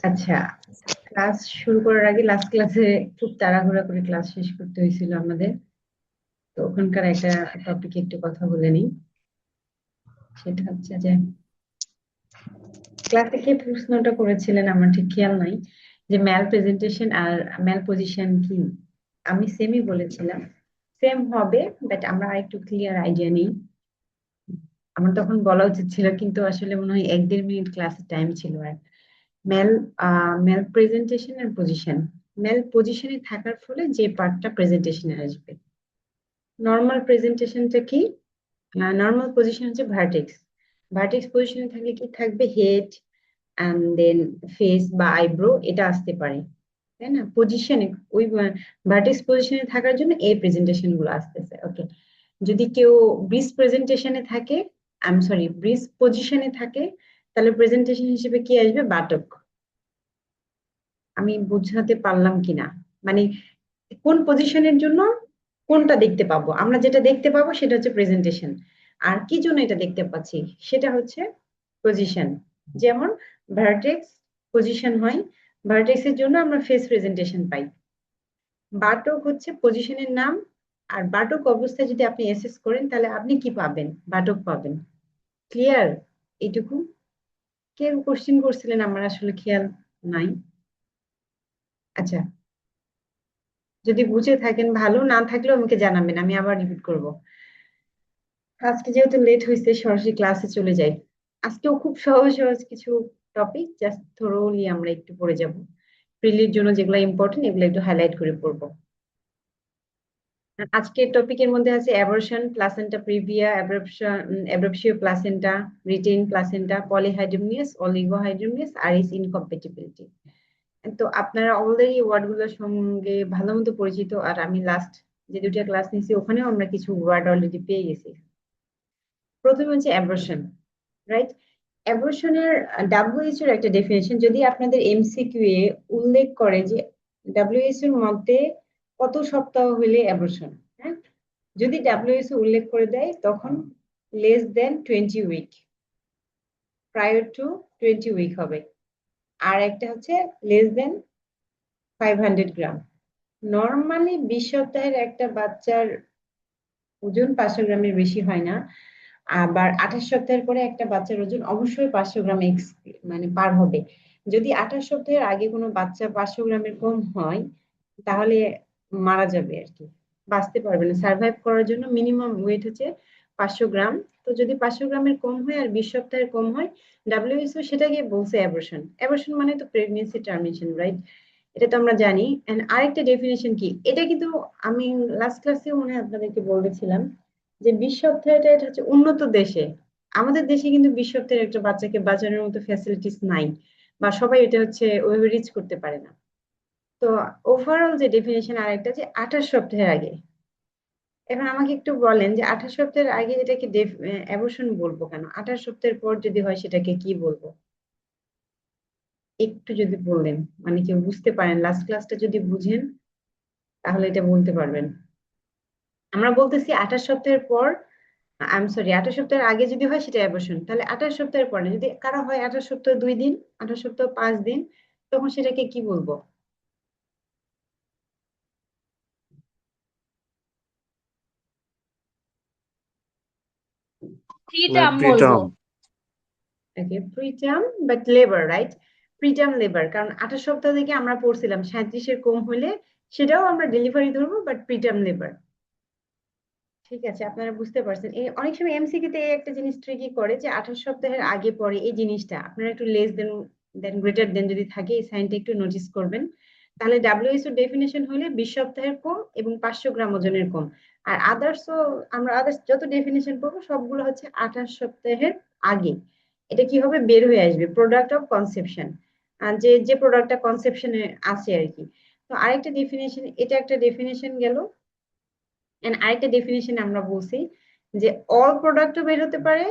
আচ্ছা, ক্লাস শুরু করার আগে লাস্ট ক্লাসে খুব তাড়াহুড়া করে ক্লাস শেষ করতে হয়েছিল আমাদের। তো ওখানকার একটা টপিকে একটু কথা বলে নিই। সেটা হচ্ছে যে ক্লাসে কে প্রশ্নটা করেছিলেন আমার ঠিক খেয়াল নাই, যে ম্যাল প্রেজেন্টেশন আর ম্যাল পজিশন কি। আমি সেমই বলেছিলাম, সেম হবে, বাট আমরা আরেকটু ক্লিয়ার আইডিয়া নেই। আমার তখন বলা উচিত ছিল, কিন্তু আসলে মনে হয় 1-1.5 মিনিট ক্লাসের টাইম ছিল। আর মেল মেল প্রেজেন্টেশন আর পজিশন, মেল পজিশনে থাকার ফলে যে পার্টটা প্রেজেন্টেশনে আসবে। নর্মাল প্রেজেন্টেশনটা কি? নর্মাল পজিশন হচ্ছে ভার্টেক্স। ভার্টেক্স পজিশনে থাকলে কি থাকবে? হেড অ্যান্ড দেন ফেস বা আইব্রো, এটা আসতে পারে, তাই না? পজিশনে ওই ভার্টেক্স পজিশনে থাকার জন্য এই প্রেজেন্টেশন গুলো আসতেছে। ওকে, যদি কেউ ব্রিজ প্রেজেন্টেশনে থাকে, সরি, ব্রিজ পজিশনে থাকে, তাহলে প্রেজেন্টেশন হিসেবে কি আসবে? বাটক। আমি বুঝাতে পারলাম কিনা, মানে কোন পজিশনের জন্য কোনটা দেখতে পাবো? আমরা যেটা দেখতে পাবো সেটা হচ্ছে প্রেজেন্টেশন। আর কি জন্য এটা দেখতে পাচ্ছি সেটা হচ্ছে পজিশন। যেমন ভার্টেক্স পজিশন হয়, ভার্টেক্সের জন্য আমরা ফেস প্রেজেন্টেশন পাই। বাটক হচ্ছে পজিশনের নাম। আর বাটক অবস্থায় যদি আপনি অ্যাসেস করেন, তাহলে আপনি কি পাবেন? বাটক পাবেন। ক্লিয়ার? এইটুকু। কেউ কোশ্চেন করছিলেন, আমার আসলে খেয়াল নাই। আচ্ছা, যদি বুঝে থাকেন ভালো, না থাকলেও আমাকে জানাবেন, আমি আবার রিপিট করব। আজকে যেহেতু লেট হয়েছে, সরাসরি ক্লাসে চলে যাই। আজকেও খুব সহজ সহজ কিছু টপিক জাস্ট থরোলি আমরা একটু পড়ে যাব। প্রিলির জন্য যেগুলো ইম্পর্টেন্ট এগুলো একটু হাইলাইট করে পড়বো। আজকের টপিকের মধ্যে আছে abortion, placenta previa, abruption, abruptio placenta, retain placenta, polyhydramnios, oligohydramnios আর ইস ইনকম্প্যাটিবিলিটি। তো আপনারা অলরেডি ওয়ার্ড গুলোর সঙ্গে ভালো মতো পরিচিত, আর আমি লাস্ট যে দুটো ক্লাস নিয়েছি ওখানেও আমরা কিছু ওয়ার্ড অলরেডি পেয়ে গেছি। প্রথমে হচ্ছে অ্যাবর্শন, রাইট? অ্যাবর্শনের ডাব্লিউএইচও এর একটা ডেফিনেশন যদি আপনাদের এমসিকিউ এ উল্লেখ করে যে ডাব্লিউএইচও এর মধ্যে কত সপ্তাহ হইলে অ্যাবর্শন, হ্যাঁ, যদি ডাব্লিউএইচও উল্লেখ করে দেয় তখন less than 20 week, prior to 20 week হবে। আর একটা হচ্ছে লেস দেন 500 গ্রাম। নর্মালি 20 সপ্তাহের একটা বাচ্চার ওজন 500 গ্রামের বেশি হয় না। আবার 28 সপ্তাহের পরে একটা বাচ্চার ওজন অবশ্যই 500 গ্রাম মানে পার হবে। যদি 28 সপ্তাহের আগে কোনো বাচ্চা 500 গ্রামের কম হয়, তাহলে মারা যাবে আর কি, বাঁচতে পারবে না। সার্ভাইভ করার জন্য মিনিমাম ওয়েট হচ্ছে 500 গ্রাম। তো যদি 500 গ্রামের কম হয় আর 20 সপ্তাহের কম হয়, ডাব্লিউএইচও সেটাকে বলছে অ্যাবর্শন। অ্যাবর্শন মানে তো প্রেগনেন্সি টার্মিনেশন, রাইট? এটা তো আমরা জানি। এন্ড আরেকটা ডেফিনেশন কি, এটা কিন্তু আমি লাস্ট ক্লাসেও মনে হয় আপনাদেরকে বলেছিলাম, যে 20 সপ্তাহটা এটা হচ্ছে উন্নত দেশে। আমাদের দেশে কিন্তু 20 সপ্তাহের একটা বাচ্চাকে বাঁচানোর মতো ফ্যাসিলিটিস নাই, বা সবাই এটা হচ্ছে ওইভাবে রিচ করতে পারে না। তো ওভারঅল যে ডেফিনেশন আরেকটা, যে 28 সপ্তাহের আগে। এখন আমাকে একটু বলেন যে 28 সপ্তাহের আগে যেটাকে অ্যাবর্শন বলবো কেন, 28 সপ্তাহের পর যদি হয় সেটাকে কি বলবো? একটু যদি বললেন, মানে কেউ বুঝতে পারেন, লাস্ট ক্লাসটা যদি বুঝেন তাহলে এটা বলতে পারবেন। আমরা বলতেছি 28 সপ্তাহের পর, আই এম সরি, 28 সপ্তাহের আগে যদি হয় সেটা অ্যাবর্শন, তাহলে 28 সপ্তাহের পরে যদি কারো হয় 28 সপ্তাহ 2 দিন, 28 সপ্তাহ 5 দিন, তখন সেটাকে কি বলবো? মানে প্রিটার্ম বলবো। Preterm. Okay, preterm but labour, right? Preterm labour, কারণ 28 সপ্তাহ থেকে আমরা পড়ছিলাম 37-এর কম হলে সেটাও আমরা ডেলিভারি ধরবো, বাট প্রিটার্ম লেবার। ঠিক আছে, আপনারা বুঝতে পারছেন। এই অনেক সময় এমসিকিউ তে এই একটা জিনিস ট্রিকি করে, যে 28 সপ্তাহের আগে পরে এই জিনিসটা আপনারা একটু লেস দেন দেন গ্রেটার দেন যদি থাকে, এই সাইনটা একটু নোটিস করবেন। তাহলে ডাব্লিউএইচও ডেফিনেশন হলে 20 সপ্তাহের কম এবং 500 গ্রাম ওজনের কম। আর আদার্সও, আমরা আদার্স যত ডেফিনেশন পড়বো সবগুলো হচ্ছে 28 সপ্তাহের আগে। এটা কি হবে? বের হয়ে আসবে প্রোডাক্ট অফ কনসেপশন, যে যে প্রোডাক্টটা কনসেপশনে আছে আর কি। তো আরেকটা ডেফিনেশন, এটা একটা ডেফিনেশন গেল। এন্ড আরেকটা ডেফিনেশন আমরা বলছি যে অল প্রোডাক্টও বের হতে পারে,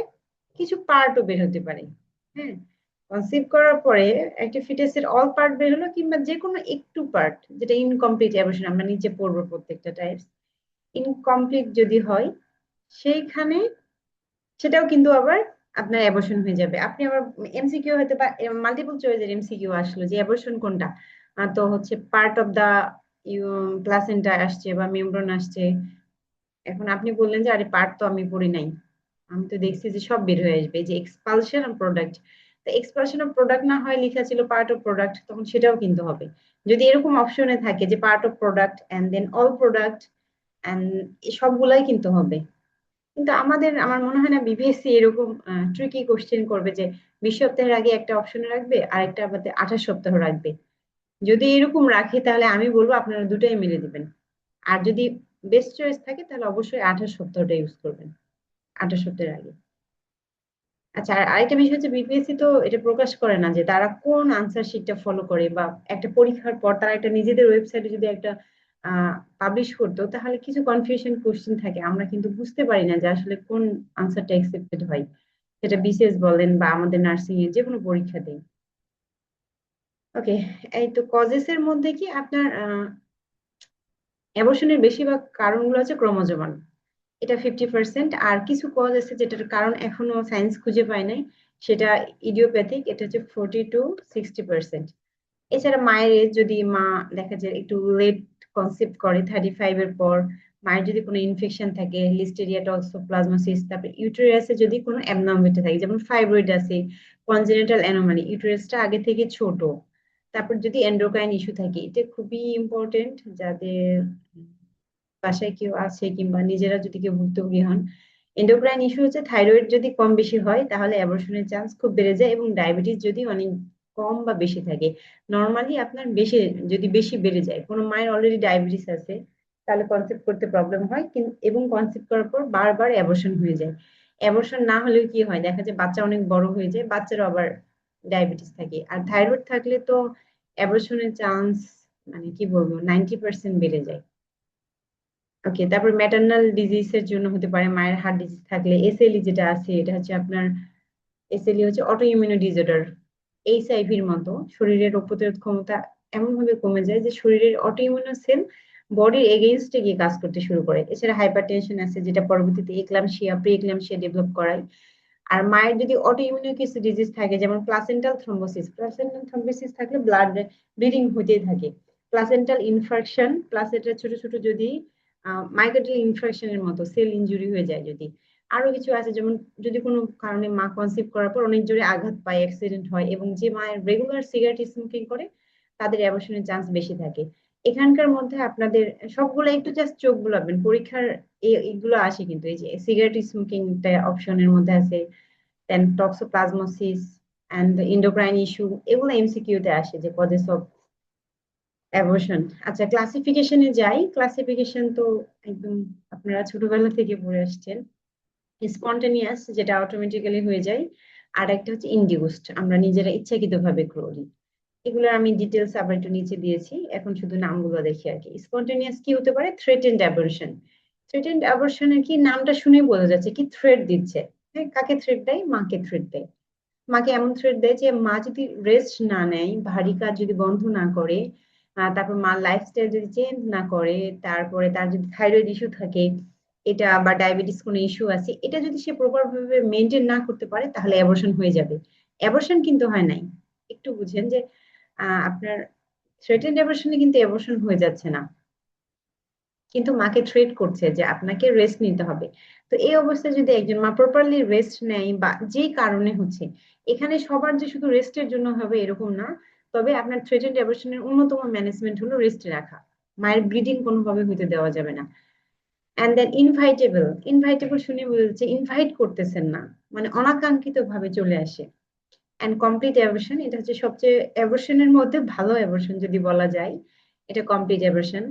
কিছু পার্টও বের হতে পারে। হ্যাঁ, কনসিভ করার পরে একটা ফিটাসের অল পার্ট বের হলো, কিংবা যে কোনো একটু পার্ট, যেটা ইনকমপ্লিট অ্যাবর্শন, আমরা নিচে পড়বো প্রত্যেকটা টাইপস। ইনকমপ্লিট যদি হয় সেইখানে, সেটাও কিন্তু আবার আপনার অ্যাবর্শন হয়ে যাবে। আপনি আবার এমসিকিউ হয়তো বা মাল্টিপল চয়েসের এমসিকিউ আসলো যে অ্যাবর্শন কোনটা, তো হচ্ছে পার্ট অফ দা প্লাসেন্টা আসছে বা মেমব্রেন আসছে। এখন আপনি বললেন যে আরে পার্ট তো আমি পড়ি নাই, আমি তো দেখছি যে সব বের হয়ে আসবে, এই যে এক্সপালশন অফ প্রোডাক্ট। তো এক্সপালশন অফ প্রোডাক্ট না হয় লেখা ছিল পার্ট অফ প্রোডাক্ট, তখন সেটাও কিন্তু হবে। যদি এরকম অপশনে থাকে যে part of product and then all product and সবগুলাই কিন্তু হবে। কিন্তু আমার মনে হয় না বিবিএসসি এরকম ট্রিকি কোশ্চেন করবে যে 20 সপ্তাহের আগে একটা অপশনে রাখবে আর একটা আবার 28 সপ্তাহ রাখবে। যদি এরকম রাখে তাহলে আমি বলবো আপনারা দুটাই মিলে দিবেন। আর যদি বেস্ট চয়েস থাকে তাহলে অবশ্যই 28 সপ্তাহটা ইউজ করবেন, 28 সপ্তাহের আগে। আচ্ছা, আর আরেকটা বিষয় হচ্ছে বিপিএসসি তো এটা প্রকাশ করে না যে তারা কোন আনসার শিটটা ফলো করে, বা একটা পরীক্ষার পর তারা একটা নিজেদের ওয়েবসাইটে যদি একটা পাবলিশ করতো তাহলে কিছু কনফিউশন কোশ্চেন থাকে, আমরা কিন্তু বুঝতে পারি না যে আসলে কোন আনসারটা একসেপ্টেড হয়। সেটা বিসিএস বলেন বা আমাদের নার্সিং এর যে কোনো পরীক্ষা দেই। ওকে, এই তো কজেস এর মধ্যে কি আপনার অ্যাবর্শনের বেশিরভাগ কারণগুলো হচ্ছে ক্রোমোজোমাল, এটা 50%। আর কিছু কজ আছে যেটার কারণ এখনো সায়েন্স খুঁজে পায় নাই, সেটা ইডিওপ্যাথিক, এটা হচ্ছে 40 to 60%। এছাড়া মায়ের age, যদি মা দেখা যায় একটু লেট কনসেপ্ট করে 35 এর পর, মায়ের যদি কোনো ইনফেকশন থাকে, লিস্টেরিয়া টক্সোপ্লাজমোসিস, তারপর ইউটেরাসে যদি কোনো অ্যাবনর্মালিটি থাকে যেমন ফাইব্রয়েড আছে, কনজেনিটাল অ্যানোমালি, ইউটেরাসটা আগে থেকে ছোট, তারপর যদি এন্ডোক্রাইন ইস্যু থাকে, এটা খুবই ইম্পর্টেন্ট। যাদের বাসায় কেউ আছে কিংবা নিজেরা যদি কেউ ভুক্তভোগী হন, এন্ডোক্রাইন ইস্যু হচ্ছে থাইরয়েড যদি কম বেশি হয় তাহলে অ্যাবর্শনের চান্স খুব বেড়ে যায়, এবং ডায়াবেটিস যদি অনেক কম বা বেশি থাকে। নর্মালি আপনার বেশি, যদি বেশি বেড়ে যায়, কোনো মায়ের অলরেডি ডায়াবেটিস আছে তাহলে কনসেপ্ট করতে প্রবলেম হয়, কিন্তু এবং কনসেপ্ট করার পর বারবার অ্যাবর্শন হয়ে যায়। অ্যাবর্শন না হলেও কি হয়, দেখা যায় বাচ্চা অনেক বড় হয়ে যায়, বাচ্চারও আবার ডায়াবেটিস থাকে। আর থাইরয়েড থাকলে তো অ্যাবর্শনের চান্স মানে কি বলবো 90% বেড়ে যায়। ওকে, তারপর ম্যাটার্নাল ডিজিজ এর জন্য হতে পারে, মায়ের হার্ট ডিজিজ থাকলে। এসএলই যেটা আছে এটা হচ্ছে আপনার, এসএলই হচ্ছে অটো ইমিউনো ডিসঅর্ডার, এইচআইভির মতো শরীরের রোগ প্রতিরোধ ক্ষমতা এমন ভাবে কমে যায় যে শরীরের অটো ইমিউনো সেল বডির এগেইনস্টে গিয়ে কাজ করতে শুরু করে। এছাড়া হাইপারটেনশন আছে যেটা পরবর্তীতে এক্লামশিয়া প্রি এক্লামশিয়া ডেভেলপ করায়। আর মায়ের যদি অটো ইমিউনো কিছু ডিজিজ থাকে যেমন প্লাসেন্টাল থ্রম্বোসিস, প্লাসেন্টাল থ্রম্বোসিস থাকলে ব্লাড ব্লিডিং হতেই থাকে। প্লাসেন্টাল ইনফেকশন, প্লাসেন্টার ছোট ছোট যদি মাইক্রোটিল ইনফেকশনের মতো সেল ইনজুরি হয়ে যায় যদি। আরো কিছু আছে যেমন যদি কোনো কারণে মা কনসিভ করার পর অনেক জোরে আঘাত পায়, অ্যাক্সিডেন্ট হয়, এবং যে মায়ের রেগুলার সিগারেট স্মোকিং করে তাদের অ্যাবর্শনের চান্স বেশি থাকে। এখানকার মধ্যে আপনাদের সবগুলো একটু জাস্ট চোখ বুলাবেন, পরীক্ষার এইগুলো আসে কিন্তু, এই যে সিগারেট স্মোকিং অপশনের মধ্যে আছে, দেন টক্সোপ্লাজমোসিস এন্ড এন্ডোক্রাইন ইস্যু, এগুলো এমসিকিউ তে আসে যে কজেস অফ অ্যাবর্শন। আচ্ছা, ক্লাসিফিকেশনে যাই। ক্লাসিফিকেশন তো একদম আপনারা ছোটবেলা থেকে পড়ে আসছেন। স্পন্টেনিয়াস যেটা অটোমেটিক্যালি হয়ে যায়, আর একটা হচ্ছে ইনডিউসড, আমরা নিজেরা ইচ্ছাকৃত ভাবে করি। এগুলো আমি ডিটেলস আবার একটু নিচে দিয়েছি, এখন শুধু নামগুলো দেখি আর কি। স্পন্টেনিয়াস কি হতে পারে, থ্রেটেন্ড অ্যাবর্শন। থ্রেটেন্ড অ্যাবর্শনের কি, নামটা শুনে বোঝা যাচ্ছে কি থ্রেট দিচ্ছে। হ্যাঁ, কাকে থ্রেট দেয়, মাকে থ্রেট দেয়। মাকে এমন থ্রেট দেয় যে মা যদি রেস্ট না নেয়, ভারী কাজ যদি বন্ধ না করে, তারপর মা লাইফস্টাইল যদি চেঞ্জ না করে, তারপরে তার যদি থাইরয়েড ইস্যু থাকে এটা, বা ডায়াবেটিস কোনো ইস্যু আছে, এটা যদি সে প্রপার ভাবে মেনটেন না করতে পারে তাহলে অ্যাবর্শন হয়ে যাবে। অ্যাবর্শন কিন্তু হয় নাই, একটু বুঝেন যে আপনার থ্রেটেন্ড অ্যাবর্শনে কিন্তু অ্যাবর্শন হয়ে যাচ্ছে না, কিন্তু মাকে থ্রেট করছে যে আপনাকে রেস্ট নিতে হবে। তো এই অবস্থায় যদি একজন মা প্রপারলি রেস্ট নেয় বা যেই কারণে হচ্ছে, এখানে সবার যে শুধু রেস্টের জন্য হবে এরকম না, তবে আপনার থ্রেটেন্ড অ্যাবর্শনের অন্যতম ম্যানেজমেন্ট হলো রেস্টে রাখা। মায়ের ব্লিডিং কোনোভাবে হইতে দেওয়া যাবে না। এন্ড দেন ইনভাইটেবল, ইনভাইটেবল শুনে বলছে ইনভাইট করতেছেন না, মানে অনাকাঙ্ক্ষিত ভাবে চলে আসে। এন্ড কমপ্লিট অ্যাবর্শন, এটা হচ্ছে সবচেয়ে অ্যাবর্শনের মধ্যে ভালো অ্যাবর্শন যদি বলা যায়, এটা কমপ্লিট অ্যাবর্শন।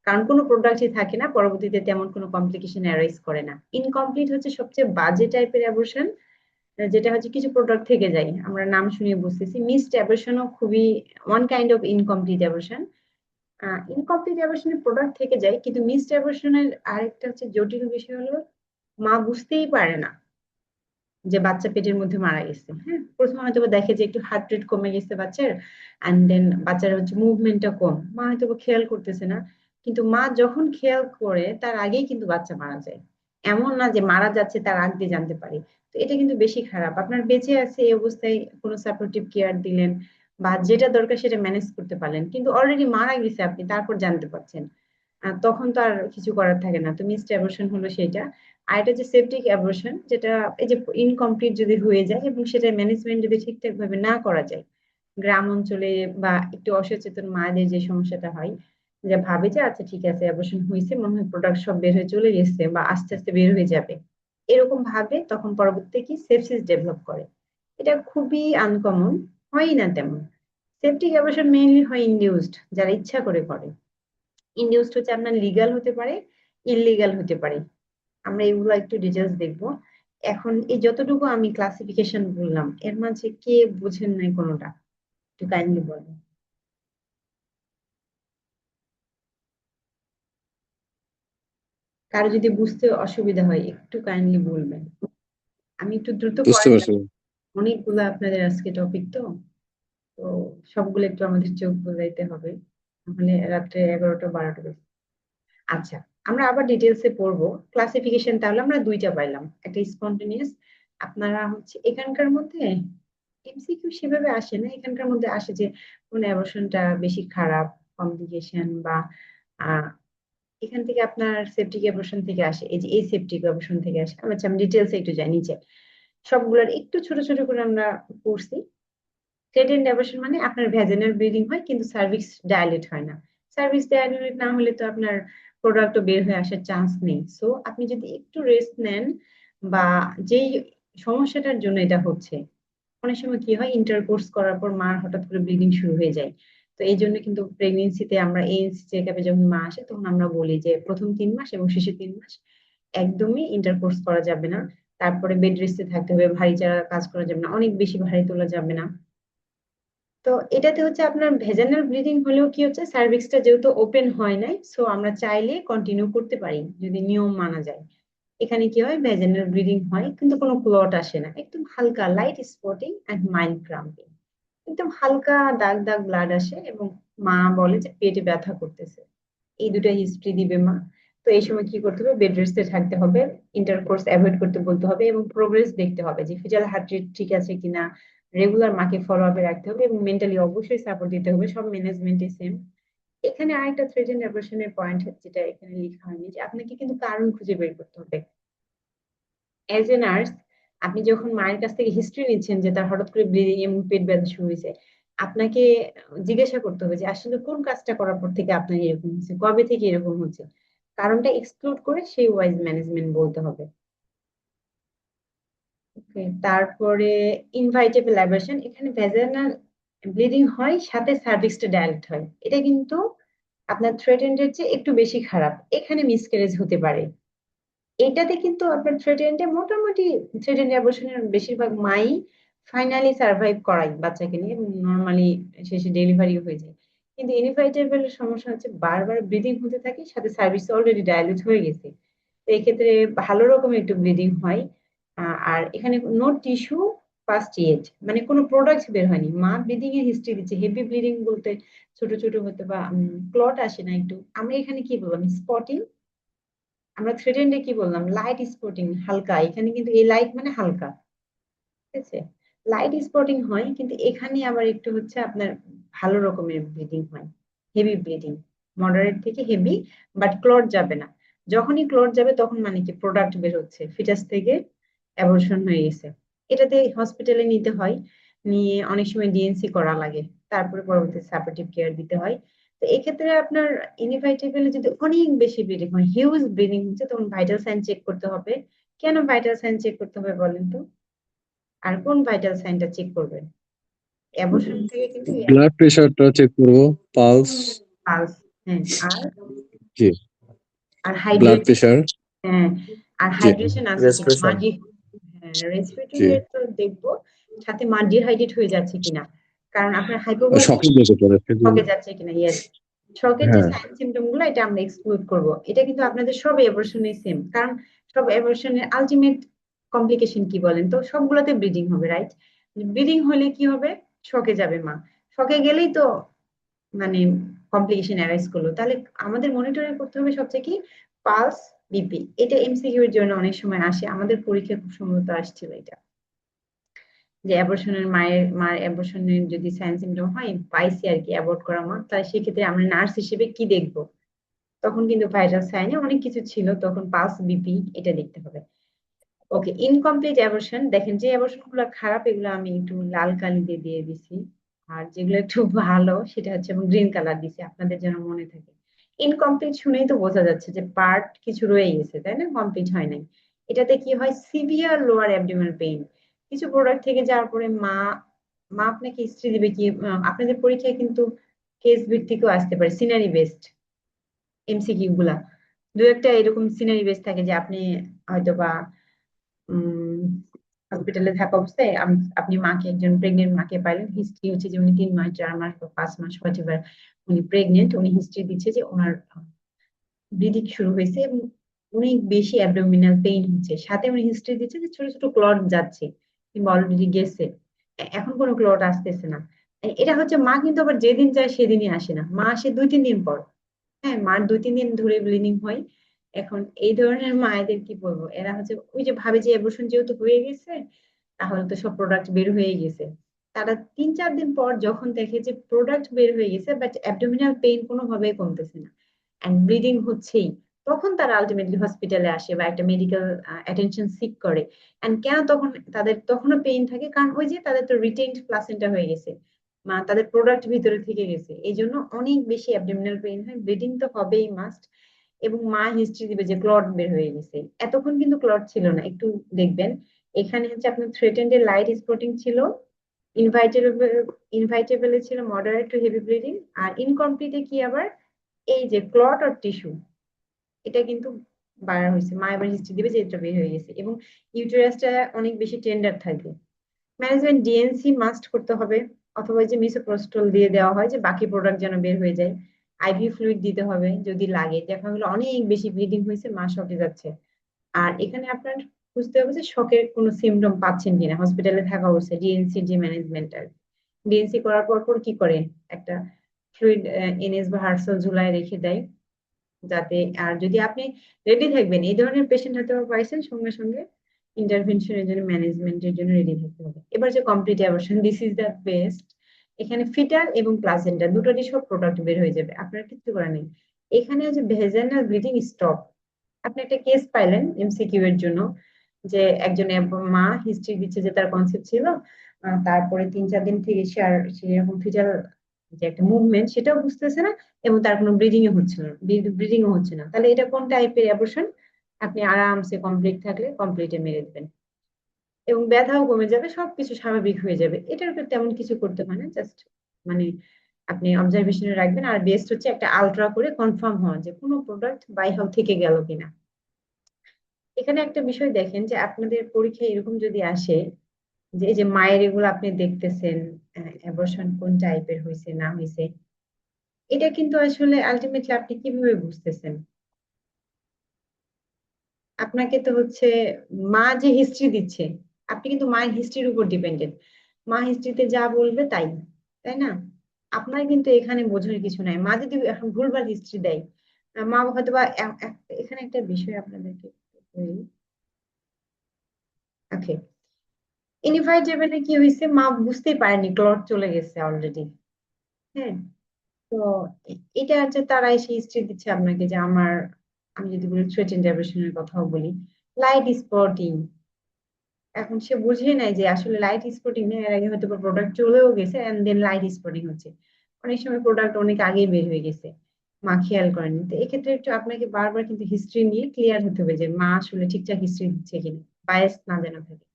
কারণ কোনো প্রোডাক্টই থাকে না, পরবর্তীতে তেমন কোনো কমপ্লিকেশন অ্যারাইজ করে না। ইনকমপ্লিট হচ্ছে সবচেয়ে বাজে টাইপের অ্যাবর্শন, যেটা হচ্ছে কিছু প্রোডাক্ট থেকে যায়, আমরা নাম শুনিয়ে বুঝতেছি। মিসড অ্যাবর্শনও খুবই one kind of incomplete abortion. Incomplete অ্যাবর্শনের প্রোডাক্ট থেকে যায়, কিন্তু মিসড অ্যাবর্শনের আরেকটা হচ্ছে জটিল বিষয় হলো মা বুঝতেই পারে না যে বাচ্চা পেটের মধ্যে মারা গেছে। হ্যাঁ, প্রথমে হয়তো বা দেখে যে একটু হার্ট রেট কমে গেছে বাচ্চার, এন্ড দেন বাচ্চার হচ্ছে মুভমেন্টটা কম, মা হয়তো বা খেয়াল করতেছে না, কিন্তু মা যখন খেয়াল করে তার আগেই কিন্তু বাচ্চা মারা যায়। এমন না যে মারা যাচ্ছে তার আগ দিয়ে জানতে পারি। তো এটা কিন্তু বেশি খারাপ। আপনার বেঁচে আছে এই অবস্থায় কোনো সাপোর্টিভ কেয়ার দিলেন বা যেটা দরকার সেটা ম্যানেজ করতে পারলেন, কিন্তু অলরেডি মারা গেছে আপনি তারপর জানতে পারছেন, তখন তো আর কিছু করার থাকে না। তো মিসড অ্যাবর্শন হলো সেটা। আর এটা যে সেপটিক অ্যাবর্শন, যেটা এই যে ইনকমপ্লিট যদি হয়ে যায় এবং সেটা ম্যানেজমেন্ট যদি ঠিকঠাক ভাবে না করা যায়, গ্রাম অঞ্চলে বা একটু অসচেতন মায়েদের যে সমস্যাটা হয়, যে ভাবে যে আচ্ছা ঠিক আছে অ্যাবর্শন হয়েছে, মনে হয় প্রোডাক্ট সব বের হয়ে চলে গেছে বা আস্তে আস্তে বের হয়ে যাবে, এরকম ভাবে তখন পরবর্তীতে কি সেপসিস ডেভেলপ করে। এটা খুবই আনকমন, হয়ই না তেমন। সেপটিক অ্যাবর্শন মেইনলি হয় ইনডিউসড, যারা ইচ্ছা করে করে। ইনডিউসড হচ্ছে আপনার লিগ্যাল হতে পারে, ইললিগাল হতে পারে। আমরা এগুলো একটু ডিটেলস দেখবো। এখন এই যতটুকু আমি ক্লাসিফিকেশন বললাম এর মাঝে কে বুঝেন নাই কোনোটা, একটু কাইন্ডলি বলেন। কারো যদি বুঝতে অসুবিধা হয় একটু কাইন্ডলি বলবেন। আমি একটু দ্রুত বুঝতে পড়াই, পারছি। অনেকগুলো আপনাদের আজকে টপিক তো, তো সবগুলো একটু আমাদের চোখ বোঝাইতে হবে, নাহলে রাত্রে 11টা 12টা বেজে। আচ্ছা, আমরা আবার ডিটেলসে পড়বো। ক্লাসিফিকেশন তাহলে আমরা দুইটা পাইলাম, একটা স্পন্টেনিয়াস। আপনারা হচ্ছে এখানকার মধ্যে এমসিকিউ সেভাবে আসে না, এখানকার মধ্যে আসে যে কোন অ্যাবর্শনটা বেশি খারাপ, কমপ্লিকেশন বা আহ, এখান থেকে আপনার সেপটিক অ্যাবর্শন থেকে আসে, এই যে এই সেপটিক অ্যাবর্শন থেকে আসে। আচ্ছা আমি ডিটেলসে একটু যাই নিচে, সবগুলোর একটু ছোট ছোট করে আমরা পড়ছি। থ্রেটেন্ড অ্যাবর্শন মানে আপনার ভ্যাজিনাল ব্লিডিং হয় কিন্তু সার্ভিক্স ডায়ালেট হয় না। সার্ভিক্স ডায়ালেট না হলে তো আপনার প্রোডাক্টও বের হয়ে আসার চান্স নেই। সো আপনি যদি একটু রেস্ট নেন বা যেই সমস্যাটার জন্য এটা হচ্ছে, অনেক সময় কি হয় ইন্টারকোর্স করার পর মার হঠাৎ করে ব্লিডিং শুরু হয়ে যায়। তো এই জন্য কিন্তু প্রেগনেন্সিতে আমরা এএনসি চেকআপে যখন মা আসে তখন আমরা বলি যে প্রথম 3 মাস এবং শেষের 3 মাস একদমই ইন্টারকোর্স করা যাবে না। তারপরে বেড রেস্টে থাকতে হবে, ভারী চারা কাজ করা যাবে না, অনেক বেশি ভারী তোলা যাবে না। তো এটাতে হচ্ছে আপনার ভেজানাল ব্লিডিং হলেও কি হচ্ছে, সার্ভিক্সটা যেহেতু ওপেন হয় নাই, সো আমরা চাইলে কন্টিনিউ করতে পারি যদি নিয়ম মানা যায়। এখানে কি হয়, ভেজানাল ব্লিডিং হয় কিন্তু কোনো ক্লট আসে না, একদম হালকা light spotting and mild cramping, একদম হালকা দাগ দাগ ব্লাড আসে এবং মা বলে যে পেটে ব্যথা করতেছে। এই দুটো হিস্ট্রি দিবে মা। তো এই সময় কি করতে হবে, বেড রেস্টে থাকতে হবে, ইন্টারকোর্স অ্যাভয়েড করতে বলতে হবে এবং প্রোগ্রেস দেখতে হবে যে ফিটাল হার্ট রেট ঠিক আছে কিনা। রেগুলার মাকে ফলো আপে রাখতে হবে এবং মেন্টালি অবশ্যই সাপোর্ট দিতে হবে, সব ম্যানেজমেন্টই সেম। এখানে আরেকটা থ্রেটেন্ড অ্যাবর্শনের পয়েন্ট যেটা এখানে লেখা হয়নি, যে আপনাকে কিন্তু কারণ খুঁজে বের করতে হবে। এজ এ নার্স, আপনি যখন মায়ের কাছ থেকে হিস্ট্রি নিচ্ছেন যে তার হঠাৎ করে ব্লিডিং এবং পেট ব্যথা শুরু হয়েছে, আপনাকে জিজ্ঞাসা করতে হবে যে আসলে কোন কাজটা করার পর থেকে আপনার এরকম হচ্ছে, কবে থেকে এরকম হচ্ছে, কারণটা এক্সক্লুড করে সেই ওয়াইজ ম্যানেজমেন্ট বলতে হবে। ওকে, তারপরে ইনভাইটেবল অ্যাবার্শন, এখানে ভ্যাজাইনাল ব্লিডিং হয় সাথে সার্ভিক্সটা ডাইলেট হয়, এটা কিন্তু আপনার থ্রেটেন্ডের চেয়ে একটু বেশি খারাপ, এখানে মিসক্যারেজ হতে পারে। এটাতে কিন্তু আপনার থ্রেটেন্ডে মোটামুটি, থ্রেটেন্ড অ্যাবর্শনের বেশিরভাগ মাই ফাইনালি সার্ভাইভ করাই বাচ্চাকে নিয়ে এবং নর্মালি শেষে ডেলিভারি হয়ে যায়। কিন্তু ইনফাইটেবল এর সমস্যা হচ্ছে বারবার ব্লিডিং হতে থাকে, সাথে সার্ভিস অলরেডি ডায়ালিট হয়ে গেছে। তো এক্ষেত্রে ভালো রকমের একটু ব্লিডিং হয়। আর এখানে নো টিস্যু ফার্স্ট ইয়েট, মানে কোনো প্রোডাক্ট বের হয়নি, মা ব্লিডিং এর হিস্ট্রি দিচ্ছে, হেভি ব্লিডিং বলতে ছোট ছোট হতে বা ক্লট আসে না একটু, আমরা এখানে কি বললাম স্পটিং, আমরা থ্রেডেন্ডে কি বললাম লাইট স্পটিং হালকা, এখানে কিন্তু এই লাইট মানে হালকা, ঠিক আছে। লাইট স্পটিং হয় কিন্তু এখানে আবার একটু হচ্ছে আপনার ভালো রকমের ব্লিডিং হয়, হেভি ব্লিডিং, মডারেট থেকে হেভি, বাট ক্লট যাবে না। যখনই ক্লট যাবে তখন মানে কি প্রোডাক্ট বের হচ্ছে, ফিটাস থেকে অ্যাবর্শন হয়ে গেছে। এটাতে হসপিটালে নিতে হয়, নিয়ে অনেক সময় ডিএনসি করা লাগে, তারপরে পরবর্তী সাপোর্টিভ কেয়ার দিতে হয়। তো এক্ষেত্রে আপনার ইনএভিটেবলি যদি অনেক বেশি ব্লিডিং হয়, হিউজ ব্লিডিং হচ্ছে, তখন ভাইটাল সাইন চেক করতে হবে। কেন ভাইটাল সাইন চেক করতে হবে বলেন তো, আর কোন ভাইটাল সাইনটা চেক করবেন? অ্যাবর্শন থেকে কিন্তু ব্লাড প্রেশারটা চেক করবো, পালস। পালস, হ্যাঁ, আর জি। আর ব্লাড হাইড্রেটেড, প্রেশার। হ্যাঁ, আর জি। হাইড্রেশন আছে কিনা রেসপিরেশন। মাঝি, হ্যাঁ রেসপিরেটরি জি। রেট তো দেখবো, সাথে মা ডিহাইড্রেট হয়ে যাচ্ছে কিনা, কারণ আপনার আর হাইপোভোলাইমিক শখের যেতে পারে সেগুলো। শকে যাচ্ছে কিনা, ইয়েস। শকের যে হ্যাঁ। সাইন সিমটম গুলো এটা আমরা এক্সক্লুড করব, এটা কিন্তু আপনাদের সব অ্যাবর্শনে সেম, কারণ সব অ্যাবর্শনের আলটিমেট কমপ্লিকেশন কি বলেন তো, সবগুলোতে ব্লিডিং হবে, রাইট? ব্লিডিং হলে কি হবে, শকে যাবে মা, শকে গেলেই তো মানে কমপ্লিকেশন অ্যারাইজ করলো। তাহলে আমাদের মনিটরিং করতে হবে সবচেয়ে কি, পালস, বিপি, এটা এমসিকিউ এর জন্য অনেক সময় আসে, আমাদের পরীক্ষায় খুব সম্ভবত আসছিল এটা, যে অ্যাবর্শনের মার অ্যাবর্শনের যদি সাইন সিমটম হয়, পাইছি আর কি অ্যাবর্ট করা মা, তাহলে সেক্ষেত্রে আমরা নার্স হিসেবে কি দেখবো? তখন কিন্তু ভাইটাল সাইনে অনেক কিছু ছিল, তখন পালস, বিপি এটা দেখতে হবে। ওকে, ইনকমপ্লিট অ্যাবর্শন, দেখেন যে অ্যাবর্শন গুলো খারাপ এগুলো আমি একটু লাল কালি দিয়ে দিয়ে দিছি, আর যেগুলো একটু ভালো সেটা হচ্ছে গ্রিন কালার দিছি, আপনাদের যেন মনে থাকে। ইনকমপ্লিট শুনেই তো বোঝা যাচ্ছে যে পার্ট কিছু রয়ে গেছে, তাই না, কমপ্লিট হয় নাই। এটাতে কি হয়, সিভিয়ার লোয়ার অ্যাবডোমিনাল পেইন, কিছু প্রোডাক্ট থেকে যাওয়ার পরে মা মা আপনাকে হিস্ট্রি দিবে কি, আপনাদের পরীক্ষায় কিন্তু কেস ভিত্তিকও আসতে পারে, সিনারি বেসড এমসিকিউ গুলা, দু একটা এরকম সিনারি বেস থাকে যে আপনি হয়তো বা হসপিটালে থাকা অবস্থায় আপনি মাকে, একজন প্রেগনেন্ট মাকে পাইলেন, হিস্ট্রি হচ্ছে যে উনি 3 মাস 4 মাস বা 5 মাস হোয়াটএভার উনি প্রেগনেন্ট, উনি হিস্ট্রি দিচ্ছে যে ওনার ব্লিডিং শুরু হয়েছে এবং অনেক বেশি অ্যাবডোমিনাল পেইন হচ্ছে, সাথে উনি হিস্ট্রি দিচ্ছে যে ছোট ছোট ক্লট যাচ্ছে কিংবা অলরেডি গেছে, এখন কোনো ক্লট আসতেছে না। এটা হচ্ছে মা কিন্তু আবার যেদিন যায় সেদিনই আসে না, মা আসে 2-3 দিন পর। হ্যাঁ, মার 2-3 দিন ধরে ব্লিডিং হয়। এখন এই ধরনের মায়েদের কি বলবো, এরা হচ্ছে ওই যে ভাবে যে অ্যাবর্শন যেহেতু হয়ে গেছে তাহলে তো সব প্রোডাক্ট বের হয়ে গেছে, তারা 3-4 দিন পর যখন দেখে যে প্রোডাক্ট বের হয়ে গেছে বাট অ্যাবডোমিনাল পেইন কোনোভাবেই কমতেছে না এন্ড ব্লিডিং হচ্ছেই, তখন তারা আলটিমেটলি হসপিটালে আসে বা একটা মেডিকেল অ্যাটেনশন সিক করে। এন্ড কেন তখন তাদের তখনও পেইন থাকে, কারণ ওই যে তাদের তো রিটেইনড প্লাসেন্টা হয়ে গেছে, তাদের প্রোডাক্ট ভিতরে থেকে গেছে, এই জন্য অনেক বেশি অ্যাবডোমিনাল পেইন হয়, ব্লিডিং তো হবেই মাস্ট। এবং মা হিস্ট্রি দিবে যে ক্লট বের হয়ে গেছে, এতক্ষণ কিন্তু ক্লট ছিল না, একটু দেখবেন এখানে হচ্ছে আপনার থ্রেটেন্ড এর লাইট স্পটিং ছিল, ইনভাইটেবল ইনভাইটেবল ছিল মডারেট টু হেভি ব্লিডিং, আর ইনকমপ্লিটে কি আবার এই যে ক্লট আর টিস্যু, এটা কিন্তু বাড়া হয়েছে, মা এবার হিস্ট্রি দিবে যে এটা বের হয়ে গেছে, এবং ইউটেরাসটা অনেক বেশি টেন্ডার থাকে। ম্যানেজমেন্ট ডিএনসি মাস্ট করতে হবে, অথবা যে মিসোপ্রোস্টল দিয়ে দেওয়া হয় যে বাকি প্রোডাক্ট যেন বের হয়ে যায়। আইভি ফ্লুইড দিতে হবে যদি লাগে, দেখা গেলো অনেক বেশি ব্লিডিং হয়েছে, মা শকে যাচ্ছে। আর এখানে আপনার বুঝতে হবে যে শকের কোনো সিমটম পাচ্ছেন কিনা হসপিটালে থাকা অবস্থায়, ডিএনসি যে ম্যানেজমেন্ট আর ডিএনসি করার পর পর কি করে, একটা ফ্লুইড এনএস বা হার্সেল ঝুলায় রেখে দেয় যাতে, আর যদি আপনি রেডি থাকবেন, এই ধরনের পেশেন্ট হয়তো পাইছেন, সঙ্গে সঙ্গে ইন্টারভেনশনের জন্য, ম্যানেজমেন্টের জন্য রেডি থাকতে হবে। এবার যে complete abortion, this is the best. এখানে ফিটাল এবং প্লাসেন্টা দুটোরই সব প্রোডাক্ট বের হয়ে যাবে, আপনার কিছু করার নেই। এখানে যে ভেজাইনাল ব্লিডিং স্টপ, আপনি একটা কেস পাইলেন এমসিকিউ এর জন্য, যে একজন মা হিস্ট্রি দিচ্ছে যে তার কনসেপ্ট ছিল, তারপরে 3-4 দিন থেকে সে আর সেরকম ফিটাল যে একটা মুভমেন্ট সেটাও বুঝতেছে না, এবং তার কোনো ব্লিডিং ও হচ্ছে না, তাহলে এটা কোন টাইপের অ্যাবর্শন? আপনি আরামসে কমপ্লিট থাকলে কমপ্লিটে মেরে দিবেন, এবং ব্যথাও কমে যাবে, সবকিছু স্বাভাবিক হয়ে যাবে, এটার উপর তেমন কিছু করতে হয় না, জাস্ট মানে আপনি অবজারভেশনে রাখবেন, আর বেস্ট হচ্ছে একটা আলট্রা করে কনফার্ম হওয়া যে কোনো প্রোডাক্ট বাইহাও থেকে গেল কিনা। এখানে একটা বিষয় দেখেন যে আপনাদের পরীক্ষায় এরকম যদি আসে যে এই যে মায়ের এগুলো আপনি দেখতেছেন, অ্যাবর্শন কোন টাইপের হয়েছে না হয়েছে, এটা কিন্তু আসলে আলটিমেটলি আপনি কিভাবে বুঝতেছেন? আপনাকে তো হচ্ছে মা যে হিস্ট্রি দিচ্ছে, আপনি কিন্তু মায়ের হিস্ট্রির উপর ডিপেন্ডেন্ট, মা হিস্ট্রিতে যা বলবে তাই, তাই না? আপনার কিন্তু এখানে বোঝার কিছু নাই, মা যদি এখন ভুলভাল হিস্ট্রি দেয়, মা হয়তো বা এখানে একটা বিষয় আপনাদেরকে বলি। ওকে, ইনভাইটেবলে কি হয়েছে, মা বুঝতেই পারেনি ক্লট চলে গেছে অলরেডি। হ্যাঁ, তো এটা হচ্ছে তারা এসে হিস্ট্রি দিচ্ছে আপনাকে যে আমার, আমি যদি বলি থ্রেটেন ডেপ্রেশনের কথাও বলি, লাইট স্পটিং, এখন সে বুঝে নাই যে আসলে লাইট স্পটিং না, এর আগে হয়তো প্রোডাক্ট চলেও গেছে এন্ড দেন লাইট স্পটিং হচ্ছে, অনেক সময় প্রোডাক্ট অনেক আগে বের হয়ে গেছে, মা খেয়াল করেনি। তো এক্ষেত্রে একটু আপনাকে বারবার কিন্তু হিস্ট্রি নিয়ে ক্লিয়ার হতে হবে যে মা আসলে ঠিকঠাক হিস্ট্রি দিচ্ছে কিনা, বায়াস না জানা থাকে।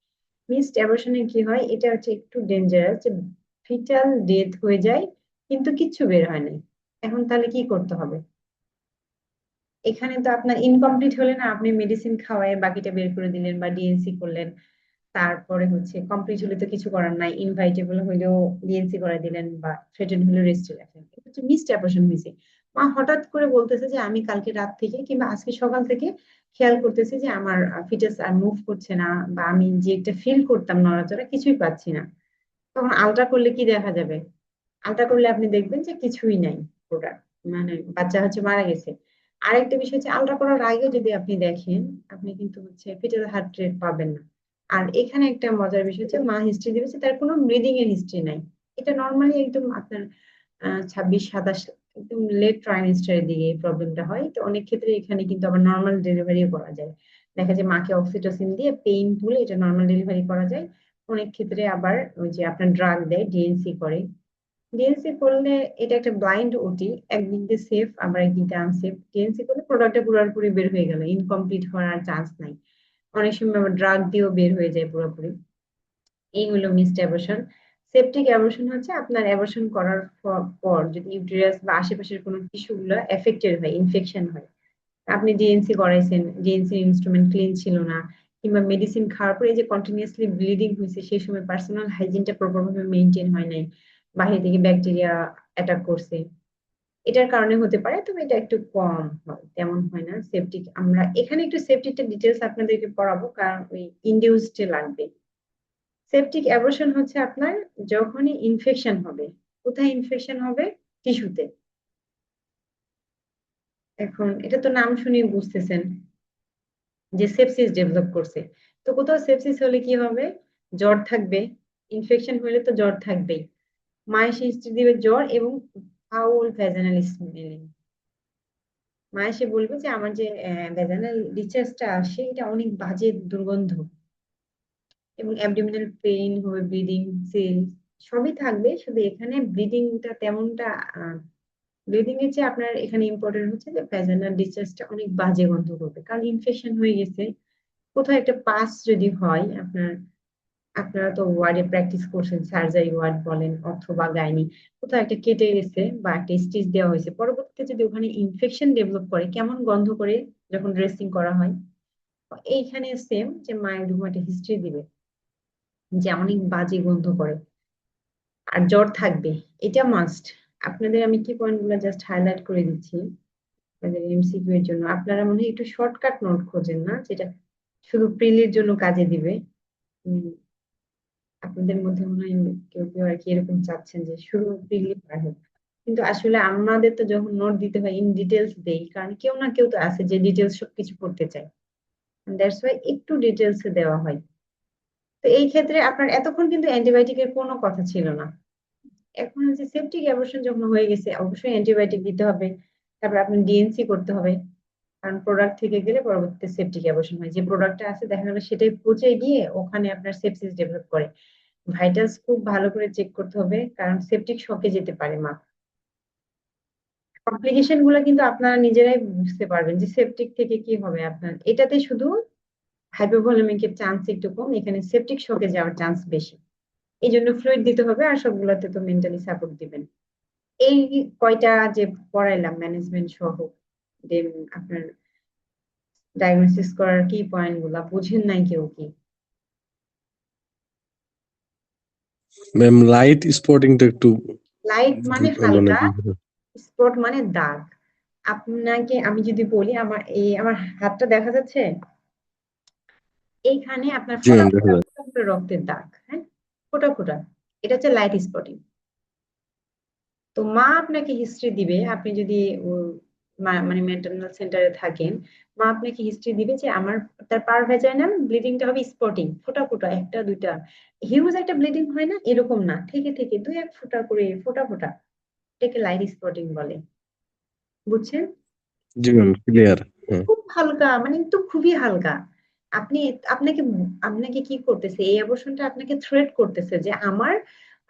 মিসড অ্যাবর্শনে কি হয়, এটা হচ্ছে একটু ডেঞ্জারাস, যে ফিটাল ডেথ হয়ে যায় কিন্তু কিচ্ছু বের হয় নাই, এখন তাহলে কি করতে হবে? এখানে তো আপনার ইনকমপ্লিট হলে না, আপনি মেডিসিন খাওয়ায় বাকিটা বের করে দিলেন বা ডিএনসি করলেন, তারপরে হচ্ছে কমপ্লিট হলে তো কিছু করার নাই, ইনভাইটেবল হলেও ডিএনসি করে দিলেন বা থ্রেটেন হলে রেস্টে রাখলেন, এটা হচ্ছে মিসড অ্যাবর্শন হয়েছে। মা হঠাৎ করে বলতেছে যে আমি কালকে রাত থেকে কিংবা আজকে সকাল থেকে খেয়াল করতেছি যে আমার ফিটাস আর মুভ করছে না, বা আমি যে একটা ফিল করতাম নড়াচড়া কিছুই পাচ্ছি না, তখন আলট্রা করলে কি দেখা যাবে? আলট্রা করলে আপনি দেখবেন যে কিছুই নাই, প্রোডাক্ট মানে বাচ্চা হচ্ছে মারা গেছে। আরেকটা বিষয় হচ্ছে আলট্রা করার আগেও যদি আপনি দেখেন, আপনি কিন্তু হচ্ছে ফিটাল হার্ট রেট পাবেন না। আর এখানে একটা মজার বিষয় হচ্ছে মা হিস্ট্রি দিয়েছে, তার কোনো ব্লিডিং এর হিস্ট্রি নাই। এটা নর্মালি একদম আপনার 26-27 একদম লেট ট্রাইমেস্টারের দিকে এই প্রবলেমটা হয়। তো অনেক ক্ষেত্রে এখানে কিন্তু আবার নর্মাল ডেলিভারিও করা যায়। দেখা যায় মাকে অক্সিটোসিন দিয়ে পেইন তুলে এটা নর্মাল ডেলিভারি করা যায়। অনেক ক্ষেত্রে আবার ওই যে আপনার ড্রাগ দেয়, ডিএনসি করে। ডিএনসি করলে এটা একটা ব্লাইন্ড ওটি, একদিক দিয়ে সেফ আবার একদিক দিয়ে আনসেফ। ডিএনসি করলে প্রোডাক্টটা পুরোপুরি বের হয়ে গেল, ইনকমপ্লিট হওয়ার চান্স নাই। অনেক সময় আবার ড্রাগ দিয়েও বের হয়ে যায় পুরোপুরি। এই হলো মিসড অ্যাবর্শন। সেপটিক অ্যাবর্শন হচ্ছে আপনার অ্যাবর্শন করার পর যদি ইউটেরাস বা আশেপাশের কোনো টিস্যু গুলো এফেক্টেড হয়, ইনফেকশন হয়। আপনি ডিএনসি করাইছেন, ডিএনসি ইনস্ট্রুমেন্ট ক্লিন ছিল না, কিংবা মেডিসিন খাওয়ার পরে যে কন্টিনিউয়াসলি ব্লিডিং হয়েছে, সেই সময় পার্সোনাল হাইজিনটা প্রপার ভাবে মেনটেন হয় নাই, বাইরে থেকে ব্যাকটেরিয়া অ্যাটাক করছে, এটার কারণে হতে পারে। তবে এটা একটু কম হয়, তেমন হয় না সেপটিক। আমরা এখানে একটু সেপটিকটা ডিটেলস আপনাদেরকে পড়াবো, কারণ ওই ইনডিউসড লাগবে। সেপটিক অ্যাবর্শন হচ্ছে আপনার যখনই ইনফেকশন হবে। কোথায় ইনফেকশন হবে? টিস্যুতে। এখন এটা তো নাম শুনে বুঝতেছেন যে সেপসিস ডেভেলপ করছে। তো কোথাও সেপসিস হলে কি হবে? জ্বর থাকবে। ইনফেকশন হলে তো জ্বর থাকবেই। মা এসে হিস্ট্রি দিবে জ্বর এবং ফাউল ভ্যাজানাল স্মেলিং। মা এসে বলবে যে আমার যে ভ্যাজানাল ডিচার্জটা আসে এটা অনেক বাজে দুর্গন্ধ, এবং অ্যাবডোমিনাল পেইন হবে, ব্লিডিং, সেল সবই থাকবে। শুধু এখানে ব্লিডিংটা তেমনটা, ব্লিডিং এর চেয়ে আপনার এখানে ইম্পর্টেন্ট হচ্ছে যে ভ্যাজানাল ডিসচার্জটা অনেক বাজে গন্ধ করবে, কারণ ইনফেকশন হয়ে গেছে। কোথাও একটা পাস যদি হয় আপনার, আপনারা তো ওয়ার্ডে প্র্যাকটিস করছেন, সার্জারি ওয়ার্ড বলেন অথবা গাইনি, কোথাও একটা কেটে গেছে বা একটা স্টিচ দেওয়া হয়েছে, পরবর্তীতে যদি ওখানে ইনফেকশন ডেভেলপ করে কেমন গন্ধ করে যখন ড্রেসিং করা হয়। এইখানে সেম যে মায়ের একটা হিস্ট্রি দিবে যে অনেক বাজে গন্ধ করে আর জ্বর থাকবে, এটা মাস্ট। আপনাদের আমি কি পয়েন্টগুলো জাস্ট হাইলাইট করে দিচ্ছি আপনাদের এমসিকিউ এর জন্য। আপনারা মনে হয় একটু শর্টকাট নোট খোঁজেন না, যেটা শুধু প্রিলির জন্য কাজে দিবে। উম, আপনাদের মধ্যে মনে হয় কেউ কেউ আর কি এরকম চাচ্ছেন যে শুরু প্রিলি পার হোক। কিন্তু আসলে আমাদের তো যখন নোট দিতে হয় ইন ডিটেলস দেই, কারণ কেউ না কেউ তো আছে যে ডিটেলস সবকিছু করতে চায়। দ্যাটস ওয়াই একটু ডিটেলস দেওয়া হয়। তো এই ক্ষেত্রে আপনার এতক্ষণ কিন্তু অ্যান্টিবায়োটিকের কোনো কথা ছিল না। এখন হচ্ছে সেপটিক অ্যাবর্শন যখন হয়ে গেছে অবশ্যই অ্যান্টিবায়োটিক দিতে হবে। তারপর আপনি ডিএনসি করতে হবে, কারণ প্রোডাক্ট থেকে গেলে পরবর্তীতে সেপটিক অ্যাবর্শন হয়। যে প্রোডাক্টটা আছে দেখা গেলো সেটাই পচে গিয়ে ওখানে আপনার সেপসিস ডেভেলপ করে। ভাইটালস খুব ভালো করে চেক করতে হবে, কারণ সেপটিক শকে যেতে পারে মা। কমপ্লিকেশন গুলো কিন্তু আপনারা নিজেরাই বুঝতে পারবেন যে সেপটিক থেকে কি হবে আপনার। এটাতে শুধু হাইপোভলিমিকের চান্স একটু কম, এখানে সেপটিক শকে যাওয়ার চান্স বেশি। এই জন্য ফ্লুইড দিতে হবে, আর সবগুলোতে তো মেন্টালি সাপোর্ট দিবেন। এই কয়টা যে পড়াইলাম ম্যানেজমেন্ট সহ, দেন আপনার ডায়াগনোসিস করার কি পয়েন্ট গুলা বুঝেন নাই কেউ কি? ম্যাম লাইট স্পটিংটা একটু লাইট মানে মানে হালকা, কি? স্পট মানে দাগ। আপনাকে আমি যদি বলি, আমার এই আমার হাতটা দেখা যাচ্ছে, এইখানে আপনার জি ম্যাম দেখা যায়। ফোঁটা ফোঁটা রক্তের দাগ, হ্যাঁ, ফোঁটা ফোঁটা, এটা হচ্ছে লাইট স্পটিং। তো মা আপনাকে হিস্ট্রি দিবে, আপনি যদি মানে মেন্টাল সেন্টারে থাকেন, মা আপনাকে হিস্ট্রি দিবে যে আমার, তার পার ভ্যাজাইনাল ব্লিডিংটা হবে স্পটিং, ফোঁটা ফোঁটা, একটা দুইটা, হিউজ একটা ব্লিডিং হয় না, এরকম না, থেকে থেকে দুই এক ফোঁটা করে ফোঁটা ফোঁটা, এটাকে লাইট স্পটিং বলে। বুঝছেন? জি ম্যাম ক্লিয়ার। হ্যাঁ। খুব হালকা, মানে তো খুবই হালকা। আপনি, আপনাকে আপনাকে কি করতেছে এই অ্যাবর্শনটা? আপনাকে থ্রেট করতেছে যে আমার,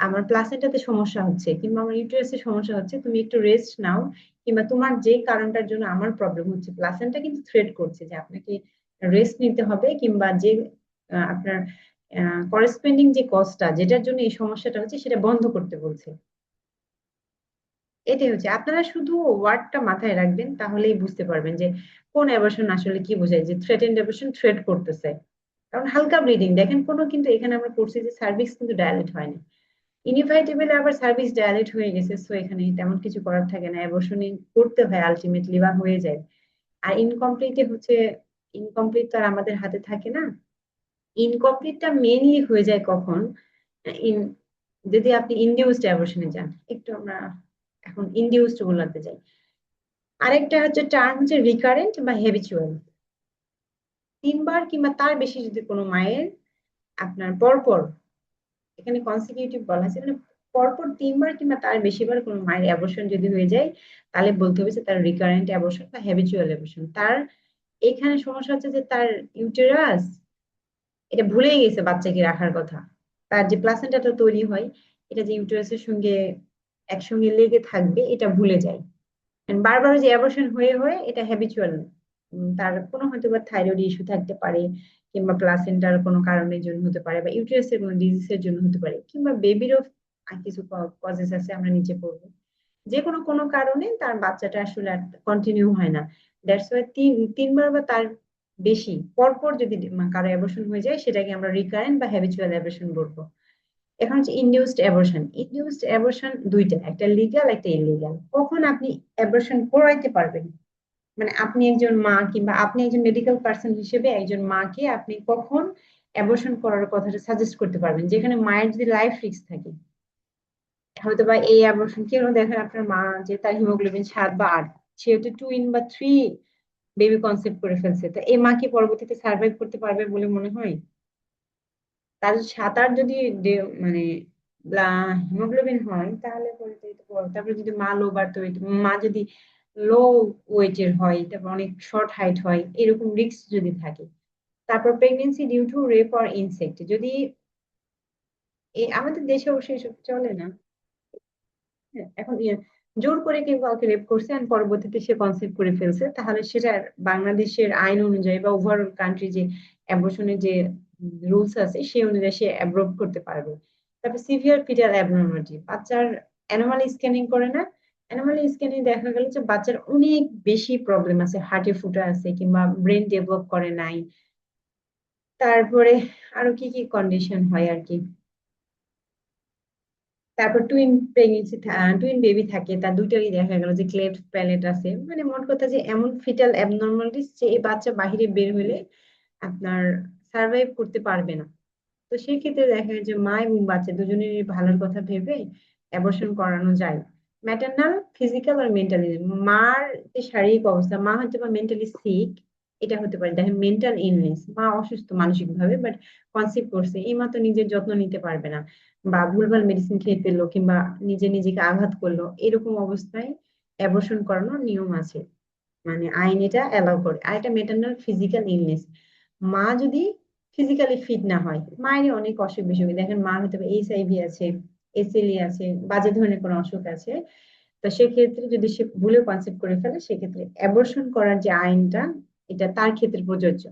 আমার প্লাসেন্টাতে সমস্যা হচ্ছে কিংবা আমার ইউটেরাসে সমস্যা হচ্ছে, তুমি একটু রেস্ট নাও, কিংবা তোমার যে কারণটার জন্য আমার প্রবলেম হচ্ছে, প্লাসেন্টা কিন্তু থ্রেট করছে যে আপনাকে রেস্ট নিতে হবে, কিংবা যে আপনার করেসপন্ডিং যে কজটা যেটার জন্য এই সমস্যাটা হচ্ছে সেটা বন্ধ করতে বলছে। এটাই হচ্ছে, আপনারা শুধু ওয়ার্ডটা মাথায় রাখবেন, তাহলেই বুঝতে পারবেন যে কোন অ্যাবর্শন আসলে কি বোঝায়, যে থ্রেটেন্ড অ্যাবর্শন থ্রেট করতেছে। কারণ হালকা ব্লিডিং দেখেন কোনো, কিন্তু এখানে আমরা পড়ছি যে সার্ভিক্স কিন্তু ডায়ালেট হয়নি, ইনএভিটেবলি আবার সার্ভিক্স ডায়ালেট হয়ে গেছে, সো এখানে তেমন কিছু করার থাকে না, অ্যাবর্শনই করতে হয় আলটিমেটলি, বা হয়ে যায়। আর ইনকমপ্লিটে হচ্ছে, ইনকমপ্লিট তো আর আমাদের হাতে থাকে না। ইনকমপ্লিটটা মেইনলি হয়ে যায় কখন? ইন, যদি আপনি ইনডিউসড অ্যাবর্শনে যান। একটু আমরা এখন ইনডিউসড গুলাতে যাই। আরেকটা হচ্ছে টার্ম হচ্ছে রিকারেন্ট বা হ্যাবিচুয়াল। 3বার কিংবা তার বেশি যদি কোনো মায়ের আপনার পরপর, এখানে কনসিকিউটিভ বলা আছে, মানে পরপর 3বার কিংবা তার বেশিবার কোনো মায়ের অ্যাবর্শন যদি হয়ে যায়, তাহলে বলতে হবে যে তার রিকারেন্ট অ্যাবর্শন বা হ্যাবিচুয়াল অ্যাবর্শন। তার এখানে সমস্যা হচ্ছে যে তার ইউটেরাস এটা ভুলেই গেছে বাচ্চাকে রাখার কথা। তার যে প্লাসেন্টাটা তৈরি হয়, এটা যে ইউটেরাসের সঙ্গে একসঙ্গে লেগে থাকবে এটা ভুলে যায়। And বারবার যে অ্যাবর্শন হয়ে হয়ে এটা হ্যাবিচুয়াল। তার কোনো হয়তো বা থাইরয়েড ইস্যু থাকতে পারে, কিংবা প্লাসেন্টার কোনো কারণের জন্য হতে পারে, বা ইউটেরাসের কোনো ডিজিজের জন্য হতে পারে, কিংবা বেবিরও কিছু কজেস আছে, আমরা নিচে পড়বো। যে কোনো কোনো কারণে তার বাচ্চাটা আসলে আর কন্টিনিউ হয় না। দ্যাটস ওয়াই 3বার বা তার বেশি পরপর যদি কারো অ্যাবর্শন হয়ে যায়, সেটাকে আমরা রিকারেন্ট বা হ্যাবিচুয়াল অ্যাবর্শন বলবো। এখন হচ্ছে ইনডিউসড অ্যাবর্শন। ইনডিউসড অ্যাবর্শন দুইটা, একটা লিগ্যাল একটা ইলিগ্যাল। কখন আপনি অ্যাবর্শন করাইতে পারবেন, মানে আপনি একজন মা কিংবা আপনি একজন মেডিকেল পার্সন হিসেবে একজন মাকে আপনি কখন অ্যাবর্শন করার কথাটা সাজেস্ট করতে পারবেন, যেখানে মায়ের যদি লাইফ রিস্ক থাকে। হয়তো বা এই অ্যাবর্শন কেন দেখেন, আপনার মা যে তার হিমোগ্লোবিন 7 বা 8, সে হয়তো 2 বা 3 বেবি কনসেপ্ট করে ফেলছে, তো এই মা কি পরবর্তীতে সার্ভাইভ করতে পারবে বলে মনে হয়? তার 7-8 যদি মানে হিমোগ্লোবিন হয়, তাহলে পরে তো এটা তারপরে যদি মা লো বার্থ ওয়েট, মা যদি লো ওয়েটের হয়, তারপর অনেক শর্ট হাইট হয়, এরকম রিস্ক যদি থাকে। তারপর pregnancy due to rape or insect, যদি আমাদের দেশে অবশ্যই এসব চলে না। হ্যাঁ, এখন জোর করে কেউ কাউকে রেপ করছে আর পরবর্তীতে সে কনসেপ্ট করে ফেলছে, তাহলে সেটা বাংলাদেশের আইন অনুযায়ী বা ওভারঅল কান্ট্রি যে অ্যাবর্শনের যে রুলস আছে সেই অনুযায়ী সে অ্যাব্রোভ করতে পারবে। তারপর সিভিয়ার ফিটাল অ্যাবনর্মালিটি, বাচ্চার অ্যানোমালি স্ক্যানিং করে না, অ্যানোমালি স্ক্যানিং দেখা গেল যে বাচ্চার অনেক বেশি প্রবলেম আছে, হার্টে ফুটা আছে কিংবা ব্রেন ডেভেলপ করে নাই। তারপরে আরো কি কি কন্ডিশন হয় আর কি। তারপর টুইন প্রেগনেন্সি, টুইন বেবি থাকে, তার দুইটারই দেখা গেল যে ক্লেফট প্যালেট আছে, মানে মোট কথা যে এমন ফিটাল অ্যাবনর্মালিটিস যে এই বাচ্চা বাহিরে বের হলে আপনার সার্ভাইভ করতে পারবে না। তো সেই ক্ষেত্রে দেখা যায় যে মা এবং বাচ্চা দুজনেরই ভালোর কথা ভেবে অ্যাবর্শন করানো যায়। ম্যাটারনাল ফিজিক্যাল আর মেন্টালি, মার যে শারীরিক অবস্থা, মা হয়তো বা মেন্টালি সিক, এটা হতে পারে। দেখেন মেন্টাল ইলনেস, মা অসুস্থ মানসিক ভাবে, বাট কনসিভ করছে, এই মা তো নিজের যত্ন নিতে পারবে না, বা ভুলভাল মেডিসিন খেয়ে ফেললো কিংবা নিজে নিজেকে আঘাত করলো, এরকম অবস্থায় অ্যাবর্শন করানোর নিয়ম আছে, মানে আইন এটা অ্যালাউ করে। আর এটা মেটারনাল ফিজিক্যাল ইলনেস, মা যদি ফিজিক্যালি ফিট না হয়, মায়েরই অনেক অসুখ বিসুখ, দেখেন মার হতে পারে এইচআইভি আছে, এসএলই আছে, বাজে ধরনের কোনো অসুখ আছে, তো সেক্ষেত্রে যদি সে ভুলে কনসেপ্ট করে ফেলে, সেক্ষেত্রে অ্যাবর্শন করার যে আইনটা, এটা তার ক্ষেত্রে প্রযোজ্য।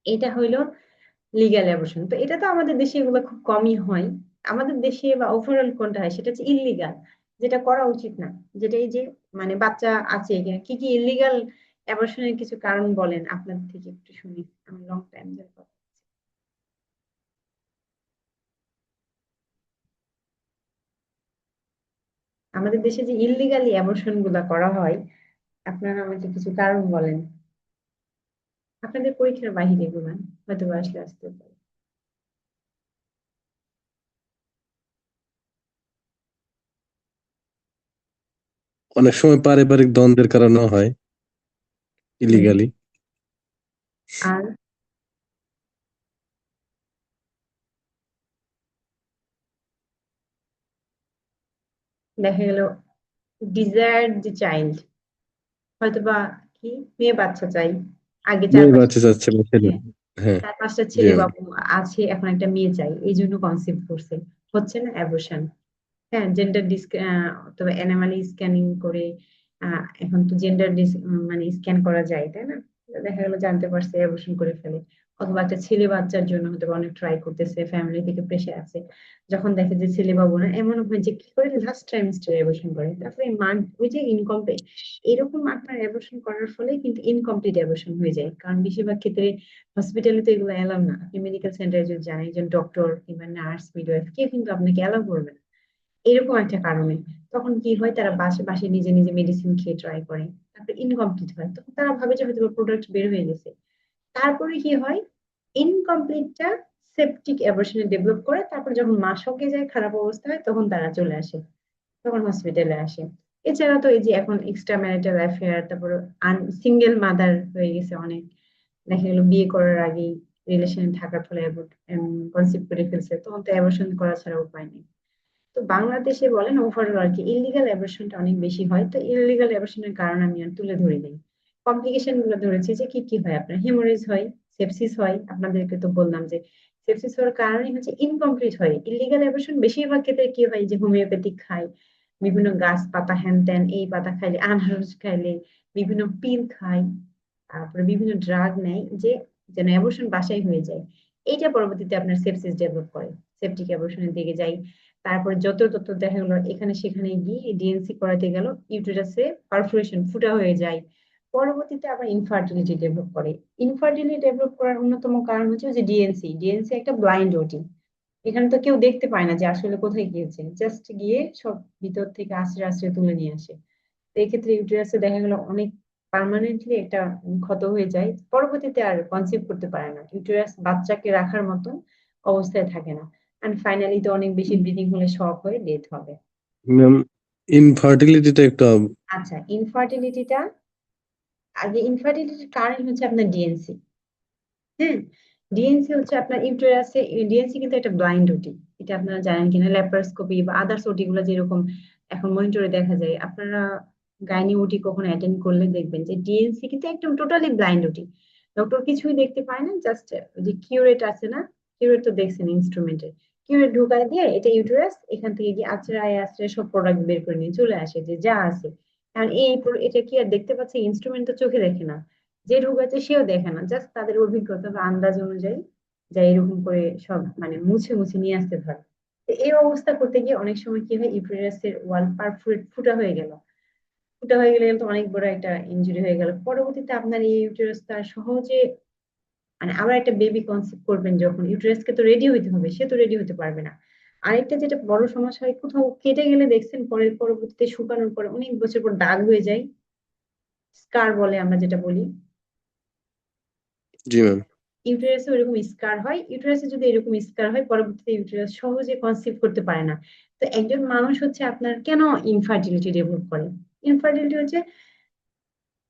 এটা হইলো লিগ্যাল অ্যাবর্শন। তো এটা তো আমাদের দেশে এগুলো খুব কমই হয়। আমাদের দেশে বা ওভারঅল কোনটা হয়, সেটা হচ্ছে ইললিগাল, যেটা করা উচিত না। যেটা এই যে মানে বাচ্চা আছে এখানে, কি কি ইললিগাল অ্যাবর্শনের কিছু কারণ বলেন আপনার থেকে একটু শুনি, আমি লং টাইম ধরে কথা বলছি। আমাদের দেশে যে ইললিগালি অ্যাবর্শন গুলা করা হয়, আপনারা আমাকে কিছু কারণ বলেন, আপনাদের পরীক্ষার বাহিরে এগুলা হয়তো বা আসলে আসতে পারে। অনেক সময় পারিবারিক দ্বন্দ্বের কারণে হয় হুম। ইলিগালি। আর দেখা গেল ডিজায়ার্ড যে চাইল্ড, হয়তোবা কি মেয়ে বাচ্চা চাই, আগে চার মেয়ে পাঁচটা বাচ্চা যাচ্ছে বা ছেলে। হ্যাঁ, হ্যাঁ, 4-5টা জি ছেলে ম্যাম। বাবু আছে, এখন একটা মেয়ে চাই, এই জন্য কনসিভ করছে, হচ্ছে না অ্যাবর্শন। হ্যাঁ, জেন্ডার তবে অ্যানিমালি স্ক্যানিং করে এখন তো জেন্ডার মানে স্ক্যান করা যায়, তাই না? দেখা গেল জানতে পারছে, অ্যাবর্শন করে ফেলে। অথবা একটা ছেলে বাচ্চার জন্য হয়তো বা অনেক ট্রাই করতেছে, ফ্যামিলি থেকে প্রেশার আছে, যখন দেখে যে ছেলে বাবু না, এমন হয় যে কি করে লাস্ট ট্রাইমেস্টার অ্যাবর্শন করে, তারপরে মা ওই যে ইনকমপ্লিট, এরকম আপনার অ্যাবর্শন করার ফলে কিন্তু ইনকমপ্লিট অ্যাবর্শন হয়ে যায়। কারণ বেশিরভাগ ক্ষেত্রে হসপিটালে তো এগুলো এলাও না, আপনি মেডিকেল সেন্টারে যদি যান, একজন ডক্টর কিংবা নার্স মিডওয়াইফ কেউ কিন্তু আপনাকে এলাও করবে না এরকম একটা কারণে। তখন কি হয়, তারা বাসে বাসে নিজে নিজে মেডিসিন খেয়ে ট্রাই করে, তারপর ইনকমপ্লিট হয়, তখন তারা ভাবে যে হয়তো প্রোডাক্ট বের হয়ে গেছে। তারপরে কি হয়, ইনকমপ্লিটটা সেপটিক অ্যাবর্শনে ডেভেলপ করে, তারপর যখন মাসকে যায়, খারাপ অবস্থা হয়, তখন তারা চলে আসে, তখন হসপিটালে আসে। এছাড়া তো এই যে এখন এক্সট্রা ম্যারিটাল অ্যাফেয়ার, তারপর সিঙ্গেল মাদার হয়ে গেছে অনেক, দেখা গেলো বিয়ে করার আগেই রিলেশনে থাকার ফলে কনসিভ করে ফেলছে, তখন তো অ্যাবর্শন করা ছাড়া উপায় নেই। তো বাংলাদেশে বলেন ওভারঅল আর কি ইলিগাল অ্যাবর্শনটা অনেক বেশি হয়। তো ইলিগাল অ্যাবর্শনের কারণ আমি আর তুলে ধরি নাই, কমপ্লিকেশন গুলো ধরেছি যে কি কি হয়। আপনার হেমোরেজ হয়, সেপসিস হয়, আপনাদেরকে তো বললাম যে সেপসিস হওয়ার কারণে হচ্ছে ইনকমপ্লিট হয়। ইলিগাল অ্যাবর্শন বেশিরভাগ ক্ষেত্রে কি হয়, যে হোমিওপ্যাথিক খায়, বিভিন্ন গাছ পাতা হ্যান ত্যান, এই পাতা খাইলে, আনারস খাইলে, বিভিন্ন পিল খায়, তারপরে বিভিন্ন ড্রাগ নেয়, যে যেন অ্যাবর্শন বাসায় হয়ে যায়। এইটা পরবর্তীতে আপনার সেপসিস ডেভেলপ করে, সেপটিক অ্যাবর্শনের দিকে যায়। তারপরে যত তত দেখা গেলো এখানে সেখানে গিয়ে ডিএনসি করাতে গেল, ইউটেরাসে পারফোরেশন ফুটা হয়ে যায়, পরবর্তীতে আবার ইনফার্টিলিটি ডেভেলপ করে। ইনফার্টিলিটি ডেভেলপ করার অন্যতম কারণ হচ্ছে যে ডিএনসি। ডিএনসি একটা ব্লাইন্ড ওটি, এখানে তো কেউ দেখতে পায় না যে আসলে কোথায় গিয়েছে, জাস্ট গিয়ে সব ভিতর থেকে আশ্রে আশ্রে তুলে নিয়ে আসে। তো এই ক্ষেত্রে ইউটেরাসে দেখা গেল অনেক পার্মানেন্টলি একটা ক্ষত হয়ে যায়, পরবর্তীতে আর কনসিভ করতে পারে না, ইউটেরাস বাচ্চাকে রাখার মতন অবস্থায় থাকে না। এন্ড ফাইনালি তো অনেক বেশি ব্লিডিং হলে শক হয়ে ডেথ হবে। ম্যাম, ইনফার্টিলিটিটা একটা আচ্ছা, ইনফার্টিলিটিটা, আগে ইনফার্টিলিটির কারণ হচ্ছে আপনার ডিএনসি। হ্যাঁ, ডিএনসি হচ্ছে আপনার ইউটেরাসে, ডিএনসি কিন্তু একটা ব্লাইন্ড ওটি, এটা আপনারা জানেন কিনা, ল্যাপারোস্কোপি বা আদার্স ওটি গুলো যেরকম এখন মনিটরে দেখা যায়, আপনারা গাইনি ওটি কখনো অ্যাটেন্ড করলে দেখবেন যে ডিএনসি কিন্তু একদম টোটালি ব্লাইন্ড ওটি, ডক্টর কিছুই দেখতে পায় না, জাস্ট যে কিউরেট আছে না, কিউরেট তো দেখছেন ইনস্ট্রুমেন্টে, কিউরেট ঢুকাই দিয়ে এটা ইউটেরাস, এখান থেকে গিয়ে আছড়ায় আছড়ায় সব প্রোডাক্ট বের করে নিয়ে চলে আসে যে যা আছে। কারণ এটা কি আর দেখতে পাচ্ছে, ইনস্ট্রুমেন্ট তো চোখে দেখে না, যে ঢুকাচ্ছে সেও দেখে না, জাস্ট তাদের অভিজ্ঞতা বা আন্দাজ অনুযায়ী যা এরকম করে সব মানে মুছে মুছে নিয়ে আসতে ধরে। তো এই অবস্থা করতে গিয়ে অনেক সময় কি হয়, ইউটেরাসের ওয়াল পারফোরেট ফুটা হয়ে গেল, ফুটা হয়ে গেলে তো অনেক বড় একটা ইনজুরি হয়ে গেল, পরবর্তীতে আপনার এই ইউটেরাস তার সহজে মানে আবার একটা বেবি কনসিভ করবেন, যখন ইউটেরাসকে তো রেডি হইতে হবে, সে তো রেডি হতে পারবে না। আরেকটা যেটা বড় সমস্যা হয়, কোথাও কেটে গেলে দেখছেন পরে পরবর্তীতে শুকানোর পরে অনেক বছর পর দাগ হয়ে যায়, স্কার বলে আমরা যেটা বলি। জি ম্যাম। ইউটেরাসে ওইরকম স্কার হয়, ইউটেরাসে যদি এরকম স্কার হয় পরবর্তীতে ইউটেরাস সহজে কনসিভ করতে পারে না। তো একজন মানুষ হচ্ছে আপনার কেন ইনফার্টিলিটি ডেভেলপ করে, ইনফার্টিলিটি হচ্ছে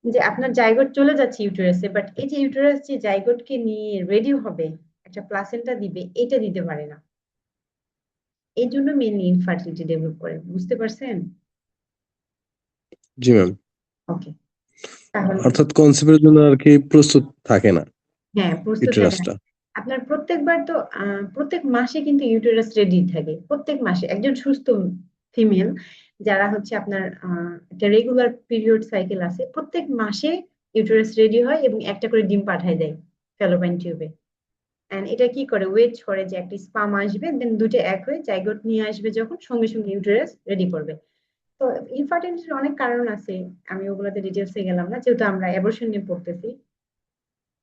যে আপনার জাইগোট চলে যাচ্ছে ইউটেরাসে, বাট এই যে ইউটেরাস যে জাইগোটকে নিয়ে রেডি হবে, একটা প্লাসেন্টা দিবে, এটা দিতে পারে না, এই জন্য মেনলি ইনফার্টিলিটি ডেভেলপ করে, বুঝতে পারছেন? জি ম্যাম। ওকে, তাহলে অর্থাৎ কনসেপ্টের জন্য আর কি প্রস্তুত থাকে না হ্যাঁ, প্রস্তুত থাকে না। ইউটেরাসটা। আপনার প্রত্যেকবার তো প্রত্যেক মাসে কিন্তু ইউটেরাস রেডি থাকে, প্রত্যেক মাসে একজন সুস্থ ফিমেল যারা হচ্ছে আপনার একটা রেগুলার পিরিয়ড সাইকেল আছে, প্রত্যেক মাসে ইউটেরাস রেডি হয় এবং একটা করে ডিম পাঠায় দেয় ফ্যালোপিয়ান টিউবে। এন্ড এটা কি করে, ওয়েট করে যে একটা স্পাম আসবে, দেন দুটো এক হয়ে জাইগোট নিয়ে আসবে, যখন সঙ্গে সঙ্গে ইউটেরাস রেডি করবে। তো ইনফার্টিলিটির অনেক কারণ আছে, আমি ওগুলোতে ডিটেলসে গেলাম না, যেহেতু আমরা অ্যাবর্শন নিয়ে পড়তেছি।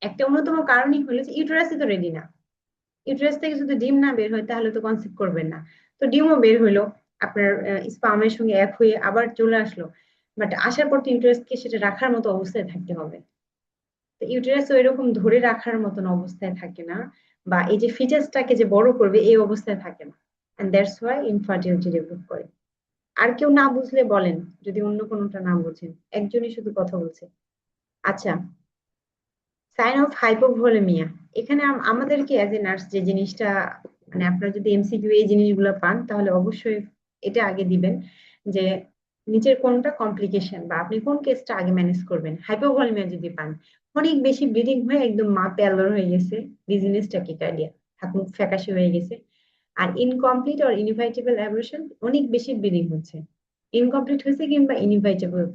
একটা অন্যতম কারণই হলো যে ইউটেরাসই তো রেডি না, ইউটেরাস থেকে যদি ডিম না বের হয় তাহলে তো কনসিভ করবেন না। তো ডিমও বের হইলো, আপনার স্পামের সঙ্গে এক হয়ে আবার চলে আসলো, বাট আসার পর তো ইউটেরাসকে সেটা রাখার মতো অবস্থায় থাকতে হবে। তো ইউটেরাস এরকম ধরে রাখার মতন অবস্থায় থাকে না, বা এই যে ফিটাসটাকে যে বড় করবে এই অবস্থায় থাকে না, and that's why infertility develop করে। আর কেউ না বুঝলে বলেন, যদি অন্য কোনোটা না বুঝেন, একজনই শুধু কথা বলছে। আচ্ছা, সাইন অফ হাইপোভোলেমিয়া, এখানে আমাদেরকে অ্যাজ এ নার্স যে জিনিসটা, মানে আপনারা যদি এমসিকিউ এই জিনিসগুলো পান তাহলে অবশ্যই এটা আগে দিবেন যে নিচের কোনটা কমপ্লিকেশন বা আপনি কোন কেসটা আগে ম্যানেজ করবেন। হাইপোভোলেমিয়া যদি পান, অনেক বেশি ব্লিডিং হয়ে একদম মা প্যালোর হয়ে গেছে, ডিজিনেস ট্যাকিকার্ডিয়া, হাত মুখ ফ্যাকাশে হয়ে গেছে, আর ইনকমপ্লিট অর ইনভাইটেবল অ্যাবর্শন, অনেক বেশি ব্লিডিং হচ্ছে, ইনকমপ্লিট হয়েছে কিংবা ইনভাইটেবল,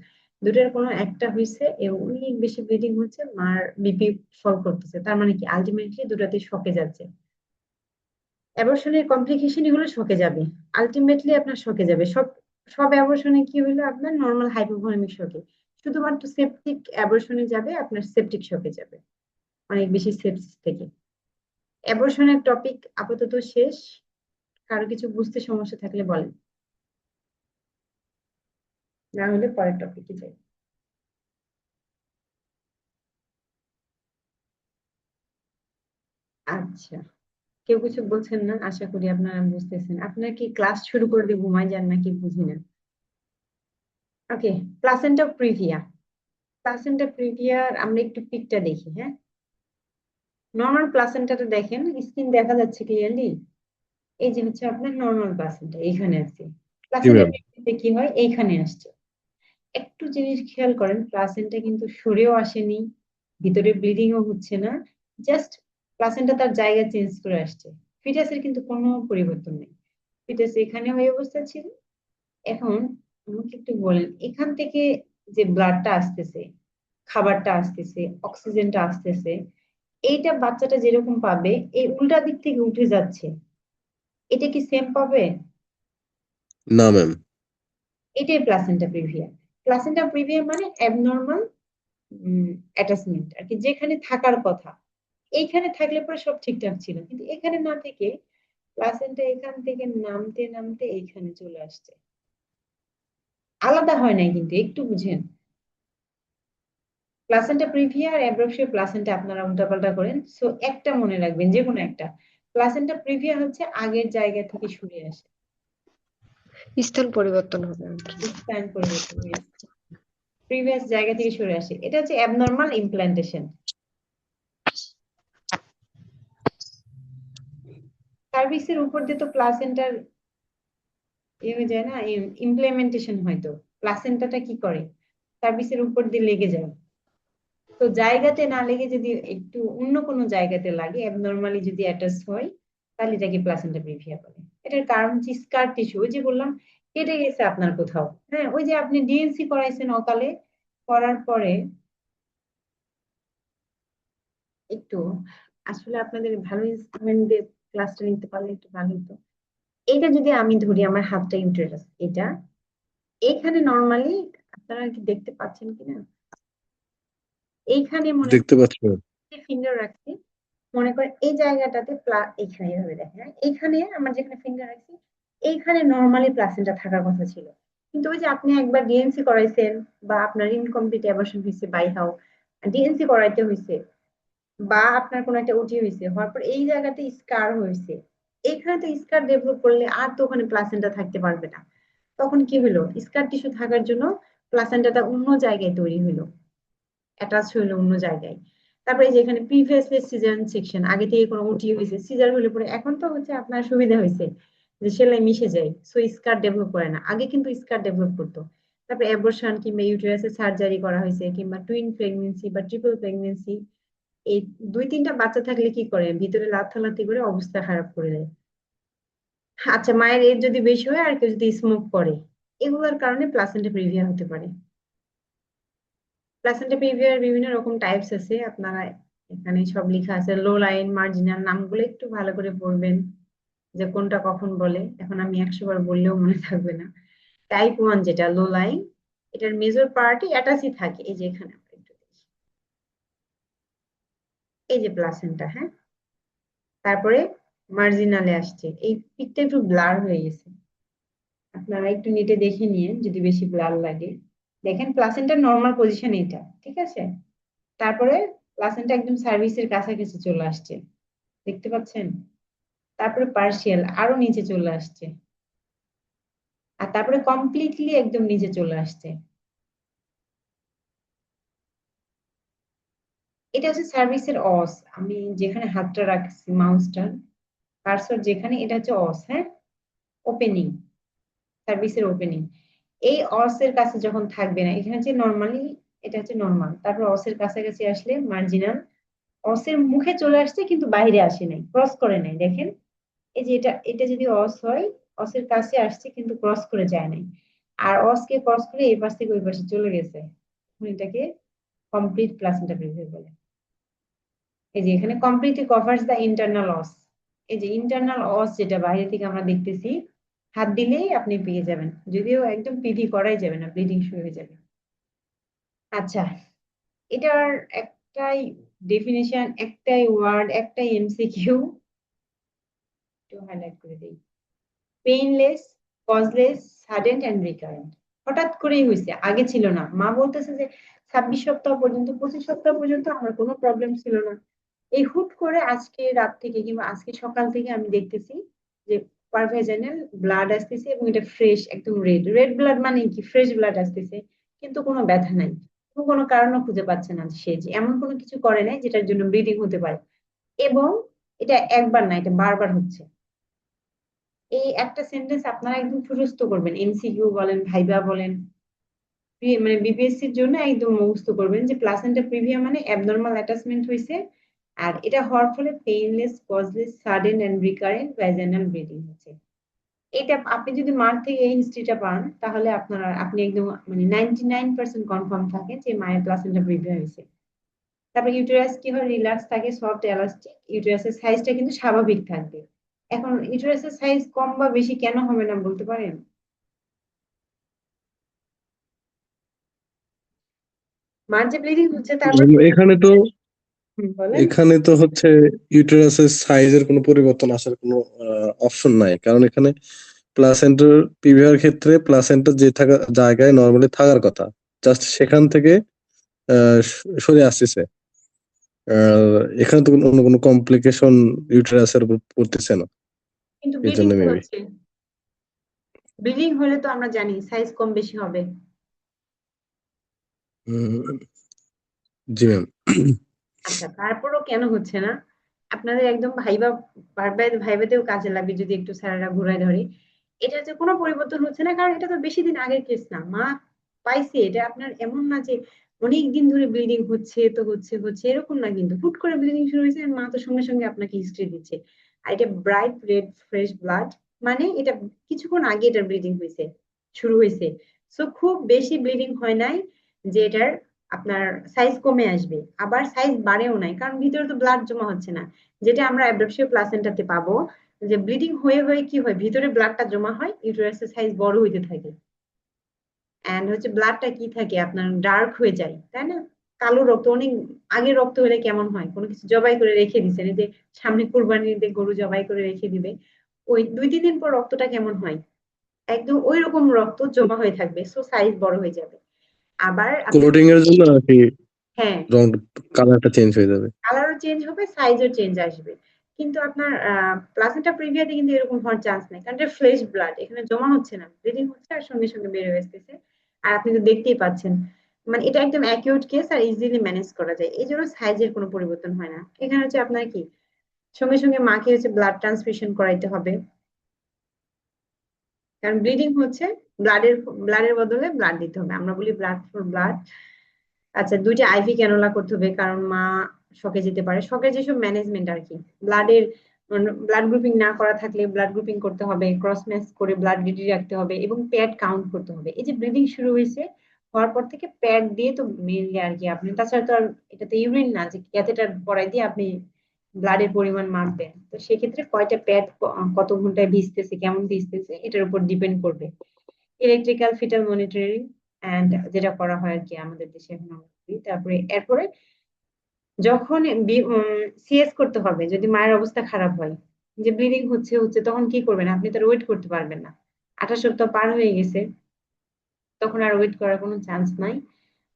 দুটার কোনো একটা হয়েছে এবং অনেক বেশি ব্লিডিং হচ্ছে, মার বিপি ফল করতেছে, তার মানে কি আলটিমেটলি দুটাতে শকে যাচ্ছে। অ্যাবর্শনের কমপ্লিকেশনই হলো শকে যাবে, আলটিমেটলি আপনার শকে যাবে। সব সব অ্যাবর্শনে কি হলো, আপনার নর্মাল হাইপোভোলেমিক শকে, শুধুমাত্র সেপটিক অ্যাবর্শনে যাবে আপনার সেপটিক শকে যাবে, অনেক বেশি সেপসিস থেকে। অ্যাবর্শনের টপিক আপাতত শেষ, কারো কিছু বুঝতে সমস্যা থাকলে বলেন, না হলে পরের টপিকে যাই। আচ্ছা, কেউ কিছু বলছেন না, আশা করি আপনারা বুঝতেছেন। আপনারা কি ক্লাস শুরু করলে ঘুমায় যান নাকি বুঝি না। ওকে, প্লাসেন্টা প্রিভিয়া। প্লাসেন্টা প্রিভিয়ার আমরা একটু পিকটা দেখি, হ্যাঁ। নর্মাল প্লাসেন্টাটা দেখেন, স্কিন দেখা যাচ্ছে ক্লিয়ারলি। এই যে হচ্ছে আপনার নর্মাল প্লাসেন্টা, এইখানে আছে। জি প্লাসেন্টা ম্যাম। প্রিভিয়াতে কি হয়, এইখানে আসছে। একটু জিনিস খেয়াল করেন, প্লাসেন্টা কিন্তু সরেও আসেনি, ভিতরে ব্লিডিং ও হচ্ছে না, জাস্ট প্লাসেন্টা তার জায়গা চেঞ্জ করে আসছে। ফিটাসের কিন্তু কোনো পরিবর্তন নেই, ফিটাস এখানে ওই অবস্থা ছিল। এখন আমাকে একটু বলেন, এখান থেকে যে ব্লাডটা আসতেছে, খাবারটা আসতেছে, অক্সিজেনটা আসতেছে, এইটা বাচ্চাটা যেরকম পাবে, এই উল্টা দিক থেকে উঠে যাচ্ছে, এটা কি সেম পাবে? না ম্যাম। এটাই প্লাসেন্টা প্রিভিয়া। প্লাসেন্টা প্রিভিয়া মানে অ্যাবনর্মাল অ্যাটাচমেন্ট আর কি, যেখানে থাকার কথা। এইখানে থাকলে পরে সব ঠিকঠাক ছিল, কিন্তু এখানে না থেকে প্লাসেন্টা এখান থেকে নামতে নামতে এইখানে চলে আসছে। আলাদা হয় নাই কিন্তু, একটু বুঝেন। প্লাসেন্টা প্রিভিয়া আর অ্যাব্রাপশিয়া প্লাসেন্টা আপনারা উল্টাপাল্টা করেন, সো একটা মনে রাখবেন, যে কোনো একটা। প্লাসেন্টা প্রিভিয়া হচ্ছে আগের জায়গা থেকে সরে আসে, স্থান পরিবর্তন হবে আর কি। স্থান পরিবর্তন, প্রিভিয়াস জায়গা থেকে সরে আসে, এটা হচ্ছে অ্যাবনর্মাল ইমপ্ল্যান্টেশন। সার্ভিসের উপর দিয়ে তো প্লাসেন্টার হয়ে যায় না, ইমপ্লিমেন্টেশন হয়তো। প্লাসেন্টাটা কি করে, সার্ভিসের উপর দিয়ে লেগে যায়। তো জায়গাতে না লেগে যদি একটু অন্য কোনো জায়গাতে লাগে, অ্যাবনর্মালি যদি অ্যাটাচ হয়, তাহলে এটাকে প্লাসেন্টা প্রিভিয়া বলে। এটার কারণ হচ্ছে স্কার টিস্যু, ওই যে বললাম কেটে গেছে আপনার কোথাও, হ্যাঁ। ওই যে আপনি ডিএনসি করাইছেন অকালে, করার পরে একটু, আসলে আপনাদের ভালো ইনস্ট্রুমেন্ট দিয়ে ক্লাসটা নিতে পারলে একটু ভালো হতো। এটা যদি আমি ধরি, আমার হাতটা ইউটেরাস, এটা এইখানে নর্মালি, আপনারা কি দেখতে পাচ্ছেন কিনা, এইখানে মনে দেখতে পাচ্ছি ম্যাম। ফিঙ্গার রাখছি, মনে করে এই জায়গাটাতে এইখানে এভাবে দেখেন, হ্যাঁ? এইখানে আমার যেখানে ফিঙ্গার রাখছি, এইখানে নর্মালি প্লাসেন্টা থাকার কথা ছিল। কিন্তু ওই যে আপনি একবার ডিএনসি করাইছেন, বা আপনার ইনকমপ্লিট অ্যাবর্শন হয়েছে বাই হাউ, ডিএনসি করাইতে হয়েছে, বা আপনার কোনো একটা ওটি হয়েছে, হওয়ার পর এই জায়গাতে স্কার হয়েছে, এখানে তো স্কার ডেভেলপ করলে আর তো ওখানে প্লাসেন্টা থাকতে পারবে না। তখন কি হলো, স্কার টিস্যু থাকার জন্য প্লাসেন্টাটা অন্য জায়গায় তৈরি হলো, অ্যাটাচ হইলো অন্য জায়গায়। তারপরে এই যে এখানে প্রিভিয়াসলি সিজারিয়ান সেকশন, আগে থেকে কোনো ওটি হয়েছে, সিজার হলে পরে এখন তো হচ্ছে আপনার সুবিধা হয়েছে যে সেলাই মিশে যায়, সো স্কার ডেভেলপ করে না, আগে কিন্তু স্কার ডেভেলপ করতো। তারপরে অ্যাবর্শন কিংবা ইউটেরাসের সার্জারি করা হয়েছে, কিংবা টুইন প্রেগনেন্সি বা ট্রিপল প্রেগনেন্সি, এই দুই তিনটা বাচ্চা থাকলে কি করে, ভিতরে লাথালাথি করে অবস্থা খারাপ করে দেয়। আচ্ছা, মায়ের এজ যদি বেশি হয়, আর কেউ যদি স্মোক করে, এগুলোর কারণে প্লাসেন্টা প্রিভিয়া হতে পারে। প্লাসেন্টা প্রিভিয়ার বিভিন্ন রকম টাইপস আছে, আপনারা এখানে সব লেখা আছে, লো লাইন, মার্জিনাল, নামগুলো একটু ভালো করে পড়বেন, যে কোনটা কখন বলে। এখন আমি 100 বার বললেও মনে থাকবে না। টাইপ 1 যেটা লো লাইন, এটার মেজর পার্টই অ্যাটাচই থাকে, এই যে এখানে আমরা একটু দেখি, এই যে প্লাসেন্টা, হ্যাঁ। তারপরে মার্জিনালে আসছে, এই পিকটা একটু ব্লার হয়ে গেছে, আপনারা একটু নেটে দেখে নিয়ে যদি বেশি ব্লার লাগে। দেখেন প্লাসেন্টার নর্মাল পজিশন এটা, ঠিক আছে। তারপরে প্লাসেন্টা একদম সার্ভিসের কাছাকাছি চলে আসছে, দেখতে পাচ্ছেন। তারপরে পার্শিয়াল আরো নিচে চলে আসছে, আর তারপরে কমপ্লিটলি একদম নিচে চলে আসছে। এটা হচ্ছে সার্ভিসের অস, আমি যেখানে হাতটা রাখছি মাউসটা কার্সর যেখানে, এটা হচ্ছে অস, হ্যাঁ, ওপেনিং, সার্ভিসের ওপেনিং। এই অস এর কাছে যখন থাকবে না, এখানে হচ্ছে নর্মালি, এটা হচ্ছে নর্মাল, তারপর অস এর কাছাকাছি আসলে মার্জিনাল, অসের মুখে চলে আসছে কিন্তু বাইরে আসে নাই, ক্রস করে নাই, দেখেন। এই যে এটা, এটা যদি অস হয়, অসের কাছে আসছে কিন্তু ক্রস করে যায় নাই, আর অসকে ক্রস করে এই পাশ থেকে ওই পাশে চলে গেছে, এখন এটাকে কমপ্লিট প্লাসেন্টা প্রিভিয়া বলে। এই যে এখানে কমপ্লিটলি কভারস দা ইন্টারনাল অস, এই যে ইন্টারনাল অস যেটা বাইরে থেকে আমরা দেখতেছি, হাত দিলেই আপনি পেয়ে যাবেন, যদিও একদম পিভি করাই যাবে না, ব্লিডিং শুরু হয়ে যাবে। আচ্ছা, এটার একটাই ডেফিনিশন, একটাই ওয়ার্ড, একটাই এমসিকিউ, একটু হাইলাইট করে দেই, painless, causeless, sudden and recurrent. হঠাৎ করেই হয়েছে, আগে ছিল না। মা বলতেছে যে 26 সপ্তাহ পর্যন্ত, 25 সপ্তাহ পর্যন্ত আমার কোনো প্রবলেম ছিল না, এই হুট করে আজকে রাত থেকে কিংবা আজকে সকাল থেকে আমি দেখতেছি যে পারভেজানাল ব্লাড আসতেছে এবং এটা ফ্রেশ, একদম রেড রেড ব্লাড, মানে কি ফ্রেশ ব্লাড আসতেছে, কিন্তু কোনো ব্যথা নাই, কোনো কারণও খুঁজে পাচ্ছে না সে যে এমন কোনো কিছু করে নাই যেটার জন্য ব্লিডিং হতে পারে। এবং এটা একবার না, এটা বারবার হচ্ছে। এই একটা সেন্টেন্স আপনারা একদম মুখস্থ করবেন, এমসিকিউ বলেন, ভাইবা বলেন, মানে বিপিএসসি এর জন্য একদম মুখস্থ করবেন যে প্লাসেন্টা প্রিভিয়া মানে অ্যাবনর্মাল অ্যাটাচমেন্ট হয়েছে, আর এটা হওয়ার ফলে painless, causeless, sudden and recurrent vaginal bleeding হচ্ছে। এটা আপনি যদি মার থেকে এই হিস্ট্রিটা পান তাহলে আপনি একদম মানে 99% কনফার্ম থাকেন যে মায়ের প্লাসেন্টা প্রিভিয়া হয়েছে। তারপর ইউটেরাস কি হয়, রিল্যাক্স থাকে, সফট এলাস্টিক, ইউটেরাসের সাইজটা কিন্তু স্বাভাবিক থাকবে। এখন ইউটেরাসের সাইজ কম বা বেশি কেন হবে না বলতে পারেন? মার যে ব্লিডিং হচ্ছে তারপর এখানে তো বলেন। এখানে তো হচ্ছে ইউটেরাসের সাইজের কোনো পরিবর্তন আসার কোনো অপশন নাই, কারণ এখানে প্লাসেন্টার পিভিআর ক্ষেত্রে প্লাসেন্টা যে থাকা জায়গায় নর্মালি থাকার কথা, জাস্ট সেখান থেকে সরে আসতেছে। এখানে তো অন্য কোনো কমপ্লিকেশন ইউটেরাসের উপর পড়তেছে না, কিন্তু এই ব্লিডিং জন্য তো মেবি। হচ্ছে, ব্লিডিং হলে তো আমরা জানি সাইজ কম বেশি হবে। জি ম্যাম। আচ্ছা, তারপরও কেন হচ্ছে না আপনাদের একদম ভাইবা, ভাইবাতেও কাজে লাগবে যদি একটু স্যারেরা ঘুরায় ধরে। এটা যে কোনো পরিবর্তন হচ্ছে না, কারণ এটা তো বেশি দিন আগের কেস না, মা পাইছে, এটা আপনার এমন না যে অনেক দিন ধরে ব্লিডিং হচ্ছে তো হচ্ছে হচ্ছে এরকম না, কিন্তু হুট করে ব্লিডিং শুরু হয়েছে মা তো সঙ্গে সঙ্গে আপনাকে হিস্ট্রি দিচ্ছে। আর এটা ব্রাইট রেড ফ্রেশ ব্লাড, মানে এটা কিছুক্ষণ আগে এটা ব্লিডিং হয়েছে, শুরু হয়েছে। সো খুব বেশি ব্লিডিং হয় নাই যে এটার আপনার সাইজ কমে আসবে, আবার সাইজ বাড়েও নাই, কারণ ভিতরে তো ব্লাড জমা হচ্ছে না। যেটা আমরা অ্যাব্রোপ্সিয়া প্লাসেন্টাতে পাবো, যে ব্লিডিং হয়ে হয়ে কি হয়, ভিতরে ব্লাডটা জমা হয়, ইউটেরাসের সাইজ বড় হইতে থাকে, এন্ড হচ্ছে ব্লাডটা কি থাকে আপনার ডার্ক হয়ে যায়, তাই না? কালো রক্ত, অনেক আগে রক্ত হলে কেমন হয়, কোনো কিছু জবাই করে রেখে দিচ্ছেন, এই যে সামনে কুরবানিতে গরু জবাই করে রেখে দিবে, ওই 2-3 দিন পর রক্তটা কেমন হয়, একদম ওই রকম রক্ত জমা হয়ে থাকবে, সো সাইজ বড় হয়ে যাবে। আবার আপনি, ক্লোটিং এর জন্য আর কি হ্যাঁ, রং কালারটা চেঞ্জ হয়ে যাবে। কালারও চেঞ্জ হবে, সাইজও চেঞ্জ আসবে। কিন্তু আপনার প্লাসেন্টা প্রিভিয়াতে কিন্তু এরকম হওয়ার চান্স নেই, কারণ এটা ফ্লেশ ব্লাড, এখানে জমা হচ্ছে না, ব্লিডিং হচ্ছে আর সঙ্গে সঙ্গে বের হয়ে আসতেছে। আর আপনি তো দেখতেই পাচ্ছেন, মানে এটা একদম অ্যাকিউট কেস আর ইজিলি ম্যানেজ করা যায়, এই জন্য সাইজের কোনো পরিবর্তন হয় না। এখানে হচ্ছে আপনার কি সঙ্গে সঙ্গে মাকে হচ্ছে ব্লাড ট্রান্সফিউশন করাইতে হবে, কারণ ব্লিডিং হচ্ছে, ব্লাডের ব্লাডের বদলে ব্লাড দিতে হবে, আমরা বলি ব্লাড ফর ব্লাড। আচ্ছা, 2টা আইভি ক্যানোলা করতে হবে, কারণ মা শকে যেতে পারে, শকের যেসব ম্যানেজমেন্ট আর কি, ব্লাডের ব্লাড গ্রুপিং না করা থাকলে ব্লাড গ্রুপিং করতে হবে, ক্রস ম্যাচ করে ব্লাড ডিডি রাখতে হবে, এবং প্যাড কাউন্ট করতে হবে। এই যে ব্লিডিং শুরু হয়েছে হওয়ার পর থেকে প্যাড দিয়ে তো মেনলি আর কি আপনি, তাছাড়া তো আর এটাতে ইউরিন না যে ক্যাথেটার পরাই দিয়ে আপনি ব্লাডের পরিমাণ মাপবেন, তো সেক্ষেত্রে কয়টা প্যাড কত ঘন্টায় ভিজতেছে, কেমন ভিজতেছে, এটার উপর ডিপেন্ড করবে। ইলেকট্রিক্যাল ফিটাল মনিটরিং এন্ড যেটা করা হয় আর কি আমাদের দেশে এখন আমরা করি। তারপরে এরপরে যখন সিএস করতে হবে, যদি মায়ের অবস্থা খারাপ হয়, যে ব্লিডিং হচ্ছে হচ্ছে, তখন কি করবেন, আপনি তো ওয়েট করতে পারবেন না, 28 সপ্তাহ পার হয়ে গেছে, তখন আর ওয়েট করার কোনো চান্স নাই।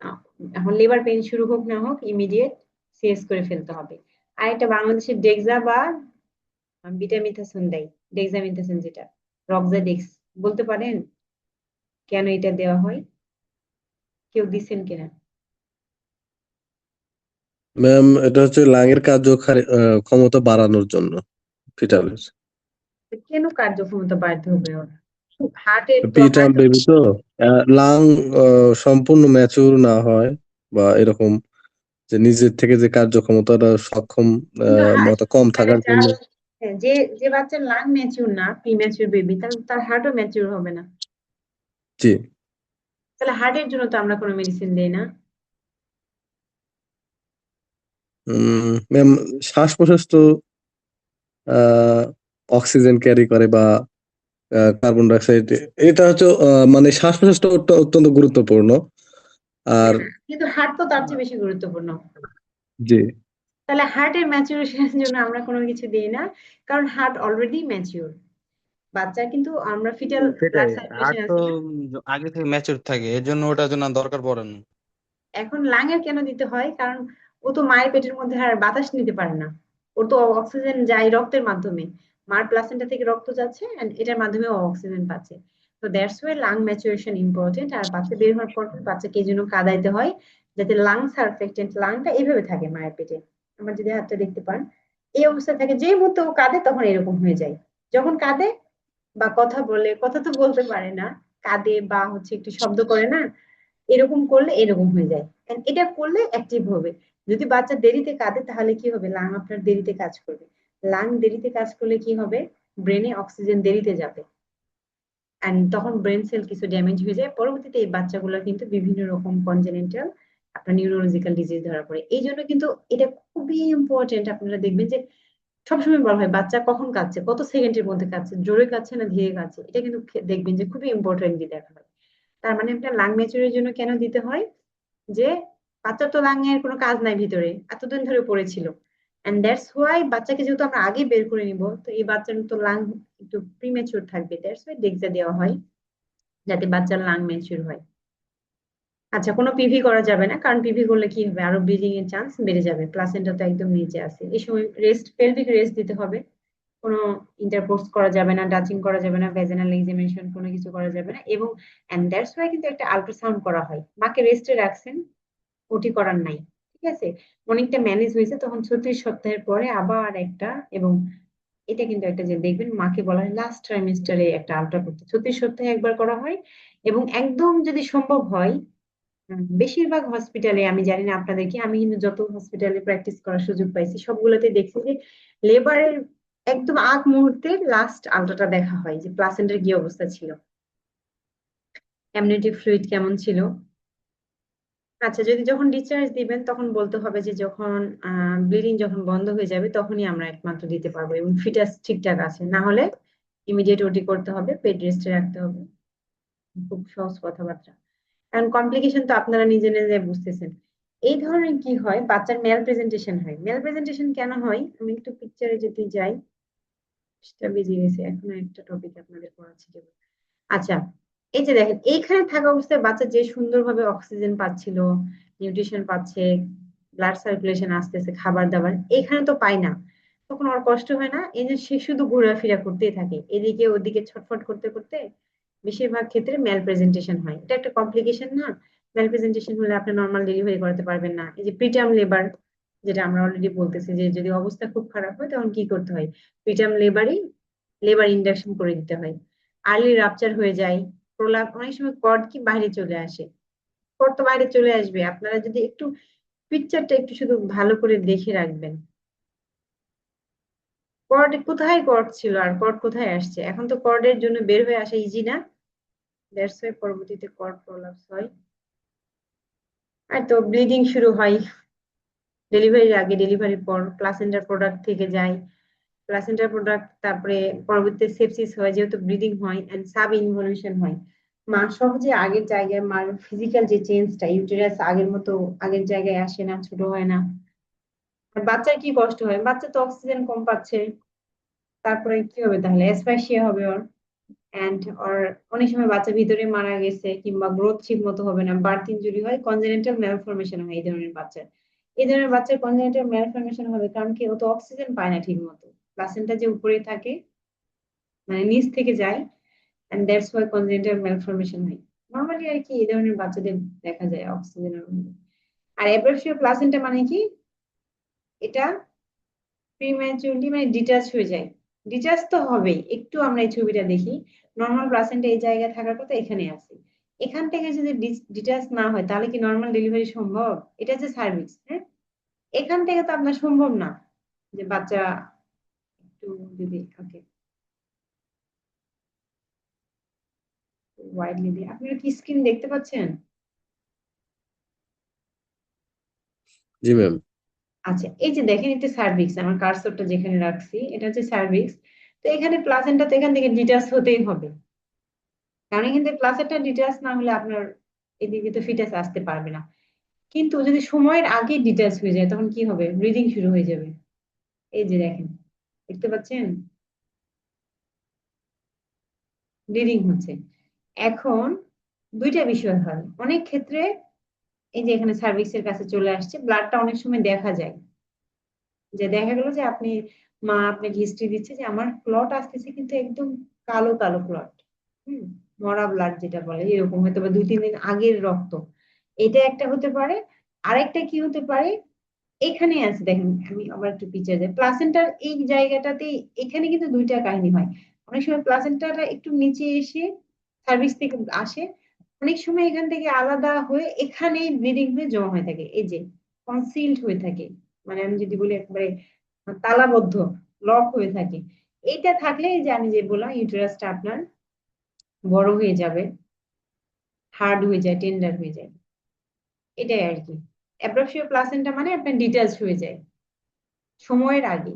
আহ, এখন লেবার পেইন শুরু হোক না হোক ইমিডিয়েট সিএস করে ফেলতে হবে। আর এটা বাংলাদেশের ডেক্সা বা বিটামিথাসন দেয়, ডেক্সামিথাসন যেটা, রক্সাডেক্স, বলতে পারেন কেন এটা দেওয়া হয়, কেউ দিচ্ছেন কিনা? ম্যাম, এটা হচ্ছে লাংয়ের কার্যকারী ক্ষমতা বাড়ানোর জন্য ফিটালের। কেন কার্যক্ষমতা বাড়তে হবে ওর? হার্টের তো প্রিটার্ম হার্ট, বেবি তো লাং সম্পূর্ণ ম্যাচিউর না হয় বা এরকম, যে নিজের থেকে যে কার্যক্ষমতাটা সক্ষম কিন্তু মতো কম মানে থাকার যার, জন্য। হ্যাঁ, যে যে বাচ্চার লাং ম্যাচিউর না, প্রিম্যাচিউর বেবি, তার হার্টও ম্যাচিউর হবে না, জি তাহলে হার্টের জন্য তো আমরা কোনো মেডিসিন দেই না। ম্যাম, শ্বাস প্রশ্বাস তো অক্সিজেন ক্যারি করে বা কার্বন ডাইঅক্সাইড, এটা হচ্ছে মানে শ্বাস প্রশ্বাসটা অত্যন্ত গুরুত্বপূর্ণ। আর কিন্তু হার্ট তো তার চেয়ে বেশি গুরুত্বপূর্ণ। জি তাহলে হার্টের ম্যাচুরেশনের জন্য আমরা কোনো কিছু দিই না, কারণ হার্ট অলরেডি ম্যাচিউর। বাচ্চা কিন্তু আমরা ফিটাল ব্লাড সেটাই। সার্কুলেশন হার্ট তো আছে না, আগে থেকে ম্যাচিউর থাকে, এর জন্য ওটার জন্য আর দরকার পড়ে না। এখন লাঙের কেন দিতে হয়, কারণ ও তো মায়ের পেটের মধ্যে আর বাতাস নিতে পারে না, ওর তো অক্সিজেন যায় রক্তের মাধ্যমে, মার প্লাসেন্টা থেকে রক্ত যাচ্ছে এন্ড এটার মাধ্যমে অক্সিজেন পাচ্ছে। তো that's why lung maturation important. আর বাচ্চা বের হওয়ার পর বাচ্চাকে এই জন্য কাদাইতে হয় যাতে লাং সারফেক্টেন্ট, লাংটা এইভাবে থাকে মায়ের পেটে। আমার যদি হাতটা দেখতে পান এই অবস্থায় থাকে, যে মুহূর্তে ও কাঁদে তখন এরকম হয়ে যায়। যখন কাঁদে বা কথা বলে, কথা তো বলতে পারে না, কাঁদে বা হচ্ছে একটু শব্দ করে না, এরকম করলে এরকম হয়ে যায়। And এটা করলে অ্যাক্টিভ হবে। যদি বাচ্চা দেরিতে কাঁদে তাহলে কি হবে, লাং আপনার দেরিতে কাজ করবে। লাং দেরিতে কাজ করলে কি হবে, ব্রেনে অক্সিজেন দেরিতে যাবে এন্ড তখন ব্রেন সেল কিছু ড্যামেজ হয়ে যায়। পরবর্তীতে এই বাচ্চাগুলো কিন্তু বিভিন্ন রকম কনজেনিটাল আপনার নিউরোলজিক্যাল ডিজিজ ধরা পড়ে। এই জন্য কিন্তু এটা খুবই ইম্পর্টেন্ট। আপনারা দেখবেন যে সবসময় বলা হয় বাচ্চা কখন কাঁদছে, কত সেকেন্ডের মধ্যে কাঁদছে, জোরে কাঁদছে না ধীরে কাঁদছে, এটা কিন্তু দেখবেন যে খুবই ইম্পর্টেন্টলি দেখা হয়। তার মানে আপনার লাং ম্যাচুরের জন্য কেন দিতে হয়, যে বাচ্চার তো লাং এর কোনো কাজ নাই ভিতরে, এতদিন ধরে পড়েছিল। এন্ড দ্যাটস হোয়াই বাচ্চাকে যেহেতু আমরা আগে বের করে নিব, তো এই বাচ্চার তো লাং একটু প্রিম্যাচুর থাকবে, দ্যাটস হোয়াই ডেক্সা দেওয়া হয় যাতে বাচ্চার লাং ম্যাচুর হয়। আচ্ছা, কোনো পিভি করা যাবে না, কারণ পিভি করলে কি হবে, আরো ব্লিডিং এর চান্স বেড়ে যাবে। প্লাসেন্টা তো একদম নিচে আছে, এই সময় রেস্ট, পেলভিক রেস্ট দিতে হবে। কোনো ইন্টারকোর্স করা যাবে না, টাচিং করা যাবে না, ভ্যাজিনাল এক্সামিনেশন কোনো কিছু করা যাবে না। এবং এন্ড দ্যাটস ওয়াই কিন্তু একটা আল্ট্রাসাউন্ড করা হয়। মাকে রেস্টে রাখছেন, ওটি করার নাই, ঠিক আছে, অনেকটা ম্যানেজ হয়েছে, তখন 36 সপ্তাহের পরে আবার একটা। এবং এটা কিন্তু একটা যে দেখবেন মাকে বলা হয় লাস্ট ট্রাইমেস্টারে একটা আলট্রা করতে, 36 সপ্তাহে একবার করা হয়। এবং একদম যদি সম্ভব হয়, বেশিরভাগ হসপিটালে, আমি জানি না আপনাদের কি, আমি কিন্তু যত হসপিটালে প্র্যাকটিস করার সুযোগ পাইছি সবগুলোতে দেখছি যে লেবারের একদম আগ মুহূর্তে লাস্ট আলট্রাটা দেখা হয় যে প্লাসেন্টার কি অবস্থা ছিল, অ্যামনিওটিক ফ্লুইড কেমন ছিল। আচ্ছা, যদি যখন ডিসচার্জ দিবেন তখন বলতে হবে যে যখন ব্লিডিং যখন বন্ধ হয়ে যাবে তখনই আমরা একমাত্র দিতে পারবো, এবং ফিটাস ঠিকঠাক আছে, না হলে ইমিডিয়েট ওটি করতে হবে, বেড রেস্টে রাখতে হবে। খুব সহজ কথাবার্তা। কারণ কমপ্লিকেশন তো আপনারা নিজে নিজে বুঝতেছেন। এই ধরনের কি হয়, বাচ্চার মেল প্রেজেন্টেশন হয়। মেল প্রেজেন্টেশন কেন হয়, আমি একটু পিকচারে যদি যাই, সেটা বেজে গেছে, এখন একটা টপিক আপনাদের পড়াচ্ছি যেমন। আচ্ছা, এই যে দেখেন এইখানে থাকা অবস্থায় বাচ্চা যে সুন্দরভাবে অক্সিজেন পাচ্ছিল, নিউট্রিশন পাচ্ছে, ব্লাড সার্কুলেশন আসতেছে, খাবার দাবার এখানে তো পায় না, তখন ওর কষ্ট হয় না, এই যে সে শুধু ঘোরাফেরা করতেই থাকে এদিকে ওদিকে ছটফট করতে করতে, বেশিরভাগ ক্ষেত্রে মেল প্রেজেন্টেশন হয়। এটা একটা কমপ্লিকেশন না? মেল প্রেজেন্টেশন হলে আপনি নর্মাল ডেলিভারি করাতে পারবেন না। এই যে প্রিটার্ম লেবার, যেটা আমরা অলরেডি বলতেছি, যে যদি অবস্থা খুব খারাপ হয় তখন কি করতে হয়, প্রিটার্ম লেবার ইন্ডাকশন করে দিতে হয়। আর্লি রাপচার হয়ে যায়, প্রলাপ, অনেক সময় কর্ড কি বাইরে চলে আসে। কর্ড তো বাইরে চলে আসবে, আপনারা যদি একটু পিকচারটা একটু শুধু ভালো করে দেখে রাখবেন, কর্ড কোথায়, কর্ড ছিল আর কর্ড কোথায় আসছে। এখন তো কর্ডের জন্য বের হয়ে আসা ইজি না, দ্যাটস ওয়াই পরবর্তীতে কর্ড প্রলাপস হয়। আর তো ব্লিডিং শুরু হয় ডেলিভারির আগে, ডেলিভারির পর প্লাসেন্টার প্রোডাক্ট থেকে যায়, প্লাসেন্টার প্রোডাক্ট তারপরে পরবর্তীতে সেপসিস হয় যেহেতু ব্লিডিং হয়, এন্ড সাব ইনভলিউশন হয়। মা সহজে আগের জায়গায়, মার ফিজিক্যাল যে চেঞ্জটা, ইউটেরাস আগের মতো আগের জায়গায় আসে না, ছোট হয় না। আর বাচ্চার কি কষ্ট হয়, বাচ্চা তো অক্সিজেন কম পাচ্ছে, তারপরে কি হবে তাহলে, অ্যাসফাইসিয়া হবে ওর। এন্ড ওর অনেক সময় বাচ্চা ভিতরে মারা গেছে কিংবা গ্রোথ ঠিক মতো হবে না, বার্থ ইনজুরি হয়, কনজেনিটাল ম্যালফরমেশন হয় এই ধরনের বাচ্চার। এই ধরনের বাচ্চার কনজেনিটাল ম্যালফরমেশন হবে কারণ কি, ও তো অক্সিজেন পায় না ঠিক মতো, প্লাসেন্টা যে উপরে থাকে মানে নিচ থেকে যায়, and that's why congenital malformation হয়। নর্মালি আর কি এই ধরনের বাচ্চাদের দেখা যায় অক্সিজেনের অভাবে। আর অ্যাব্রাপ্সিও প্লাসেন্টা মানে কি, এটা প্রিম্যাচুরলি মানে ডিটাচ হয়ে যায়। ডিটাচ তো হবেই, একটু আমরা এই ছবিটা দেখি, নর্মাল প্লাসেন্টা এই জায়গায় থাকার কথা এখানে আছে, এখান থেকে যদি ডিটাচ না হয় তাহলে কি নর্মাল ডেলিভারি সম্ভব? এটা যে সার্ভিস, হ্যাঁ, এখান থেকে তো আপনার সম্ভব না যে বাচ্চা একটু যদি, ওকে ওয়াইডলি দিয়ে, আপনারা কি স্ক্রিন দেখতে পাচ্ছেন? জি ম্যাম। আচ্ছা, এই যে দেখেন এটা সার্ভিক্স, আমার কার্সরটা যেখানে রাখছি এটা হচ্ছে সার্ভিক্স। তো এখানে প্লাসেন্টা তো এখান থেকে ডিটাচ হতেই হবে, কারণ এখান থেকে প্লাসেন্টা ডিটাচ না হলে আপনার এদিকে তো ফিটাস আসতে পারবে না। কিন্তু যদি সময়ের আগে ডিটাচ হয়ে যায় তখন কি হবে, ব্লিডিং শুরু হয়ে যাবে। এই যে দেখেন, দেখতে পাচ্ছেন ব্লিডিং হচ্ছে। এখন দুইটা বিষয় হয় অনেক ক্ষেত্রে, এই যে এখানে সার্ভিক্সের কাছে চলে আসছে, ব্লাডটা অনেক সময় দেখা যায়, যে দেখা গেল যে আপনি মা আপনাকে হিস্ট্রি দিচ্ছে যে আমার ক্লট আসতেছে কিন্তু একদম কালো কালো ক্লট, মরা ব্লাড যেটা বলে এরকম, হয়তো বা 2-3 দিন আগের রক্ত। এটা একটা হতে পারে। আরেকটা কি হতে পারে, এখানে আছে দেখেন, আমি আবার একটু পিছিয়ে যাই, প্লাসেন্টার এই জায়গাটাতে এখানে কিন্তু দুইটা কাহিনী হয়। অনেক সময় প্লাসেন্টাটা একটু নিচে এসে সার্ভিস থেকে আসে, অনেক সময় এখান থেকে আলাদা হয়ে এখানে ব্লিডিং হয়ে জমা হয়ে থাকে, এই যে কনসিলড হয়ে থাকে, মানে আমি যদি বলি একবারে তালাবদ্ধ, লক হয়ে থাকে। এইটা থাকলে এই যে আমি যে বললাম ইউটেরাসটা আপনার বড় হয়ে যাবে, হার্ড হয়ে যায়, টেন্ডার হয়ে যায়, এটাই আর কি। অ্যাব্রাপশীয় প্লাসেন্টা মানে আপনার ডিটাচ হয়ে যায় সময়ের আগে।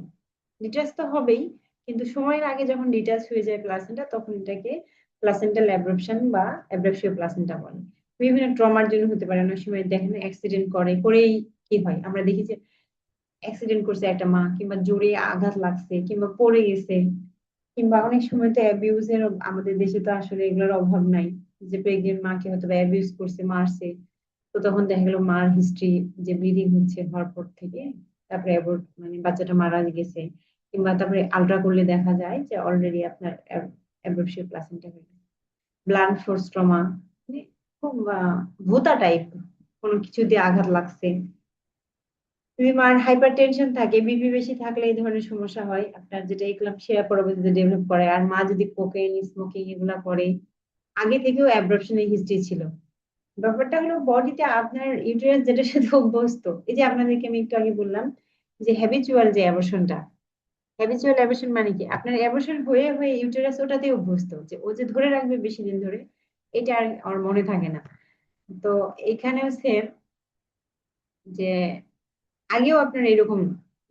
ডিটাচ তো হবেই, কিন্তু সময়ের আগে যখন ডিটাচ হয়ে যায় প্লাসেন্টা, তখন এটাকে প্লাসেন্টাল অ্যাব্রপশন বা অ্যাব্রাপশীয় প্লাসেন্টা বলে। বিভিন্ন ট্রমার জন্য হতে পারে, অনেক সময় দেখেন অ্যাক্সিডেন্ট করেই কি হয়, আমরা দেখি যে অ্যাক্সিডেন্ট করছে একটা মা, কিংবা জোরে আঘাত লাগছে, কিংবা পড়ে গেছে, কিংবা অনেক সময় তো অ্যাবিউজের, আমাদের দেশে তো আসলে এগুলোর অভাব নাই, যে প্রেগনেন্ট মাকে হয়তো অ্যাবিউজ করছে, মারছে, তো তখন দেখা গেল মার হিস্ট্রি যে ব্লিডিং হচ্ছে হওয়ার পর থেকে, তারপরে অ্যাবর্ট মানে বাচ্চাটা মারা গেছে, কিংবা তারপরে আলট্রা করলে দেখা যায় যে অলরেডি আপনার অ্যাবর্পশীয় প্লাসেন্টা হয়ে গেছে। ব্লান্ট ফোর্স ট্রমা, মানে খুব ভোতা টাইপ, কোনো কিছু দিয়ে আঘাত লাগছে। যদি মার হাইপার টেনশন থাকে, বিপি বেশি থাকলে এই ধরনের সমস্যা হয় আপনার, যেটা এক্লাম্পসিয়া পরবর্তীতে ডেভেলপ করে। আর মা যদি কোকেন স্মোকিং এগুলা করে, আগে থেকেও অ্যাব্রপশনের হিস্ট্রি ছিল, ব্যাপারটা হলো বডিতে আপনার ইউটেরাস যেটার সাথে অভ্যস্ত। এই যে আপনাদেরকে আমি একটু আগে বললাম যে হ্যাবিচুয়াল যে অ্যাবর্শনটা, হ্যাবিচুয়াল অ্যাবর্শন মানে কি, আপনার অ্যাবর্শন হয়ে হয়ে ইউটেরাস ওটাতে অভ্যস্ত, যে ও যে ধরে রাখবে বেশি দিন ধরে, এটা আর ওর মনে থাকে না। তো এখানেও সেম, যে আগেও আপনার এরকম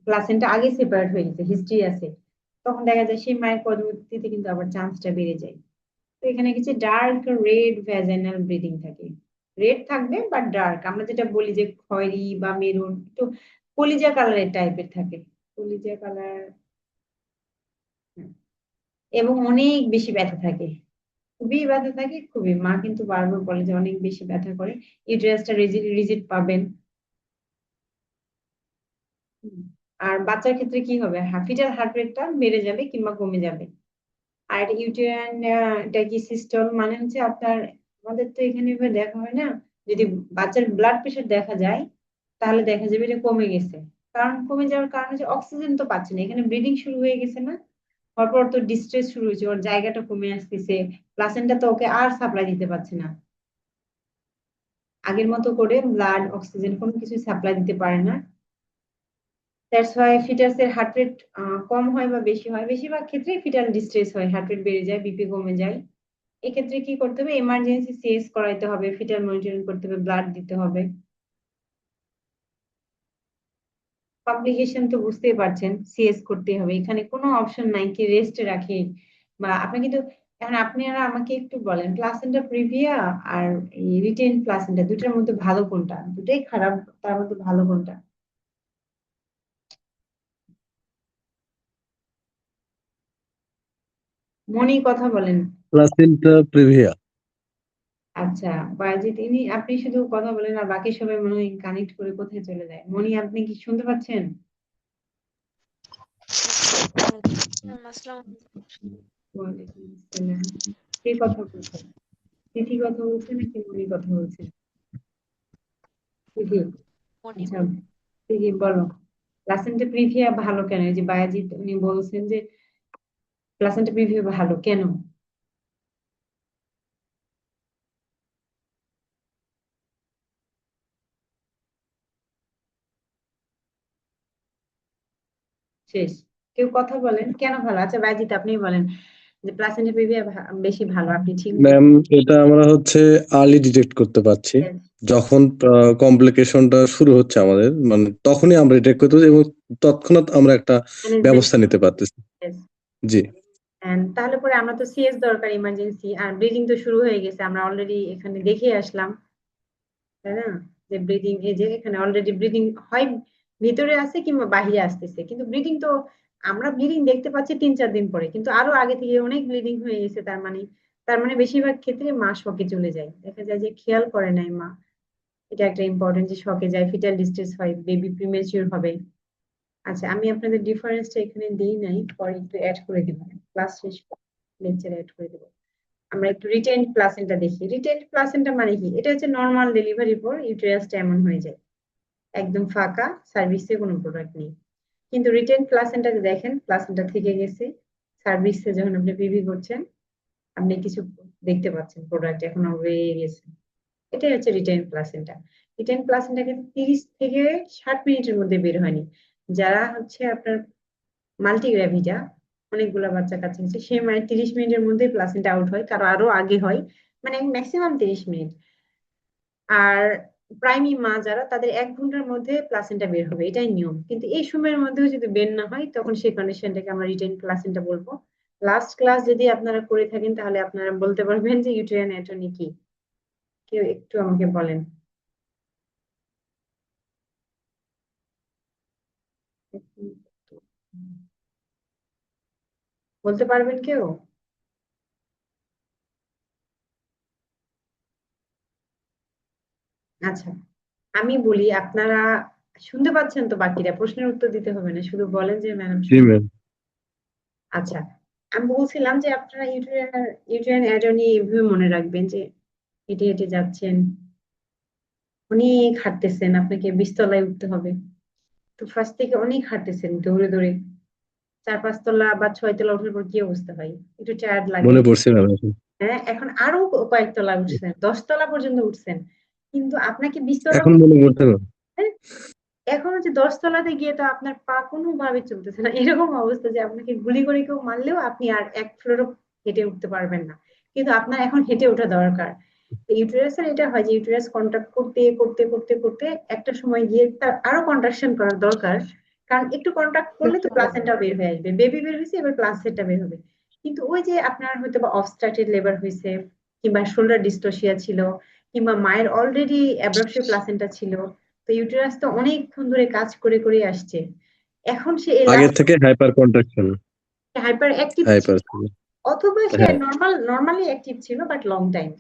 প্লাসেন্টা আগে সেপারেট হয়ে গেছে, হিস্ট্রি আছে, তখন দেখা যায় সেই মায়ের পরবর্তীতে কিন্তু আবার চান্সটা বেড়ে যায়। তো এখানে কিছু ডার্ক রেড ভ্যাজাইনাল ব্লিডিং থাকে, রেড থাকবে বাট ডার্ক, আমরা যেটা বলি যে খয়েরি বা মেরুন, একটু কলিজা কালারের টাইপের থাকে, কলিজা কালার, এবং অনেক বেশি ব্যথা থাকে, খুবই ব্যথা থাকে, খুবই, মা কিন্তু বারবার বলে যে অনেক বেশি ব্যথা করে, ইউটেরাসটা রিজিড রিজিড পাবেন। হুম। আর বাচ্চার ক্ষেত্রে কি হবে, ফিটাল হার্ট রেটটা বেড়ে যাবে কিংবা কমে যাবে। আর ইউটেরাইন এটা কি সিস্টল মানে হচ্ছে আপনার, আমাদের তো এখানে এভাবে দেখা হয় না, যদি বাচ্চার ব্লাড প্রেশার দেখা যায় তাহলে দেখা যাবে এটা কমে গেছে। কারণ কমে যাওয়ার কারণ হচ্ছে অক্সিজেন তো পাচ্ছে না, এখানে ব্লিডিং শুরু হয়ে গেছে না, তারপর তো ডিস্ট্রেস শুরু হয়েছে, ওর জায়গাটা কমে আসতেছে, প্লাসেন্টা তো ওকে আর সাপ্লাই দিতে পারছে না, আগের মতো করে ব্লাড অক্সিজেন কোনো কিছু সাপ্লাই দিতে পারে না। দ্যাটস ওয়াই ফিটাসের হার্ট রেট কম হয় বা বেশি হয়, বেশিরভাগ ক্ষেত্রে ফিটাল ডিস্ট্রেস হয়, হার্ট রেট বেড়ে যায়, বিপি কমে যায়। এক্ষেত্রে কি করতে হবে, এমার্জেন্সি সিএস করাইতে হবে, ফিটাল মনিটরিং করতে হবে, ব্লাড দিতে হবে। কমপ্লিকেশন তো বুঝতেই পারছেন, সিএস করতে হবে, এখানে কোনো অপশন নাই কি রেস্টে রাখে বা আপনি কিন্তু। এখন আপনারা আমাকে একটু বলেন, প্লাসেন্টা প্রিভিয়া আর এই রিটেন প্লাসেন্টা দুটার মধ্যে ভালো কোনটা, দুটাই খারাপ, তার মধ্যে ভালো কোনটা? মনি কথা বলেন। Placenta previa. আচ্ছা, বায়েজিৎ আপনি শুধু কথা বলেন আর বাকি সবাই মনে হয় কানেক্ট করে কোথায় চলে যায়। মনি, আপনি কি শুনতে পাচ্ছেন? আসসালামু ওয়ালাইকুম আসসালাম। কে কথা বলছে? তিথি কথা বলছে নাকি মনি কথা বলছে? তিথি। আলাইকুম। আচ্ছা, তিথি বলো, প্লাসেন্টা প্রিভিয়া ভালো কেন? এই যে বায়াজিৎ উনি বলছেন যে প্লাসেন্টা প্রিভিয়া ভালো কেন? শেষ। কেউ কথা বলেন কেন ভালো? আচ্ছা বায়াজিৎ আপনি বলেন যে প্লাসেন্টা প্রিভিয়া বেশি ভালো, আপনি ঠিক ম্যাম, বলছেন। এটা আমরা হচ্ছে আর্লি ডিটেক্ট করতে পারছি, Yes, যখন কমপ্লিকেশনটা শুরু হচ্ছে আমাদের, মানে তখনই আমরা ডিটেক্ট করতে পারছি এবং তৎক্ষণাৎ আমরা একটা management ব্যবস্থা নিতে পারতেছি। yes. জি। And তাহলে পরে আমরা তো সিএস দরকার ইমার্জেন্সি, আর ব্লিডিং তো শুরু হয়ে গেছে, আমরা অলরেডি এখানে দেখে আসলাম, তাই না? যে ব্লিডিং, এই যে এখানে অলরেডি ব্লিডিং হয়, ভিতরে আছে কিংবা বাহিরে আসতেছে, কিন্তু ব্লিডিং তো আমরা ব্লিডিং দেখতে পাচ্ছি 3-4 দিন পরে, কিন্তু আরো আগে থেকে অনেক ব্লিডিং হয়ে গেছে, তার মানে বেশিরভাগ ক্ষেত্রে মা শকে চলে যায়, দেখা যায় যে খেয়াল করে নাই মা, এটা একটা ইম্পর্টেন্ট, যে শকে যায়, ফিটাল ডিস্ট্রেস হয়, বেবি প্রিমেচিউর হবে। আচ্ছা, আমি আপনাদের ডিফারেন্সটা এখানে দেই নাই, পরে একটু অ্যাড করে দিব, ক্লাস শেষ লেকচারে অ্যাড করে দেবো। আমরা একটু রিটেইনড প্লাসেন্টা দেখি। রিটেইনড প্লাসেন্টা মানে কি? এটা হচ্ছে নর্মাল ডেলিভারির পর ইউটেরাসটা এমন হয়ে যায়, একদম ফাঁকা, সার্ভিসে কোনো প্রোডাক্ট নেই। কিন্তু রিটেইনড প্লাসেন্টা দেখেন, প্লাসেন্টা থেকে গেছে, সার্ভিসে যখন আপনি পিভি করছেন আপনি কিছু দেখতে পাচ্ছেন, প্রোডাক্ট এখনো রয়ে গেছে। এটাই হচ্ছে রিটেইন প্লাসেন্টা। রিটেইন প্লাসেন্টা কিন্তু 30 থেকে 60 মিনিটের মধ্যে বের হয়নি। যারা হচ্ছে আপনার মাল্টিগ্রাভিডা, অনেকগুলা বাচ্চা কাছে আছে, সে মানে 30 মিনিটের মধ্যে প্লাসেন্টা আউট হয়, কারো আরো আগে হয়, মানে ম্যাক্সিমাম 30 মিনিট। আর প্রাইমি মা যারা, তাদের 1 ঘন্টার মধ্যে প্লাসেন্টা বের হবে, এটাই নিয়ম। কিন্তু এই সময়ের মধ্যেও যদি বের না হয়, তখন সেই কন্ডিশনটাকে আমরা রিটেইন প্লাসেন্টা বলবো। লাস্ট ক্লাস যদি আপনারা করে থাকেন, তাহলে আপনারা বলতে পারবেন যে ইউটেরাইন অ্যাটর্নি কি। কেউ একটু আমাকে বলেন। বলতে পারবেন কেউ? আচ্ছা, আমি বলি, আপনারা শুনতে পাচ্ছেন তো? বাকিরা প্রশ্নের উত্তর দিতে হবে না, শুধু বলেন যে ম্যাডাম জি শুনতে। ম্যাম। আচ্ছা, আমি বলছিলাম যে আপনারা ইউটেরাইন ইউটেরাইন অ্যাটর্নি এভাবে মনে রাখবেন যে হেঁটে হেঁটে যাচ্ছেন, অনেক হাঁটতেছেন, আপনাকে 20 তলায় উঠতে হবে। তো ফার্স্ট থেকে অনেক হাঁটতেছেন দৌড়ে দৌড়ে, 4-5 তলা বা 6 তলা ওঠার পর কি অবস্থা হয়? একটু টায়ার্ড লাগে। মনে পড়ছে ম্যাম এখন। হ্যাঁ, এখন আরো কয়েক তলা উঠছেন, 10 তলা পর্যন্ত উঠছেন, কিন্তু আপনাকে 20 তলা এখন মনে পড়ছে না। এখন হচ্ছে 10 তলাতে গিয়ে তো আপনার পা কোনোভাবে চলতেছে না, এরকম অবস্থা যে আপনাকে গুলি করে কেউ মারলেও আপনি আর 1 ফ্লোরও হেঁটে উঠতে পারবেন না। কিন্তু আপনার এখন হেঁটে ওঠা দরকার। ইউটেরাসের এটা হয় যে ইউটেরাস কন্ট্রাক্ট করতে করতে করতে করতে একটা সময় গিয়ে তার আরো কন্ট্রাকশন করার দরকার। কারণ একটু কন্ট্রাক্ট করলে তো প্লাসেন্টা বের হয়ে আসবে, বেবি বের হয়েছে, এবার প্লাসেন্টা বের হবে। কিন্তু ওই যে আপনার হয়তো বা অবস্ট্রাক্টেড লেবার হয়েছে, কিংবা শোল্ডার ডিস্টোসিয়া ছিল, কিংবা মায়ের অলরেডি অ্যাব্রাপশন প্লাসেন্টা ছিল, তো ইউটেরাস তো অনেকক্ষণ ধরে কাজ করে করে আসছে, এখন সে এই আগের লাস্ট থেকে হাইপার কন্ট্রাকশন। হাইপার অ্যাক্টিভ ছিল, হাইপার। অথবা সে হ্যাঁ। নর্মালি অ্যাক্টিভ ছিল বাট লং টাইম।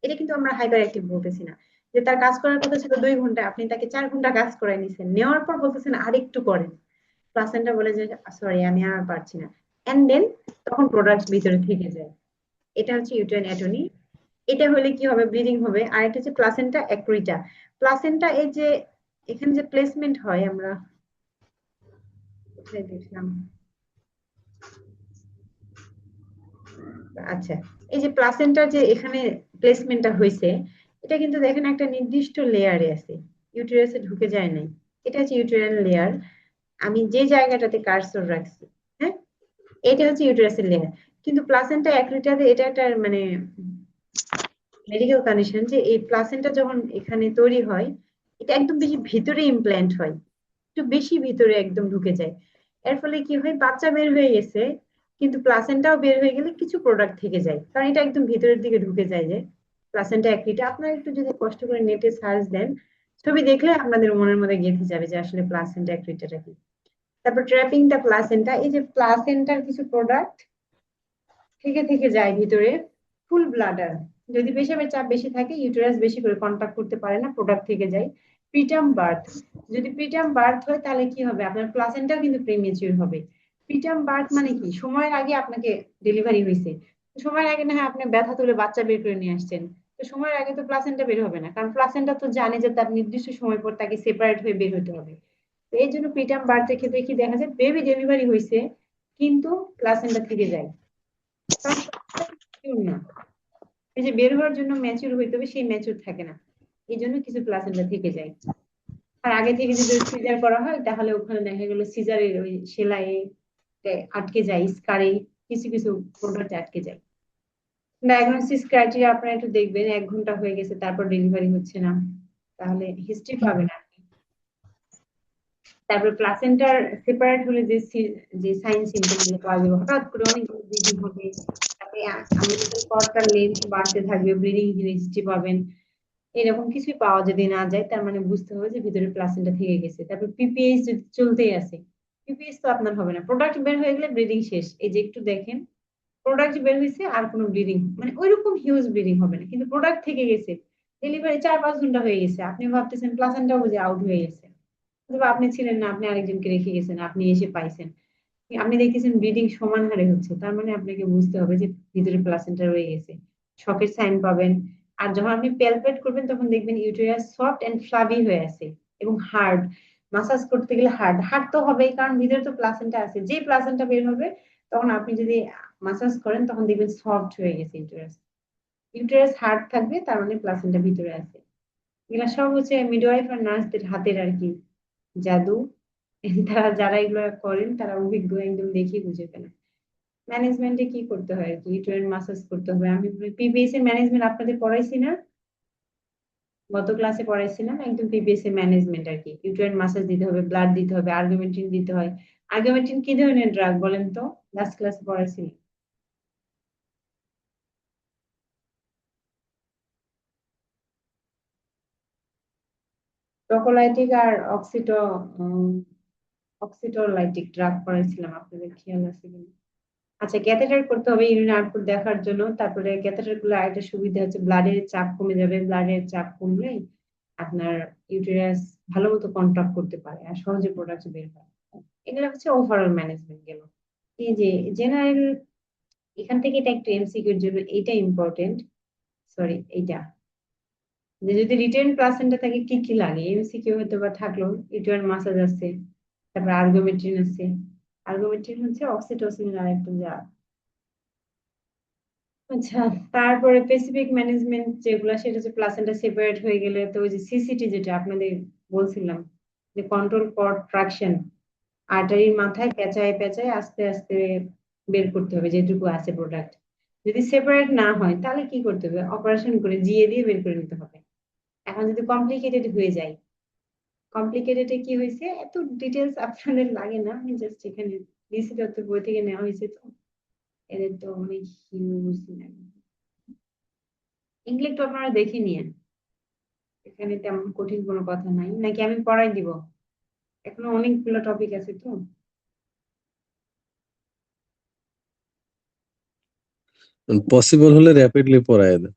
এটা কিন্তু আমরা হাইপার অ্যাক্টিভ বলতেছি না, যে তার কাজ করার কথা ছিল 2 ঘন্টা, আপনি তাকে 4 ঘন্টা কাজ করাই নিছেন, নেওয়ার পর বলতেছেন আরেকটু করেন, প্লাসেন্টা বলে যে সরি আমি আর পারছি না, এন্ড দেন তখন প্রোডাক্ট ভিতরে থেকে যায়। এটা হচ্ছে ইউটেরাইন অ্যাটর্নি। এটা হলে কি হবে? ব্লিডিং হবে। আর এটা হচ্ছে প্লাসেন্টা অ্যাক্রিটা। প্লাসেন্টা এই যে এখানে যে প্লেসমেন্ট হয়, আমরা কোথায় দেখলাম, আচ্ছা, এই যে প্লাসেন্টার যে এখানে প্লেসমেন্টটা হয়েছে, এটা কিন্তু দেখেন একটা নির্দিষ্ট লেয়ারে আছে, ইউটেরাসে ঢুকে যায় নাই। এটা হচ্ছে ইউটেরাইন লেয়ার। আমি যে জায়গাটাতে কার্সর রাখছি, হ্যাঁ, এটা হচ্ছে ইউটেরাসের লেয়ার। কিন্তু প্লাসেন্টা অ্যাক্রিটাতে এটা একটা মানে মেডিকেল কন্ডিশন, যে এই প্লাসেন্টা যখন এখানে তৈরি হয়, এটা একদম বেশি ভিতরে ইমপ্ল্যান্ট হয়, একটু বেশি ভিতরে একদম ঢুকে যায়। এর ফলে কি হয়? বাচ্চা বের হয়ে গেছে, কিন্তু প্লাসেন্টাও বের হয়ে গেলে কিছু প্রোডাক্ট থেকে যায়, কারণ এটা একদম ভিতরের দিকে ঢুকে যায়। যে প্লাসেন্টা অ্যাক্রিটা, আপনারা একটু যদি কষ্ট করে নেটে সার্চ দেন, ছবি দেখলে আপনাদের মনের মধ্যে গেঁথে যাবে যে আসলে প্লাসেন্টা অ্যাক্রিটাটা কি। তারপর ট্র্যাপিং দা প্লাসেন্টা, এই যে প্লাসেন্টার কিছু প্রোডাক্ট থেকে থেকে যায় ভিতরে। ফুল ব্লাডার, যদি পেশাবের চাপ বেশি থাকে, ইউটেরাস বেশি করে কন্ট্যাক্ট করতে পারে না, প্রোডাক্ট থেকে যায়। প্রিটার্ম বার্থ, যদি প্রিটার্ম বার্থ হয় তাহলে কি হবে? আপনার প্লাসেন্টাও কিন্তু প্রিমেচিউর হবে। প্রিটার্ম বার্থ মানে কি? সময়ের আগে আপনাকে ডেলিভারি হয়েছে, সময়ের আগে না হয় আপনি ব্যথা তুলে বাচ্চা বের করে নিয়ে আসছেন, তো সময়ের আগে তো প্লাসেন্টা বের হবে না, কারণ প্লাসেন্টা তো জানে যে তার নির্দিষ্ট সময় পর তাকে সেপারেট হয়ে বের হতে হবে। তো এই জন্য প্রিটার্ম বার্থের ক্ষেত্রে কি দেখা যায়? বেবি ডেলিভারি হয়েছে কিন্তু প্লাসেন্টা থেকে যায়, কারণ mature না, এই যে বের হওয়ার জন্য ম্যাচিউর হইতে হবে, সেই ম্যাচিউর থাকে না, এই জন্য কিছু প্লাসেন্টা থেকে যায়। আর আগে থেকে যদি সিজার করা হয়, তাহলে ওখানে দেখা গেল সিজারের ওই সেলাইয়ে আটকে যায়, স্কারে কিছু কিছু প্রোডাক্ট আটকে যায়। ডায়াগনোসিস ক্রাইটেরিয়া আপনারা একটু দেখবেন, 1 ঘন্টা হয়ে গেছে তারপর ডেলিভারি হচ্ছে না, তাহলে হিস্ট্রি পাবেন আপনি। তারপর প্লাসেন্টার সেপারেট হলে যে যে সাইন সিম্পটম গুলো পাওয়া যাবে, হঠাৎ করে অনেক ব্লিডিং হবে, তারপরে আমাদের কর্ডটার লেন্থ বাড়তে থাকবে, ব্লিডিং হিস্ট্রি পাবেন। এরকম কিছুই পাওয়া যদি না যায়, তার মানে বুঝতে হবে যে ভিতরে প্লাসেন্টা থেকে গেছে। তারপর পিপিএইচ যদি চলতেই আছে, পিপিএইচ তো আপনার হবে না, প্রোডাক্ট বের হয়ে গেলে ব্লিডিং শেষ। এই যে একটু দেখেন, প্রোডাক্ট বের হয়েছে আর কোনো ব্লিডিং, মানে ওইরকম হিউজ ব্লিডিং হবে না, কিন্তু প্রোডাক্ট থেকে গেছে, ডেলিভারি 4-5 ঘন্টা হয়ে গেছে, আপনি ভাবতেছেন প্লাসেন্টাও বুঝে আউট হয়ে গেছে, অথবা আপনি ছিলেন না, আপনি আরেকজনকে রেখে গেছেন, আপনি এসে পাইছেন, আপনি দেখতেছেন ব্লিডিং সমান হারে হচ্ছে, তার মানে আপনাকে বুঝতে হবে যে ভিতরে প্লাসেন্টা রয়ে গেছে, শকের সাইন পাবেন। আর যখন আপনি প্যালপেট করবেন তখন দেখবেন ইউটেরাস সফট এন্ড ফ্লাবি হয়ে আছে এবং হার্ড। মাসাজ করতে গেলে হার্ড হার্ড তো হবেই, কারণ ভিতরে তো প্লাসেন্টা আছে, যে প্লাসেন্টা বের হবে তখন আপনি যদি মাসাজ করেন তখন দেখবেন সফট হয়ে গেছে ইউটেরাস। ইউটেরাস হার্ড থাকবে, তার মানে প্লাসেন্টা ভিতরে আছে। এগুলা সব হচ্ছে মিডওয়াইফ আর নার্সদের হাতের আর কি জাদু। তারা যারা এগুলো করেন তারা অভিজ্ঞ, একদম দেখেই বুঝে ফেলেন। ম্যানেজমেন্টে কি করতে হয় আর কি, ইউটেরাইন মাসাজ করতে হবে। আমি পিপিএস এর ম্যানেজমেন্ট আপনাদের পড়াইছি না, গত ক্লাসে পড়াইছিলাম, একদম পিপিএস এর ম্যানেজমেন্ট আর কি। ইউটেরাইন মাসাজ দিতে হবে, ব্লাড দিতে হবে, আর্গুমেন্টিন দিতে হয়। আর্গুমেন্টিন কি ধরনের ড্রাগ বলেন তো, লাস্ট ক্লাসে পড়াইছিলাম। প্রোকোলাইটিক আর অক্সিটোলাইটিক ড্রাগ পড়াইছিলাম, আপনাদের খেয়াল আছে কিনা। আচ্ছা, ক্যাথেটার করতে হবে ইউরিন আউটপুট দেখার জন্য। তারপরে ক্যাথেটার গুলো আরেকটা সুবিধা হচ্ছে ব্লাডের চাপ কমে যাবে, ব্লাডের চাপ কমলে আপনার ইউটেরাস ভালো মতো কন্ট্রাক্ট করতে পারে আর সহজে প্রোডাক্ট বের হয়। এগুলো হচ্ছে ওভারঅল ম্যানেজমেন্ট গেল। এই যে জেনারেল, এখান থেকে এটা একটু এমসিকিউ এর জন্য এইটা ইম্পর্টেন্ট, সরি এইটা, যে যদি রিটেন প্লাসেন্টা থাকে কি কি লাগে, এমসিকিউ হয়তো বা থাকলো। ইউটেরাইন মাসাজ আছে, তারপর আর্গুমেন্টিন আছে। আর্গুমেন্টিন হচ্ছে অক্সিটোসিনের আরেকটা যা। আচ্ছা, তারপরে স্পেসিফিক ম্যানেজমেন্ট যেগুলো, সেটা হচ্ছে প্লাসেন্টা সেপারেট হয়ে গেলে তো ওই যে সিসিটি যেটা আপনাদের বলছিলাম, যে কন্ট্রোল কর্ড ট্রাকশন, আর্টারির মাথায় পেঁচায় পেঁচায় আস্তে আস্তে বের করতে হবে যেটুকু আছে প্রোডাক্ট। যদি সেপারেট না হয় তাহলে কি করতে হবে, অপারেশন করে জিয়ে দিয়ে বের করে নিতে হবে। এখন যদি কমপ্লিকেটেড হয়ে যায়, কমপ্লিকেটেড কি হয়েছে এত ডিটেলস আপনাদের লাগে না, আমি জাস্ট এখানে ডিসি দত্ত বই থেকে নেওয়া হয়েছে, তো এদের তো অনেক হিউজ লাগে। এগুলো একটু আপনারা দেখে নিন, এখানে তেমন কঠিন কোনো কথা নাই, নাকি আমি পড়াই দিব, এখনো অনেকগুলো টপিক আছে তো। পসিবল হলে র্যাপিডলি পড়ায় দেন।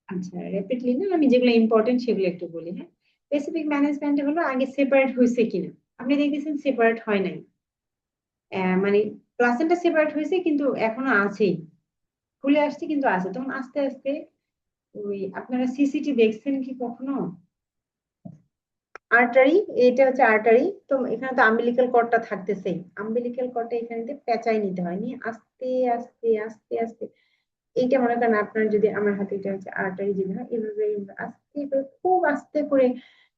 আচ্ছা, র্যাপিডলি না, আমি যেগুলো ইম্পর্টেন্ট সেগুলো একটু বলি। হ্যাঁ, স্পেসিফিক ম্যানেজমেন্ট হলো আগে সেপারেট হয়েছে কিনা। আপনি দেখতেছেন সেপারেট হয় নাই, মানে প্লাসেন্টা সেপারেট হয়েছে কিন্তু এখনো আছেই, খুলে আসছে কিন্তু আছে, তখন আস্তে আস্তে ওই, আপনারা সিসিটি দেখছেন কি কখনো, আর্টারি, এটা হচ্ছে আর্টারি, তো এখানে তো আম্বিলিক্যাল কর্ডটা থাকতেছেই, আম্বিলিক্যাল কর্ডটা এখানে দিয়ে পেঁচাই নিতে হয়, নিয়ে আস্তে আস্তে আস্তে আস্তে, এইটা মনে করেন আপনার যদি আমার হাতে এটা হচ্ছে আর্টারি, যেটা হয় এভাবে এভাবে আস্তে করে, খুব আস্তে করে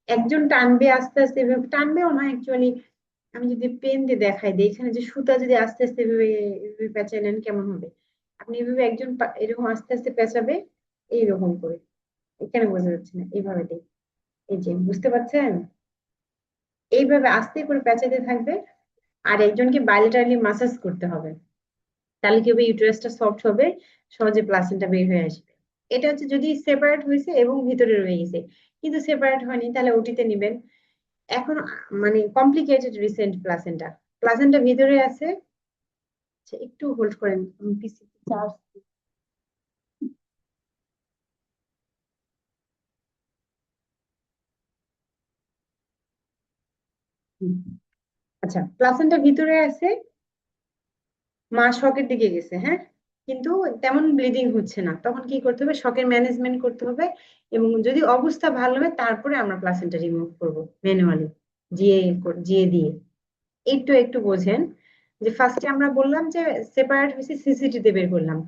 একজন টানবে, আস্তে আস্তে এভাবে টানবেও না অ্যাকচুয়ালি। আমি যদি পেন দিয়ে দেখাই দিই, এখানে যে সুতা যদি আস্তে আস্তে এভাবে এভাবে পেঁচাই নেন কেমন হবে, আপনি এভাবে একজন এরকম আস্তে আস্তে পেঁচাবে, এইরকম করে, এখানে বোঝা যাচ্ছে না, এইভাবে দিই, এই যে বুঝতে পারছেন, এইভাবে আস্তে করে পেঁচাতে থাকবে। আর একজনকে বাইলেটারালি মাসাজ করতে হবে, তাহলে কি হবে, ইউটেরাসটা সফট হবে, সহজে প্লাসেন্টা বের হয়ে আসবে। এটা হচ্ছে যদি সেপারেট হয়েছে এবং ভিতরে রয়ে গেছে, কিন্তু সেপারেট হয়নি তাহলে ওটিতে নিবেন। এখন মানে কমপ্লিকেটেড রিসেন্ট প্লাসেন্টা, প্লাসেন্টা ভিতরে আছে। আচ্ছা, একটু হোল্ড করেন, আমি পিসি চার্জ। আচ্ছা, প্লাসেন্টা ভিতরে আছে, মা শকের দিকে গেছে, হ্যাঁ, কিন্তু তেমন ব্লিডিং হচ্ছে না, তখন কি করতে হবে, শকের ম্যানেজমেন্ট করতে হবে। এবং যদি অবস্থা ভালো হয় তারপরে আমরা প্লাসেন্টা রিমুভ করব ম্যানুয়ালি, জিএ জিএ দিয়ে। একটু একটু বোঝেন, যে ফার্স্টে আমরা বললাম যে সেপারেট হয়েছে, সিসিটিতে বের করলাম,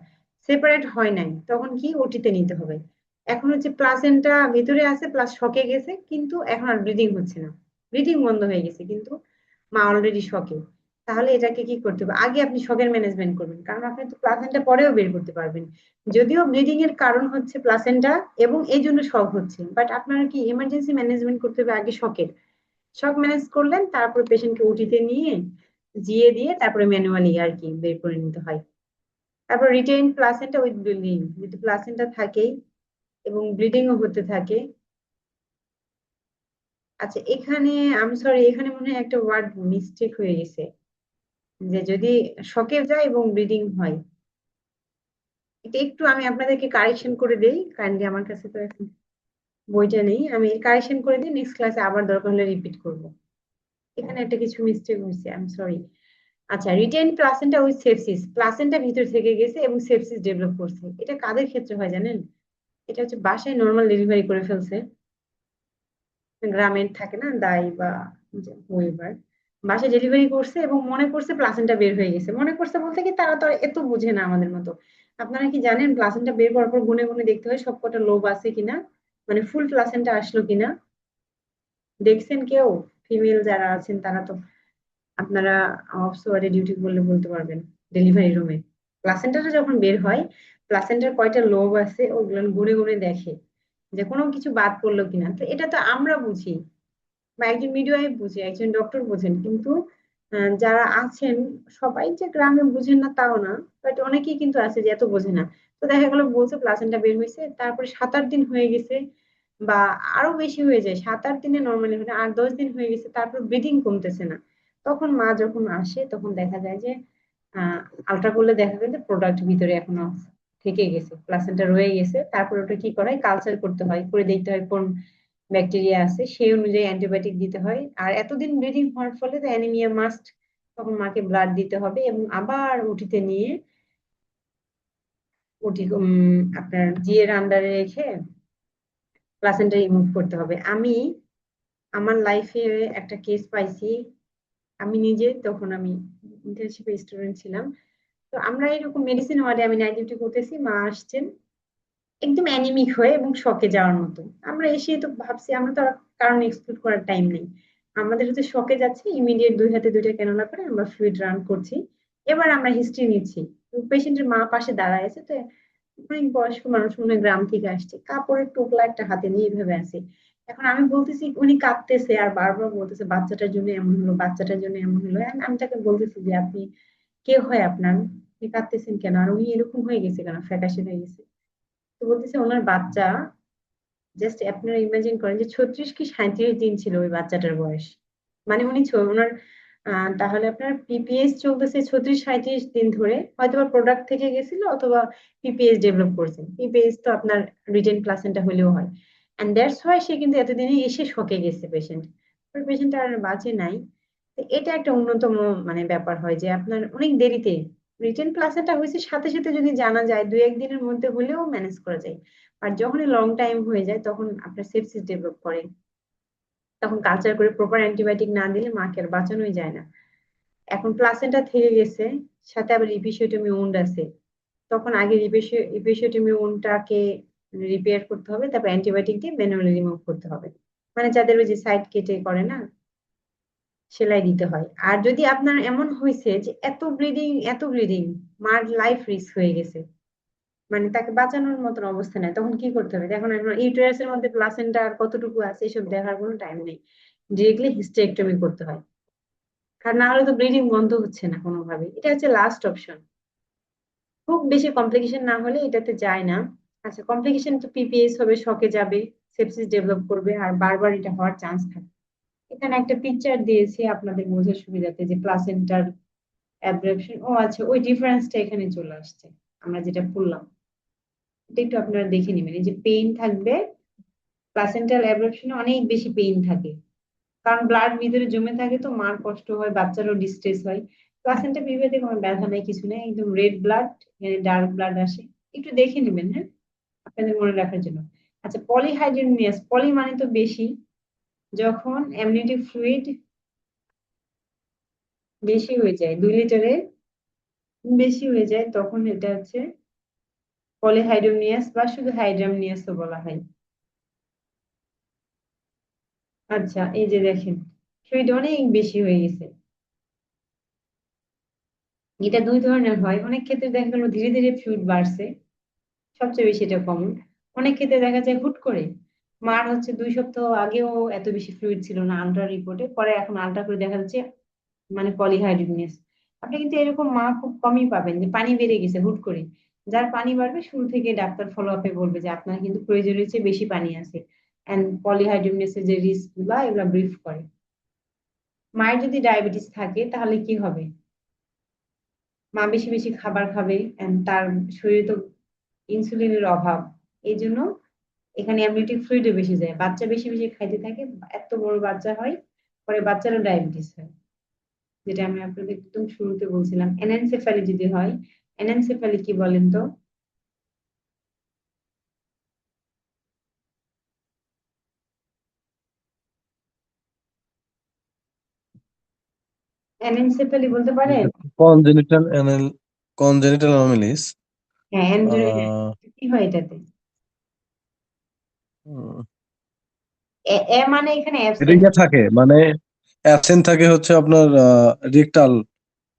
সেপারেট হয় নাই, তখন কি ওটিতে নিতে হবে। এখন হচ্ছে প্লাসেন্টা ভিতরে আছে প্লাস শকে গেছে, কিন্তু এখন আর ব্লিডিং হচ্ছে না, ব্লিডিং বন্ধ হয়ে গেছে, কিন্তু মা অলরেডি শকে। তাহলে এটাকে কি করতে হবে, আগে আপনি শকের ম্যানেজমেন্ট করবেন, কারণ আপনি তো প্লাসেন্টা পরেও বের করতে পারবেন। যদিও ব্লিডিং এর কারণ হচ্ছে প্লাসেন্টা এবং এই জন্য শক হচ্ছে, বাট আপনারা কি এমার্জেন্সি ম্যানেজমেন্ট করতে হবে আগে শকের। শক ম্যানেজ করলেন, তারপর পেশেন্টকে ওটিতে নিয়ে জিয়ে দিয়ে তারপরে ম্যানুয়ালি আর কি বের করে নিতে হয়। তারপর রিটেইন প্লাসেন্টা উইথ ব্লিডিং, যদি প্লাসেন্টা থাকেই এবং ব্লিডিংও হতে থাকে। আচ্ছা, এখানে আমি সরি, এখানে মনে হয় একটা ওয়ার্ড মিস্টেক হয়ে গেছে, যে যদি শকে যায় এবং ব্লিডিং হয়, এটা একটু আমি আপনাদেরকে কারেকশন করে দেই কাইন্ডলি, আমার কাছে তো এখন বইটা নেই, আমি কারেকশন করে দিই, নেক্সট ক্লাসে আবার দরকার হলে রিপিট করবো। এখানে একটা কিছু মিস্টেক হয়েছে, আই এম সরি। আচ্ছা, written placenta with sepsis, placenta ভিতর থেকে গেছে এবং সেপসিস ডেভেলপ করছে। এটা কাদের ক্ষেত্রে হয় জানেন? এটা হচ্ছে বাসায় নর্মাল ডেলিভারি করে ফেলছে, গ্রামের থাকে না দাই বা হুইভার, বাসায় ডেলিভারি করছে এবং মনে করছে প্লাসেন্টা বের হয়ে গেছে। মনে করছে বলতে কি, তারা তো আর এত বুঝে না আমাদের মতো। আপনারা কি জানেন প্লাসেন্টা বের করার পর গুনে গুনে দেখতে হয় সবকটা লোব আছে কিনা, মানে ফুল প্লাসেন্টা আসলো কিনা? দেখছেন কেউ? ফিমেল যারা আছেন তারা তো, আপনারা অফ সোয়ারে ডিউটি করলে বলতে পারবেন। ডেলিভারি রুমে প্লাসেন্টাটা যখন বের হয়, প্লাসেন্টার কয়টা লোব আছে ওগুলো গুনে গুনে দেখে যে কোনো কিছু বাদ পড়লো কিনা। তো এটা তো আমরা বুঝি বা একজন মিডওয়াইফ বুঝে, একজন ডক্টর বোঝেন, কিন্তু যারা আছেন সবাই যে গ্রামে বুঝেন না তাও না, বাট অনেকেই কিন্তু আছে যে এত বোঝে না। তো দেখা গেল বলছে প্লাসেন্টা বের হয়েছে, তারপরে 7-8 দিন হয়ে গেছে বা আরো বেশি হয়ে যায়, 7-8 দিনে নর্মালি হয় না, 8-10 দিন হয়ে গেছে, তারপর ব্লিডিং কমতেছে না। তখন মা যখন আসে তখন দেখা যায় যে আলট্রা করলে দেখা যায় যে প্রোডাক্ট ভিতরে এখনো থেকে গেছে, প্লাসেন্টা রয়ে গেছে। তারপর ওটা কি করা হয়, কালচার করতে হয়, করে দেখতে হয় কোন ব্যাকটেরিয়া আছে, সেই অনুযায়ী অ্যান্টিবায়োটিক দিতে হয়। আর এতদিন ব্লিডিং হওয়ার ফলে তো অ্যানিমিয়া মাস্ট, তখন মাকে ব্লাড দিতে হবে এবং আবার ওটিতে নিয়ে ওটি আপনার জিএর আন্ডারে রেখে প্লাসেন্টা রিমুভ করতে হবে। আমি আমার লাইফে একটা কেস পাইছি, আমি নিজে, তখন আমি ইন্টার্নশিপে স্টুডেন্ট ছিলাম। তো আমরা এরকম মেডিসিন ওয়ার্ডে আমি নাইট ডিউটি করতেছি, মা আসছেন একদম অ্যানিমিক হয়ে এবং শকে যাওয়ার মতো। আমরা এসে তো ভাবছি, আমরা তো আর কারণ এক্সক্লুড করার টাইম নেই, আমাদের হচ্ছে শকে যাচ্ছে, ইমিডিয়েট 2 হাতে 2টা ক্যানোলা করে আমরা ফ্লুইড রান করছি। এবার আমরা হিস্ট্রি নিচ্ছি, পেশেন্টের মা পাশে দাঁড়ায় আছে। তো অনেক বয়স্ক মানুষ, মনে হয় গ্রাম থেকে আসছে, কাপড়ের টোপলা একটা হাতে নিয়ে এইভাবে আছে। এখন আমি বলতেছি, উনি কাঁদতেছে আর বারবার বলতেছে বাচ্চাটার জন্য এমন হলো, বাচ্চাটার জন্য এমন হলো। আমি তাকে বলতেছি যে আপনি কে হয় আপনার, আপনি কাঁদতেছেন কেন, আর উনি এরকম হয়ে গেছে কেন, ফ্যাকাশে হয়ে গেছে। তো বলতেছে ওনার বাচ্চা, জাস্ট আপনারা ইমাজিন করেন যে 36 কি 37 দিন ছিল ওই বাচ্চাটার বয়স। মানে উনি ওনার তাহলে আপনার পিপিএস চলতেছে 36-37 দিন ধরে, হয়তো বা প্রোডাক্ট থেকে গেছিল অথবা পিপিএস ডেভেলপ করছে। পিপিএস তো আপনার রিটেন প্লাসেন্টা হলেও হয়, এন্ড দ্যাটস ওয়াই সে কিন্তু এতদিনে এসে শকে গেছে পেশেন্ট, ওই পেশেন্ট আর বাঁচে নাই। তো এটা একটা অন্যতম মানে ব্যাপার হয় যে আপনার অনেক দেরিতে রিটেন প্লাসেন্টা হয়েছে, সাথে সাথে যদি জানা যায় 2-1 দিনের মধ্যে হলেও ম্যানেজ করা যায়। আর যখনই লং টাইম হয়ে যায় তখন আপনার সেপসিস ডেভেলপ করে, তখন কালচার করে প্রপার অ্যান্টিবায়োটিক না দিলে মাকে আর বাঁচানোই যায় না। এখন প্লাসেন্টা থেকে গেছে, সাথে আবার ইপিসিওটমি উন্ড আছে, তখন আগে ইপিসিওটমি উন্ডটাকে রিপেয়ার করতে হবে, তারপর অ্যান্টিবায়োটিক দিয়ে ম্যানুয়ালি রিমুভ করতে হবে। মানে যাদের ওই যে সাইড কেটে করে না, সেলাই দিতে হয়। আর যদি আপনার এমন হয়েছে যে এত ব্লিডিং মার লাইফ রিস্ক হয়ে গেছে, মানে তাকে বাঁচানোর মতন অবস্থা নেই, তখন কি করতে হবে? এখন ইউটেরাসের মধ্যে প্লাসেন্টা আর কতটুকু আছে এসব দেখার কোনো টাইম নেই, ডিরেক্টলি হিস্টেরেক্টমি করতে হয়। আর না হলে তো ব্লিডিং বন্ধ হচ্ছে না কোনোভাবে, এটা হচ্ছে লাস্ট অপশন। খুব বেশি কমপ্লিকেশন না হলে এটাতে যায় না। আচ্ছা, কমপ্লিকেশন তো পিপিএস হবে, শকে যাবে, সেপসিস ডেভেলপ করবে, আর বারবার এটা হওয়ার চান্স থাকে। এখানে একটা পিকচার দিয়েছি আপনাদের বোঝার সুবিধাতে যে প্লাসেন্টার অ্যাব্রেপশন, ও আচ্ছা ওই ডিফারেন্সটা এখানে চলে আসছে, আমরা যেটা বললাম এটা একটু আপনারা দেখে নেবেন। এই যে পেইন থাকবে, প্লাসেন্টাল অ্যাব্রেপশনে অনেক বেশি পেইন থাকে, কারণ ব্লাড ভিতরে জমে থাকে, তো মার কষ্ট হয়, বাচ্চারও ডিস্ট্রেস হয়। প্লাসেন্টা পিরিয়ডে কোনো ব্যথা নেই, কিছু নেই, একদম রেড ব্লাড, এখানে ডার্ক ব্লাড আসে। একটু দেখে নেবেন, হ্যাঁ, আপনাদের মনে রাখার জন্য। আচ্ছা, পলিহাইড্রোনিয়াস, পলি মানে তো বেশি, যখন অ্যামনিওটিক ফ্লুইড বেশি হয়ে যায়, 2 লিটারের বেশি হয়ে যায়, তখন এটা হচ্ছে পলিহাইড্রোনিয়াস বা শুধু হাইড্রামনিয়াসও বলা হয়। আচ্ছা, এই যে দেখেন ফ্লুইড অনেক বেশি হয়ে গেছে। এটা 2 ধরনের হয়, অনেক ক্ষেত্রে দেখা গেল ধীরে ধীরে ফ্লুইড বাড়ছে, সবচেয়ে বেশি এটা কমন। অনেক ক্ষেত্রে দেখা যায় হুট করে, মার হচ্ছে 2 সপ্তাহ আগেও এত বেশি ফ্লুইড ছিল না আলট্রা রিপোর্টে, পরে এখন আলট্রা করে দেখা যাচ্ছে মানে পলিহাইড্রোনিয়াস। আপনি কিন্তু এরকম মা খুব কমই পাবেন যে পানি বেড়ে গেছে হুট করে। যার পানি বাড়বে শুরু থেকে ডাক্তার ফলো আপে বলবে যে আপনার কিন্তু প্রয়োজনের চেয়ে বেশি পানি আছে, এন্ড পলিহাইড্রোনিয়াসের যে রিস্ক গুলা এগুলা ব্রিফ করে। মায়ের যদি ডায়াবেটিস থাকে তাহলে কি হবে? মা বেশি বেশি খাবার খাবে, এন্ড তার শরীরে তো ইনসুলিনের অভাব, এই জন্য এখানে অ্যামনিওটিক ফ্লুইডও বেশি যায়, বাচ্চা বেশি বেশি খাইতে থাকে, এত বড় বাচ্চা হয়, পরে বাচ্চারও ডায়াবেটিস হয়, যেটা আমি আপনাদের একদম শুরুতে বলছিলাম। অ্যানেনসেফালি যদি হয়, অ্যানেনসেফালি কি বলেন তো? অ্যানেনসেফালি বলতে পারেন? Congenital congenital anomalies. হ্যাঁ, কি হয় এটাতে? এ মানে এখানে এটা অ্যাবসেন্ট। ইয়ে থাকে মানে অ্যাবসেন্ট থাকে হচ্ছে আপনার রিকটাল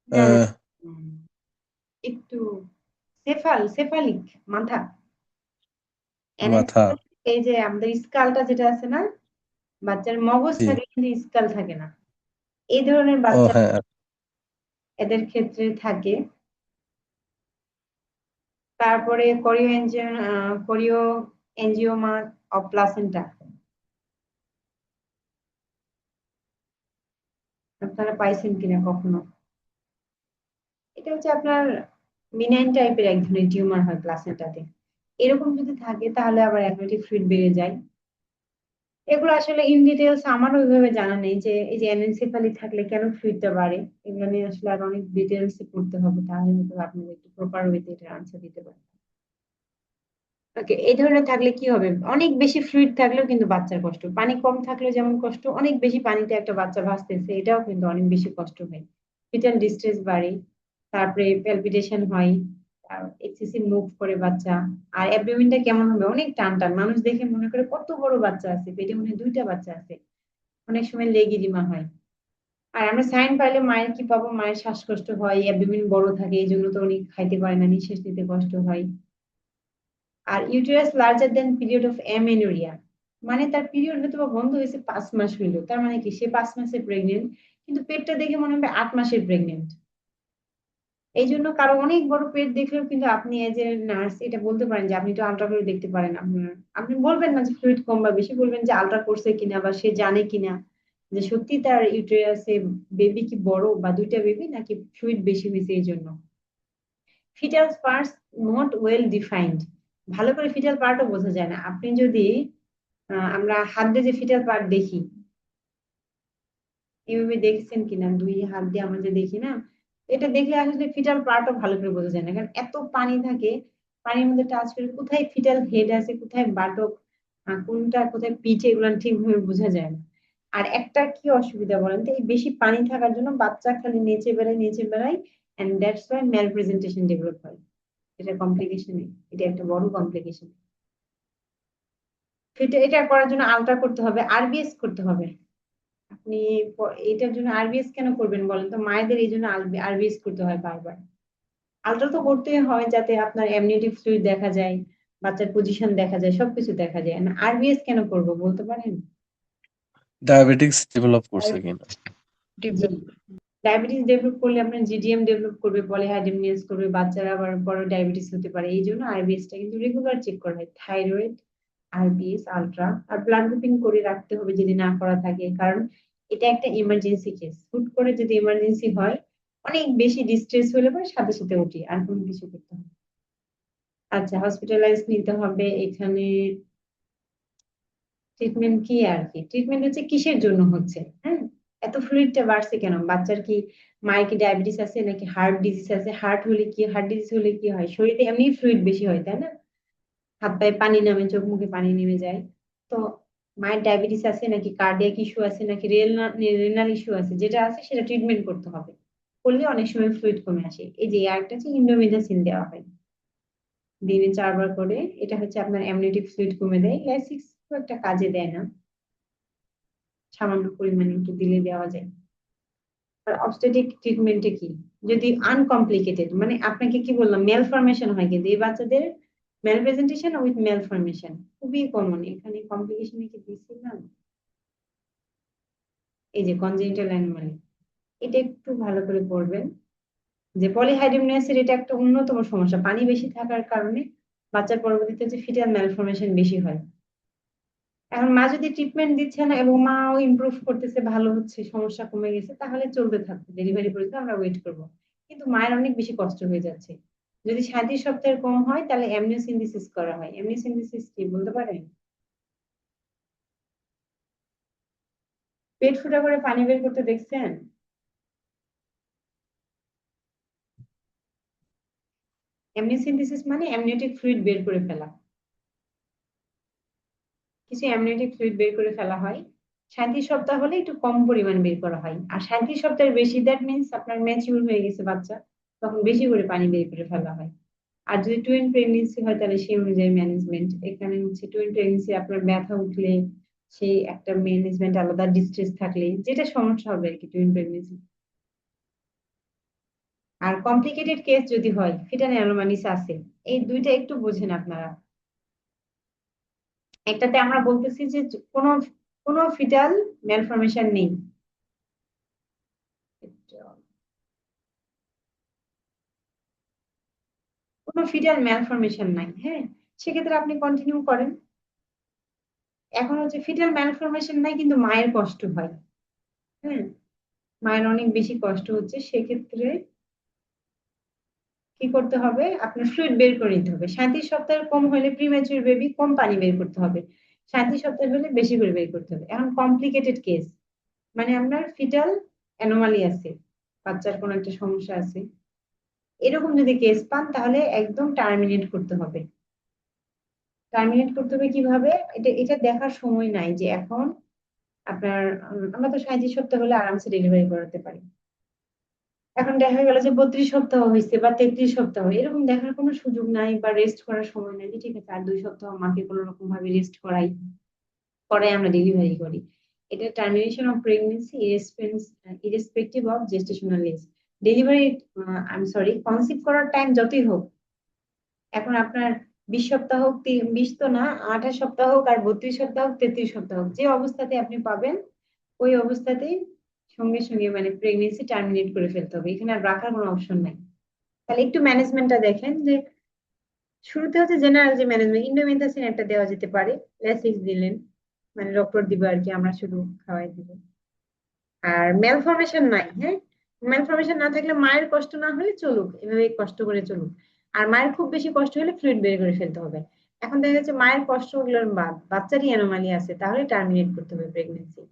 না না, উম, একটু সেফালিক মাথা। মাথা। অ্যানেনসেফালিক এই যে আমাদের স্কালটা যেটা আছে না, বাচ্চার মগজ জি। থাকে কিন্তু স্কাল থাকে না, এই ধরনের ও বাচ্চা হ্যাঁ। এদের ক্ষেত্রে থাকে। তারপরে কোরিও এনজিওমা অফ প্লাসেন্টা, আপনারা পাইছেন কিনা কখনো? এটা হচ্ছে আপনার মিনাইন টাইপের এক ধরনের টিউমার হয় প্লাসেন্টাতে। এরকম যদি থাকে তাহলে আবার অ্যামনিওটিক ফ্লুইড বেড়ে যায়। এগুলো আসলে ইন ডিটেলস আমার ওইভাবে জানা নেই যে এই যে অ্যানেনসেফালি থাকলে কেন ফ্লুইডটা বাড়ে। এগুলো নিয়ে আসলে আর অনেক ডিটেলস পড়তে হবে, তাহলে হয়তো আপনাদের একটু প্রপার ওয়েতে এটা আনসার দিতে পারবে। ওকে, এই ধরনের থাকলে কি হবে? অনেক বেশি ফ্লুইড থাকলেও কিন্তু বাচ্চার কষ্ট, পানি কম থাকলেও যেমন কষ্ট, অনেক বেশি পানিতে একটা বাচ্চা ভাসতেছে এটাও কিন্তু অনেক বেশি কষ্ট হয়। ফিটাল ডিস্ট্রেস বাড়ে, তারপরে প্যালপিটেশন হয়, এক্সেসিভ মুভ করে বাচ্চা। আর অ্যাবডোমেনটা কেমন হবে? অনেক টান টান, মানুষ দেখে মনে করে কত বড় বাচ্চা আছে, পেটে মনে হয় দুইটা বাচ্চা আছে। অনেক সময় লেগিডিমা হয়। আর আমরা সাইন পাইলে মায়ের কি পাবো? মায়ের শ্বাসকষ্ট হয়, অ্যাবডোমেন বড় থাকে, এই জন্য তো উনি খাইতে পারে না, নিঃশ্বাস নিতে কষ্ট হয়। আর uterus larger than period of amenorrhoea, মানে তার পিরিয়ড হয়তো বা বন্ধ হয়েছে 5 মাস হইলো, তার মানে কি সে 5 মাসে প্রেগনেন্ট, কিন্তু পেটটা দেখে মনে হবে 8 মাসের প্রেগনেন্ট। এই জন্য কারো অনেক বড় পেট দেখলেও কিন্তু আপনি এজ এ নার্স এটা বলতে পারেন যে আপনি তো আলট্রা করে দেখতে পারেন। আপনার আপনি বলবেন না যে ফ্লুইড কম বা বেশি, বলবেন যে আলট্রা করছে কিনা বা সে জানে কিনা যে সত্যি তার ইউটেরাসে বেবি কি বড় বা দুইটা বেবি নাকি ফ্লুইড বেশি হয়েছে এই জন্য। Fetal parts not well defined, ভালো করে ফিটাল পার্টও বোঝা যায় না। আপনি যদি আমরা হাত দিয়ে যে ফিটাল পার্ট দেখি, এইভাবে দেখছেন কিনা, দুই হাত দিয়ে আমরা যে দেখি না, এটা দেখলে আসলে ফিটাল পার্টও ভালো করে বোঝা যায় না, কারণ এত পানি থাকে। পানির মধ্যে টাচ করে কোথায় ফিটাল হেড আছে, কোথায় বাটক, কোনটা কোথায় পিঠে, এগুলো ঠিকভাবে বোঝা যায় না। আর একটা কি অসুবিধা বলেন তো, এই বেশি পানি থাকার জন্য বাচ্চা খালি নেচে বেড়ায়, and that's why mal presentation develop হয়। এটা কমপ্লিকেশন, এটা একটা বড় কমপ্লিকেশন। এটা করার জন্য আলট্রা করতে হবে, আরবিএস করতে হবে। আপনি এটার জন্য আরবিএস কেন করবেন বলেন তো? মায়েদের এই জন্য আরবিএস করতে হয় বারবার। আলট্রা তো করতেই হয় যাতে আপনার অ্যামনিওটিক ফ্লুইড দেখা যায়, বাচ্চার পজিশন দেখা যায়, সবকিছু দেখা যায় না। আরবিএস কেন করব বলতে পারেন? ডায়াবেটিক্স ডেভেলপ করছে কিনা। জি, ডায়াবেটিস ডেভেলপ করলে আপনার জিডিএম ডেভেলপ করবে, পলিহাইড্রামিয়াস করবে, বাচ্চারা আবার বড় ডায়াবেটিস হতে পারে। এই জন্য আরবিএসটা কিন্তু রেগুলার চেক করা হয়, থাইরয়েড, আরবিএস, আলট্রা, আর ব্লাড গ্রুপিং করে রাখতে হবে যদি না করা থাকে, কারণ এটা একটা ইমার্জেন্সি কেস। হুট করে যদি ইমার্জেন্সি হয়, অনেক বেশি ডিস্ট্রেস হলে পরে সাথে সাথে উঠি, আর কোনো কিছু করতে হবে। আচ্ছা, হসপিটালাইজ নিতে হবে এখানে। ট্রিটমেন্ট কি আর কি? ট্রিটমেন্ট হচ্ছে কিসের জন্য হচ্ছে, হ্যাঁ, এত ফ্লুইডটা বাড়ছে কেন? বাচ্চার কি, মায়ের কি ডায়াবেটিস আছে নাকি হার্ট ডিজিজ আছে? হার্ট ডিজিজ হলে কি হয়? শরীরে এমনি ফ্লুইড বেশি হয়, তাই না? হাত পায়ে পানি নামে, চোখ মুখে পানি নেমে যায়। তো মায়ের ডায়াবেটিস আছে নাকি কার্ডিয়াক ইস্যু আছে নাকি রেনাল ইস্যু আছে, যেটা আছে সেটা ট্রিটমেন্ট করতে হবে। করলে অনেক সময় ফ্লুইড কমে আসে। এই যে আরেকটা হচ্ছে ইন্ডোমিথাসিন দেওয়া হয় দিনে 4 বার করে। এটা হচ্ছে আপনার অ্যামনিওটিক ফ্লুইড কমে দেয়। লাইসিক্স খুব একটা কাজে দেয় না, সামান্য পরিমাণে একটু দিলে দেওয়া যায়। আর অবস্টেটিক ট্রিটমেন্টে কি, যদি আনকমপ্লিকেটেড, মানে আপনাকে কি বললাম, মেল ফরমেশন হয়, কিন্তু এই বাচ্চাদের mal presentation with mal formation খুবই কমন। এখানে কমপ্লিকেশনে কি দিচ্ছিলাম, এই যে কনজেনিটাল অ্যানোমালি, এটা একটু ভালো করে পড়বেন যে পলিহাইড্রামিয়াসের এটা একটা অন্যতম সমস্যা। পানি বেশি থাকার কারণে বাচ্চার পরবর্তীতে যে ফিটাল ম্যালফরমেশন বেশি হয়। এখন মা যদি ট্রিটমেন্ট দিচ্ছে না এবং মাও ইমপ্রুভ করতেছে, ভালো হচ্ছে, সমস্যা কমে গেছে, তাহলে চলতে থাকবে, ডেলিভারি পর্যন্ত আমরা ওয়েট করব। কিন্তু মায়ের অনেক বেশি কষ্ট হয়ে যাচ্ছে। যদি 37 সপ্তাহের কম হয় তাহলে অ্যামনিওসিনথেসিস করা হয়। অ্যামনিওসিনথেসিস কি বলতে পারেন? পেট ফুটা করে পানি বের করতে দেখছেন? অ্যামনিওসেন্টেসিস মানে অ্যামনিওটিক ফ্লুইড বের করে ফেলা। কিছু অ্যামনিওটিক ফ্লুইড বের করে ফেলা হয়। 37 সপ্তাহ হলে একটু কম পরিমাণ বের করা হয়, আর 37 সপ্তাহের বেশি দ্যাট মিন্স আপনার ম্যাচিউর হয়ে গেছে বাচ্চা, তখন বেশি করে পানি বের করে ফেলা হয়। আর যদি টুইন প্রেগনেন্সি হয় তাহলে সেই অনুযায়ী ম্যানেজমেন্ট। এখানে হচ্ছে টুইন প্রেগনেন্সি আপনার ব্যথা উঠলে সেই একটা ম্যানেজমেন্ট আলাদা, ডিস্ট্রেস থাকলে যেটা সমস্যা হবে আর কি টুইন প্রেগনেন্সি। আর কমপ্লিকেটেড কেস যদি হয়, ফিটাল অ্যানোমালিস আছে, এই দুইটা একটু বোঝেন আপনারা। একটাতে আমরা বলতেছি যে কোনো কোনো ফিটাল ম্যালফরমেশন নেই, কোনো ফিটাল ম্যালফরমেশন নাই, হ্যাঁ, সেক্ষেত্রে আপনি কন্টিনিউ করেন। এখন হচ্ছে ফিটাল ম্যালফরমেশন নাই কিন্তু মায়ের কষ্ট হয়, হ্যাঁ, মায়ের অনেক বেশি কষ্ট হচ্ছে, সেক্ষেত্রে কি করতে হবে, আপনার ফ্লুইড বের করে নিতে হবে। 37 সপ্তাহের কম হলে প্রিম্যাচুর বেবি কম পানি বের করতে হবে, 37 সপ্তাহ হলে বেশি করে বের করতে হবে। এখন কমপ্লিকেটেড কেস মানে আপনার ফিটাল অ্যানোমালি আছে, বাচ্চার কোনো একটা সমস্যা আছে, এরকম যদি কেস পান তাহলে একদম টার্মিনেট করতে হবে। টার্মিনেট করতে হবে কিভাবে, এটা এটা দেখার সময় নাই যে এখন আপনার আমরা তো 37 সপ্তাহ হলে আরামসে ডেলিভারি করাতে পারি। এখন দেখা গেল যে 32 সপ্তাহ হয়েছে বা 33 সপ্তাহ, এরকম দেখার কোনো সুযোগ নাই বা রেস্ট করার সময় নাই যে ঠিক আছে আর 2 সপ্তাহ মাকে কোনো রকম ভাবে রেস্ট করাই, পরে আমরা ডেলিভারি করি। এটা termination of pregnancy irrespective of gestational age. Delivery I am sorry, conceive করার টাইম যতই হোক, এখন আপনার 20 সপ্তাহ হোক, 20 তো না, 28 সপ্তাহ হোক আর 32 সপ্তাহ হোক, 33 সপ্তাহ হোক, যে অবস্থাতে আপনি পাবেন ওই অবস্থাতেই সঙ্গে সঙ্গে মানে প্রেগনেন্সি টার্মিনেট করে ফেলতে হবে, এখানে আর রাখার কোনো অপশন নাই। তাহলে একটু ম্যানেজমেন্টটা দেখেন যে শুরুতে হচ্ছে জেনারেল যে ম্যানেজমেন্ট, ইন্ডোমেন্থাসিন একটা দেওয়া যেতে পারে, ল্যাসিক্স দিলেন, মানে ডক্টর দিবে আর কি, আমরা শুধু খাওয়াই দিব। আর ম্যালফরমেশন নাই, হ্যাঁ, ম্যালফরমেশন না থাকলে মায়ের কষ্ট না হলে চলুক, এভাবে কষ্ট করে চলুক। আর মায়ের খুব বেশি কষ্ট হলে ফ্লুইড বের করে ফেলতে হবে। এখন দেখা যাচ্ছে মায়ের কষ্ট গুলোর বাদ বাচ্চারই অ্যানোমালি আছে, তাহলে টার্মিনেট করতে হবে প্রেগনেন্সি।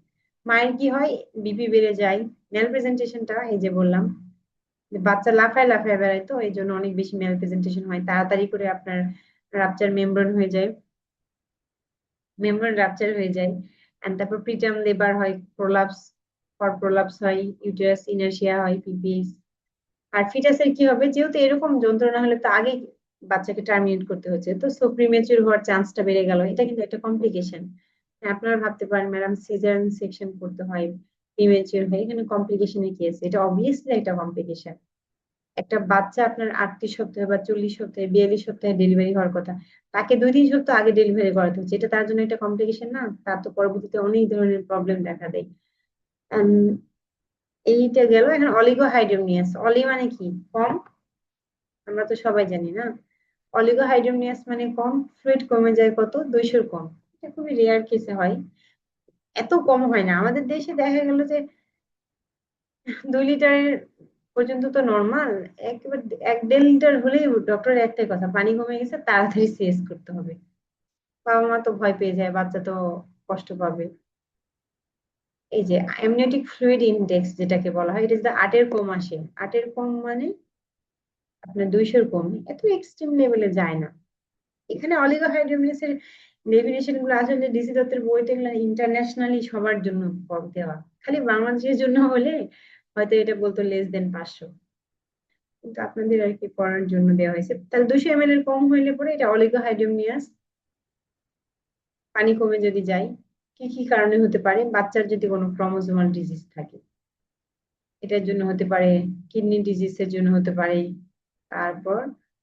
মায়ের কি হয়, বিপি বেড়ে যায়, মেল প্রেজেন্টেশনটা এই যে বললাম যে বাচ্চা লাফায় লাফায় বেড়ায়, তো এই জন্য অনেক বেশি মেল প্রেজেন্টেশন হয়, তাড়াতাড়ি করে আপনার রাপচার মেমব্রেন হয়ে যায়, মেমব্রেন রাপচার হয়ে যায়। এন্ড তারপর প্রিটার্ম লেবার হয়, প্রলাপস প্রলাপস হয়, ইউটেরাস ইনার্শিয়া হয়, পিপিএস। আর ফিটাসের কি হবে, যেহেতু এরকম যন্ত্রণা হলে তো আগে বাচ্চাকে টার্মিনেট করতে হচ্ছে, তো সো প্রিমেচুর হওয়ার চান্সটা বেড়ে গেল, এটা কিন্তু একটা কমপ্লিকেশন। আপনারা ভাবতে পারেন ম্যাডাম সিজারিয়ান সেকশন করতে হয় প্রিমেচুর হয়, এখানে কমপ্লিকেশনের কি আছে, এটা অবভিয়াসলি একটা কমপ্লিকেশন। একটা বাচ্চা আপনার 38 সপ্তাহে বা 40 সপ্তাহে 42 সপ্তাহে ডেলিভারি হওয়ার কথা, তাকে 2-3 সপ্তাহ আগে ডেলিভারি করাতে হচ্ছে, এটা তার জন্য একটা কমপ্লিকেশন না? তার তো পরবর্তীতে অনেক ধরনের প্রবলেম দেখা দেয়। এইটা গেল। এখন অলিগোহাইড্রোমিয়াস, অলি মানে কি, কম, আমরা তো সবাই জানি না। অলিগোহাইড্রোমিয়াস মানে কম, ফ্লুইড কমে যায় কত, 200 কম। এটা খুবই রেয়ার কেসে হয়, এত কম হয় না। আমাদের দেশে দেখা গেল যে 2 লিটারের পর্যন্ত তো নর্মাল, একেবারে 1-1.5 লিটার হলেই ডক্টর একটাই কথা, পানি কমে গেছে তাড়াতাড়ি সিএস করতে হবে। বাবা মা তো ভয় পেয়ে যায়, বাচ্চা তো কষ্ট পাবে। এই যে অ্যামনিওটিক ফ্লুইড ইনডেক্স যেটাকে বলা হয়, এটা যদি 8-এর কম আসে, 8-এর কম মানে আপনার 200-র কম, এত এক্সট্রিম লেভেলে যায় না। এখানে অলিগোহাইড্রোমিয়াসের ডেফিনেশন গুলো আসলে ডিসি দত্তের বইতে এগুলো ইন্টারন্যাশনালি সবার জন্য দেওয়া, খালি বাংলাদেশের জন্য হলে হয়তো এটা বলতো লেস দেন 500, কিন্তু আপনাদের আর কি পড়ার জন্য দেওয়া হয়েছে। তাহলে 200 ml এর কম হইলে পরে এটা অলিগোহাইড্রোমিয়াস। পানি কমে যদি যায়, কি কি কারণে হতে পারে, বাচ্চার যদি কোনো ক্রোমোজোমাল ডিজিজ থাকে এটার জন্য হতে পারে, কিডনি ডিজিজের জন্য হতে পারে, তারপর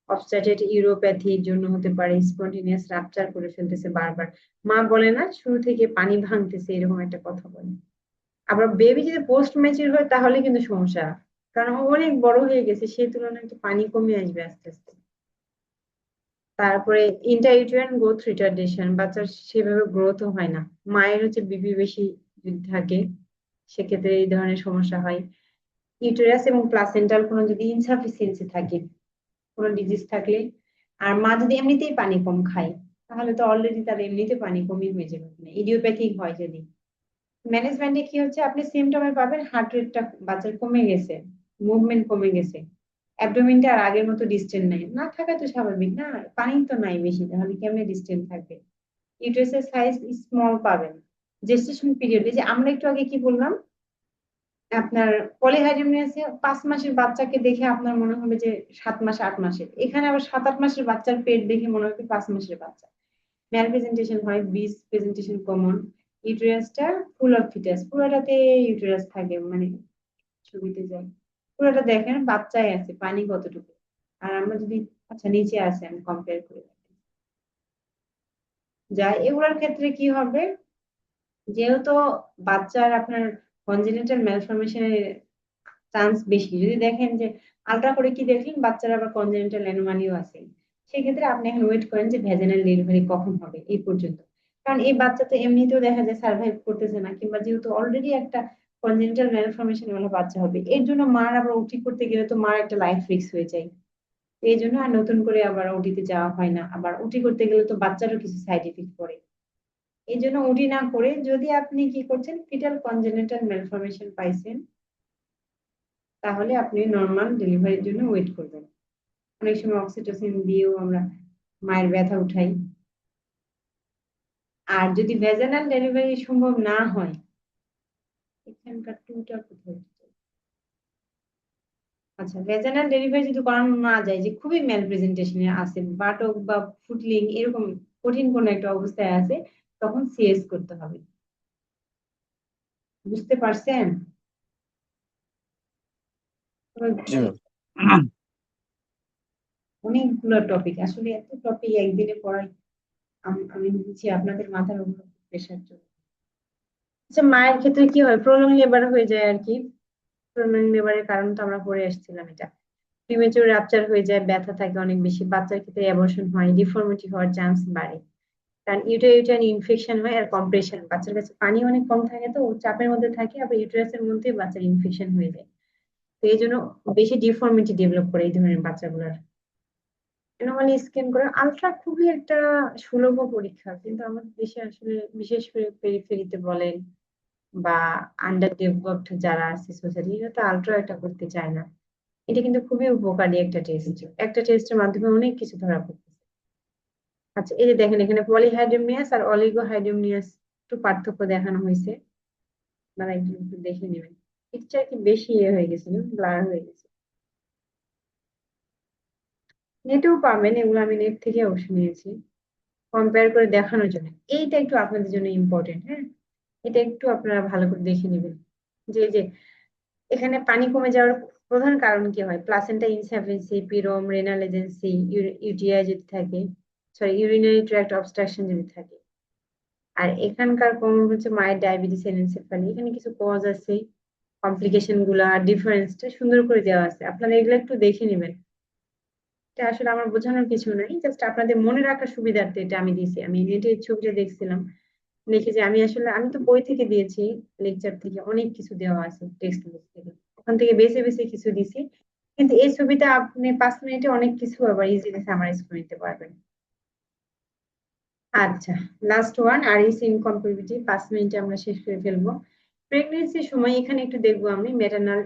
অবস্ট্রাটেড ইউরোপ্যাথির জন্য হতে পারে, স্পন্টেনিয়াস রাপচার করে ফেলতেছে বারবার, মা বলে না শুরু থেকে পানি ভাঙতেছে, এরকম একটা কথা বলে। আবার বেবি যদি পোস্ট ম্যাচিউর হয় তাহলে কিন্তু সমস্যা, কারণ ও অনেক বড় হয়ে গেছে, সেই তুলনায় তো পানি কমে আসবে আস্তে আস্তে। তারপরে ইন্টারইউটেরাইন গ্রোথ রিটার্ডেশন, বাচ্চার সেভাবে গ্রোথও হয় না, মায়ের হচ্ছে বিপি বেশি যদি থাকে সেক্ষেত্রে এই ধরনের সমস্যা হয়। ইউটেরাস এবং প্লাসেন্টাল কোনো যদি ইনসাফিসিয়েন্সি থাকে, কোনো ডিজিজ থাকলে, আর মা যদি এমনিতেই পানি কম খায় তাহলে তো অলরেডি তার এমনিতে পানি কমই হয়ে যাবে, মানে ইডিওপ্যাথিক হয় যদি। ম্যানেজমেন্টে কি হচ্ছে, আপনি সিমটমে পাবেন হার্ট রেটটা বাচ্চার কমে গেছে, মুভমেন্ট কমে গেছে, অ্যাবডোমেনটা আর আগের মতো ডিস্টেন্ট নাই, না থাকা তো স্বাভাবিক না, পানি তো নাই বেশি, তাহলে কেমনে ডিস্টেন্ট থাকবে। ইউটেরাসের সাইজ স্মল পাবেন। জেস্টেশন পিরিয়ড, এই যে আমরা একটু আগে কি বললাম, আপনার পলিহাইড্রোমিয়াসে 5 মাসের বাচ্চাকে দেখে আপনার মনে হবে যে 7 মাস 8 মাসের, এখানে আবার 7-8 মাসের বাচ্চার পেট দেখে মনে হবে 5 মাসের বাচ্চা। ম্যাল প্রেজেন্টেশন হয়, বিস প্রেজেন্টেশন কমন। ইউটেরাসটা ফুল অফ ফিটাস, পুরোটাতে ইউটেরাস থাকে, মানে ছবিতে যায় পুরোটা দেখেন বাচ্চায় আছে, পানি কতটুকু। আর আমরা যদি, আচ্ছা নিচে আছে, আমি কম্পেয়ার করে দেখি যাই, এগুলোর ক্ষেত্রে কি হবে, যেহেতু বাচ্চার আপনার কনজেনিটাল ম্যালফরমেশনের চান্স বেশি, যদি দেখেন যে আলট্রা করে কি দেখলেন বাচ্চার আবার কনজেনিটাল অ্যানোমালিও আছে, সেক্ষেত্রে আপনি এখন ওয়েট করেন যে ভ্যাজিনাল ডেলিভারি কখন হবে এই পর্যন্ত। কারণ এই বাচ্চা তো এমনিতেও দেখা যায় সার্ভাইভ করতেছে না, কিংবা যেহেতু অলরেডি একটা কনজেনিটাল ম্যালফরমেশন ওলা বাচ্চা হবে, এর জন্য মার আবার ওটি করতে গেলে তো মার একটা লাইফ রিস্ক হয়ে যায়। তো এই জন্য আর নতুন করে আবার ওটিতে যাওয়া হয় না, আবার ওটি করতে গেলে তো বাচ্চারও কিছু সাইড ইফেক্ট পড়ে। এই জন্য ওটি না করে, যদি আপনি কি করছেন ফিটাল কনজেনিটাল ম্যালফরমেশন পাইছেন, তাহলে আপনি নর্মাল ডেলিভারির জন্য ওয়েট করবেন। অনেক সময় অক্সিটোসিন দিয়েও আমরা মায়ের ব্যথা উঠাই। আর যদি ভ্যাজানাল ডেলিভারি সম্ভব না হয়, এখানকার টুটা কোথায়, আচ্ছা ভ্যাজানাল ডেলিভারি যদি করানো না যায়, যে খুবই ম্যাল প্রেজেন্টেশনে আছে, বাটক বা ফুটলিং এরকম কঠিন কোন একটা অবস্থায় আছে, তখন সিএস করতে হবে। বুঝতে পারছেন? জি ম্যাম। অনেকগুলো টপিক, আসলে এত টপিক একদিনে পড়াই, আমি বুঝছি আপনাদের মাথার উপর প্রেশার চলে। আচ্ছা মায়ের ক্ষেত্রে কি হয়, প্রলং লেবার হয়ে যায় আর কি। প্রলং লেবারের কারণ তো আমরা পড়ে আসছিলাম, এটা প্রিমেচুর রাপচার হয়ে যায়, ব্যথা থাকে অনেক বেশি, বাচ্চার ক্ষেত্রে অ্যাবর্শন হয়, ডিফর্মিটি হওয়ার চান্স বাড়ে, কারণ ইউটেরাইন ইনফেকশন হয় আর কম্প্রেশন, বাচ্চার কাছে পানি অনেক কম থাকে, তো ও চাপের মধ্যে থাকে, আবার ইউটেরাসের মধ্যে বাচ্চার ইনফেকশন হয়ে যায়। তো এই জন্য বেশি ডিফর্মিটি ডেভেলপ করে এই ধরনের বাচ্চাগুলোর। অ্যানোমালি স্ক্যান করে আলট্রা খুবই একটা সুলভ পরীক্ষা, কিন্তু আমাদের দেশে আসলে বিশেষ করে পেরিফেরিতে বলেন বা আন্ডার ডেভেলপড যারা আছে সোসাইটি, এরা তো আলট্রা একটা করতে চায় না। এটা কিন্তু খুবই উপকারী একটা টেস্ট, একটা টেস্টের মাধ্যমে অনেক কিছু ধরা পড়তেছে। আচ্ছা এই যে দেখেন এখানে পলিহাইড্রোমিয়াস আর অলিগোহাইড্রোমিয়াস একটু পার্থক্য দেখানো হয়েছে, আপনারা একটু একটু দেখে নেবেন। পিকচার কি বেশি ইয়ে হয়ে গেছে, ব্লার হয়ে গেছে। নেটেও পাবেন এগুলো, আমি নেট থেকে অবশ্য নিয়েছি কম্পেয়ার করে দেখানোর জন্য। এইটা একটু আপনাদের জন্য ইম্পর্টেন্ট, হ্যাঁ, এটা একটু আপনারা ভালো করে দেখে নেবেন। যে যে এখানে পানি কমে যাওয়ার প্রধান কারণ কি হয়, placenta insufficiency, PROM, renal agency, UTI যদি থাকে, সরি ইউরিনারি ট্র্যাক্ট অবস্ট্রাকশন যদি থাকে। আর এখানকার কমন হচ্ছে মায়ের ডায়াবেটিস এনসেফালি, এখানে কিছু কজ আছে, কমপ্লিকেশন গুলা ডিফারেন্সটা সুন্দর করে দেওয়া আছে, আপনারা এগুলো একটু দেখে নেবেন। এটা আসলে আমার বোঝানোর কিছু নাই, জাস্ট আপনাদের মনে রাখার সুবিধার্থে এটা আমি দিয়েছি। আমি নেটে এই ছবিটা দেখছিলাম, দেখি যে আমি আসলে, আমি তো বই থেকে দিয়েছি, লেকচার থেকে অনেক কিছু দেওয়া আছে, টেক্সট বুক থেকে, ওখান থেকে বেছে বেছে কিছু দিছি, কিন্তু এই ছবিটা আপনি 5 মিনিটে অনেক কিছু আবার ইজিলি সামারাইজ করে নিতে পারবেন। আচ্ছা, লাস্ট ওয়ান, আর ইস ইনকম্প্যাটিবিলিটি, 5 মিনিটে আমরা শেষ করে ফেলবো। প্রেগনেন্সির সময় এখানে একটু দেখবো আমি ম্যাটারনাল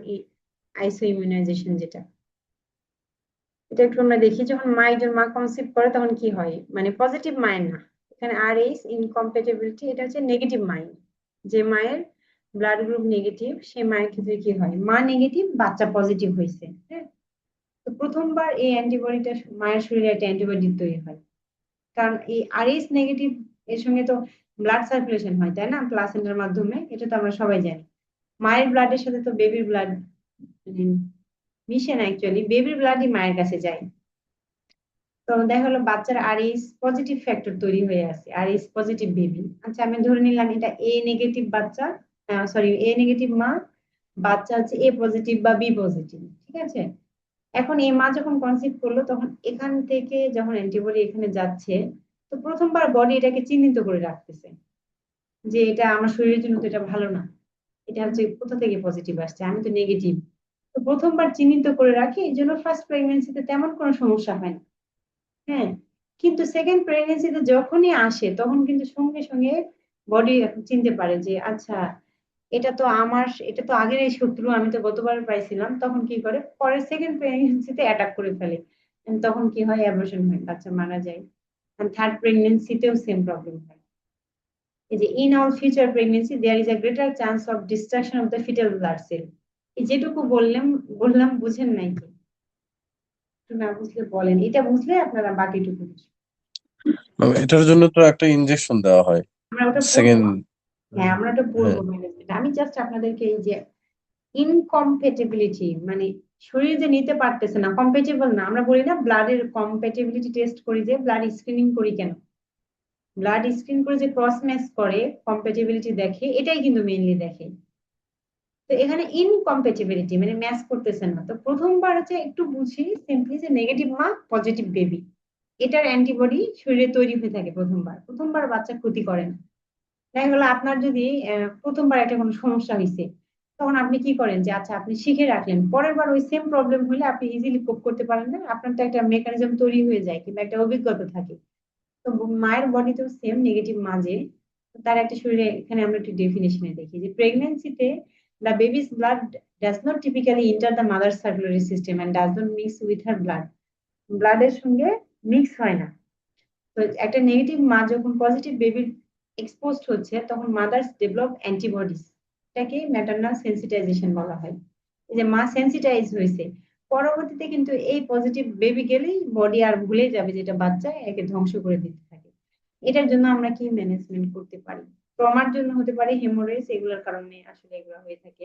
আইসো ইমিউনাইজেশন, যেটা এটা একটু আমরা দেখি, যখন একজন মা কনসিভ করে তখন কি হয়, মানে পজিটিভ মায়ের না, এখানে আর এইস ইনকম্প্যাটিবিলিটি, এটা হচ্ছে নেগেটিভ মায়ের, যে মায়ের ব্লাড গ্রুপ নেগেটিভ, সে মায়ের ক্ষেত্রে কি হয়, মা নেগেটিভ বাচ্চা পজিটিভ হয়েছে, হ্যাঁ। তো প্রথমবার এই অ্যান্টিবডিটা মায়ের শরীরে একটা অ্যান্টিবডি তৈরি হয়, কারণ এই আরএইচ নেগেটিভ এর সঙ্গে তো ব্লাড সার্কুলেশন হয়, তাই না, প্লাসেন্টার মাধ্যমে, এটা তো আমরা সবাই জানি। মায়ের ব্লাডের সাথে তো বেবির ব্লাড মিশে না, অ্যাকচুয়ালি বেবির ব্লাডই মায়ের কাছে যায়। তো দেখা হলো বাচ্চার আরএইচ পজিটিভ ফ্যাক্টর তৈরি হয়ে আছে, আরএইচ পজিটিভ বেবি। আচ্ছা আমি ধরে নিলাম এটা এ নেগেটিভ বাচ্চা, সরি এ নেগেটিভ মা, বাচ্চা হচ্ছে এ পজিটিভ বা বি পজিটিভ, ঠিক আছে। এখন এই মা যখন কনসিভ করলো, তখন এখান থেকে যখন অ্যান্টিবডি এখানে যাচ্ছে, তো প্রথমবার বডি এটাকে চিহ্নিত করে রাখতেছে যে এটা আমার শরীরের জন্য তো এটা ভালো না, এটা হচ্ছে কোথা থেকে পজিটিভ আসছে, আমি তো নেগেটিভ। তো প্রথমবার চিহ্নিত করে রাখি, এই জন্য ফার্স্ট প্রেগনেন্সিতে তেমন কোনো সমস্যা হয় না, হ্যাঁ। কিন্তু সেকেন্ড প্রেগনেন্সিতে যখনই আসে, তখন কিন্তু সঙ্গে সঙ্গে বডি চিনতে পারে যে আচ্ছা এটা তো আগের এই শত্রু, আমি তো গতবার পাইছিলাম, তখন কি করে পরের সেকেন্ড প্রেগনেন্সিতে অ্যাটাক করে ফেলে। And তখন কি হয়, অ্যাবর্শন হয়, বাচ্চা মারা যায়। And থার্ড প্রেগনেন্সিতেও সেম প্রবলেম হয়। এই যে in all future pregnancy there is a greater chance of destruction of the foetal blood cell. এই যেটুকু বললাম বুঝেন নাই কি? একটু না বুঝলে বলেন, এটা বুঝলে আপনারা বাকিটুকু বুঝবেন। এটার জন্য তো একটা ইনজেকশন দেওয়া হয় আমরা ওটা পড়বো। সেকেন্ড। হ্যাঁ, আমরা ওটা পড়বো হ্যাঁ, ম্যানেজমেন্ট। আমি জাস্ট আপনাদেরকে এই যে ইনকম্পেটিবিলিটি মানে শরীর যে নিতে পারতেছে না, কম্পেটেবল না, আমরা বলি না ব্লাডের কম্পেটিবিলিটি টেস্ট করি, যে ব্লাড স্ক্রিনিং করি কেন, ব্লাড স্ক্রিন করে যে ক্রস ম্যাচ করে কম্পেটিবিলিটি দেখে, এটাই কিন্তু মেইনলি দেখে। তো এখানে ইনকম্পেটিবিলিটি মানে ম্যাচ করতেছে না। তো প্রথমবার হচ্ছে একটু বুঝি সিম্পলি যে নেগেটিভ মা পজিটিভ বেবি, এটার অ্যান্টিবডি শরীরে তৈরি হয়ে থাকে প্রথমবার বাচ্চা ক্ষতি করে না। দেখা গেলো আপনার যদি প্রথমবার একটা কোনো সমস্যা হয়েছে, তখন আপনি কি করেন যে আচ্ছা আপনি শিখে রাখলেন, পরের বার ওই সেম প্রবলেম হলে আপনি ইজিলি কোপ করতে পারেন না, আপনার তো একটা মেকানিজম তৈরি হয়ে যায় কিংবা একটা অভিজ্ঞতা থাকে। তো মায়ের বডিতেও সেম নেগেটিভ মাঝে তার একটা শরীরে, এখানে আমরা একটু ডেফিনেশনে দেখি যে প্রেগন্যান্সিতে the baby's blood does not typically enter the mother circulatory system and does not mix with her blood, ব্লাডের সঙ্গে মিক্স হয় না। তো একটা নেগেটিভ মা যখন পজিটিভ বেবির এক্সপোজড হচ্ছে, তখন মাদার্স ডেভেলপ অ্যান্টিবডিজ, এটাকে ম্যাটারনাল সেন্সিটাইজেশন বলা হয়। এই যে মা সেন্সিটাইজ হয়েছে, পরবর্তীতে কিন্তু এই পজিটিভ বেবি গেলেই বডি আর ভুলে যাবে যেটা বাচ্চা, একে ধ্বংস করে দিতে থাকে। এটার জন্য আমরা কি ম্যানেজমেন্ট করতে পারি? ট্রমার জন্য হতে পারে, হেমোরেজ, এগুলোর কারণে আসলে এগুলো হয়ে থাকে।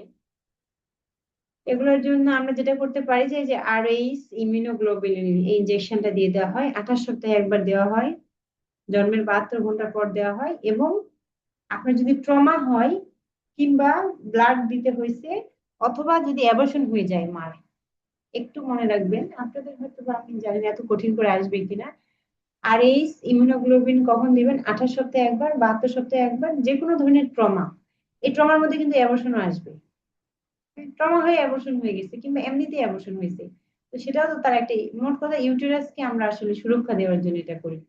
এগুলোর জন্য আমরা যেটা করতে পারি যে এই যে আরএইচ ইমিউনোগ্লোবুলিন, এই ইনজেকশনটা দিয়ে দেওয়া হয়, 28 সপ্তাহে একবার দেওয়া হয়, জন্মের 72 ঘন্টা পর দেওয়া হয়। এবং আপনার যদি ট্রমা হয় কিংবা ব্লাড দিতে হয়েছে, অথবা যদি অ্যাবর্শন হয়ে যায় মার, একটু মনে রাখবেন, আপনাদের হয়তো বা আমি জানি না এত কঠিন করে আসবে কিনা, আর এই ইমিউনোগ্লোবিন কখন দিবেন? 28 সপ্তাহে একবার, 72 সপ্তাহে একবার। যে কোনো ধরনের ট্রমা, এই ট্রমার মধ্যে কিন্তু অ্যাবর্শনও আসবে, ট্রমা হয়ে অ্যাবর্শন হয়ে গেছে কিংবা এমনিতেই অ্যাবর্শন হয়েছে, তো সেটাও তো তার একটা, মোট কথা ইউটেরাসকে আমরা আসলে সুরক্ষা দেওয়ার জন্য এটা করি।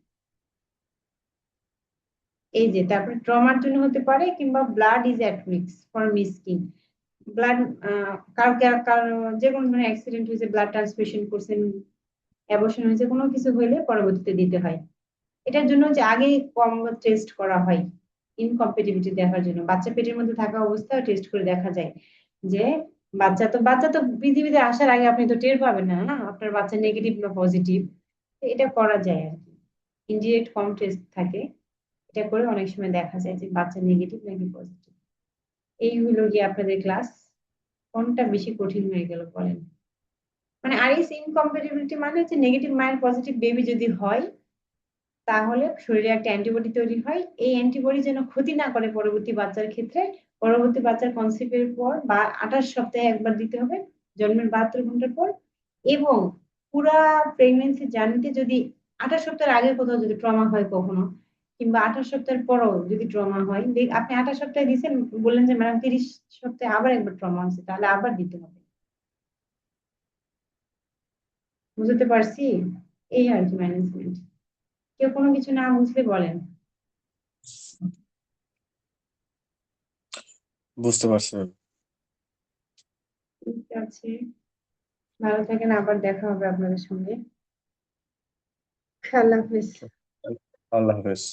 এই যে তারপরে ট্রমার জন্য হতে পারে, কিংবা blood is at risk for মিসকিং ব্লাড, কারো যে কোনো ধরনের অ্যাক্সিডেন্ট হয়েছে, ব্লাড ট্রান্সফিউশন করছেন, অ্যাবর্শন হয়েছে, কোনো কিছু হলে পরবর্তীতে দিতে হয়। এটার জন্য যে আগে কম টেস্ট করা হয় ইনকম্পেটিবিলিটি দেখার জন্য, বাচ্চা পেটের মধ্যে থাকা অবস্থায় টেস্ট করে দেখা যায় যে বাচ্চা তো পৃথিবীতে আসার আগে আপনি তো টের পাবেন না, না আপনার বাচ্চা নেগেটিভ না পজিটিভ। এটা করা যায় আর কি, ইনডিরেক্ট কম টেস্ট থাকে, এটা করে অনেক সময় দেখা যায় যে বাচ্চা নেগেটিভ নাকি পজিটিভ। এই হলো গিয়ে আপনাদের ক্লাস। কোনটা বেশি কঠিন হয়ে গেল বলেন? মানে আরএস ইনকম্পেটিবিলিটি মানে হচ্ছে নেগেটিভ মায়ের পজিটিভ বেবি যদি হয়, তাহলে শরীরে একটা অ্যান্টিবডি তৈরি হয়, এই অ্যান্টিবডি যেন ক্ষতি না করে পরবর্তী বাচ্চার ক্ষেত্রে। পরবর্তী বাচ্চার কনসিভের পর বা 28 সপ্তাহে একবার দিতে হবে, জন্মের 72 ঘন্টার পর। এবং পুরা প্রেগনেন্সি জার্নিতে যদি 28 সপ্তাহের আগে কোথাও যদি ট্রমা হয় কখনো, কিংবা 28 সপ্তাহের পরও যদি ট্রমা হয়, আপনি 28 সপ্তাহে দিচ্ছেন, বললেন যে ম্যাডাম 30 সপ্তাহে আবার একবার ট্রমা হয়েছে, তাহলে আবার দিতে হবে। বুঝতে পারছি? এই আর কি ম্যানেজমেন্ট। কেউ কোনো কিছু না বুঝলে বলেন। বুঝতে পারছি। ঠিক আছে, ভালো থাকেন, আবার দেখা হবে আপনাদের সঙ্গে। আল্লাহ হাফেজ। আল্লাহ হাফেজ।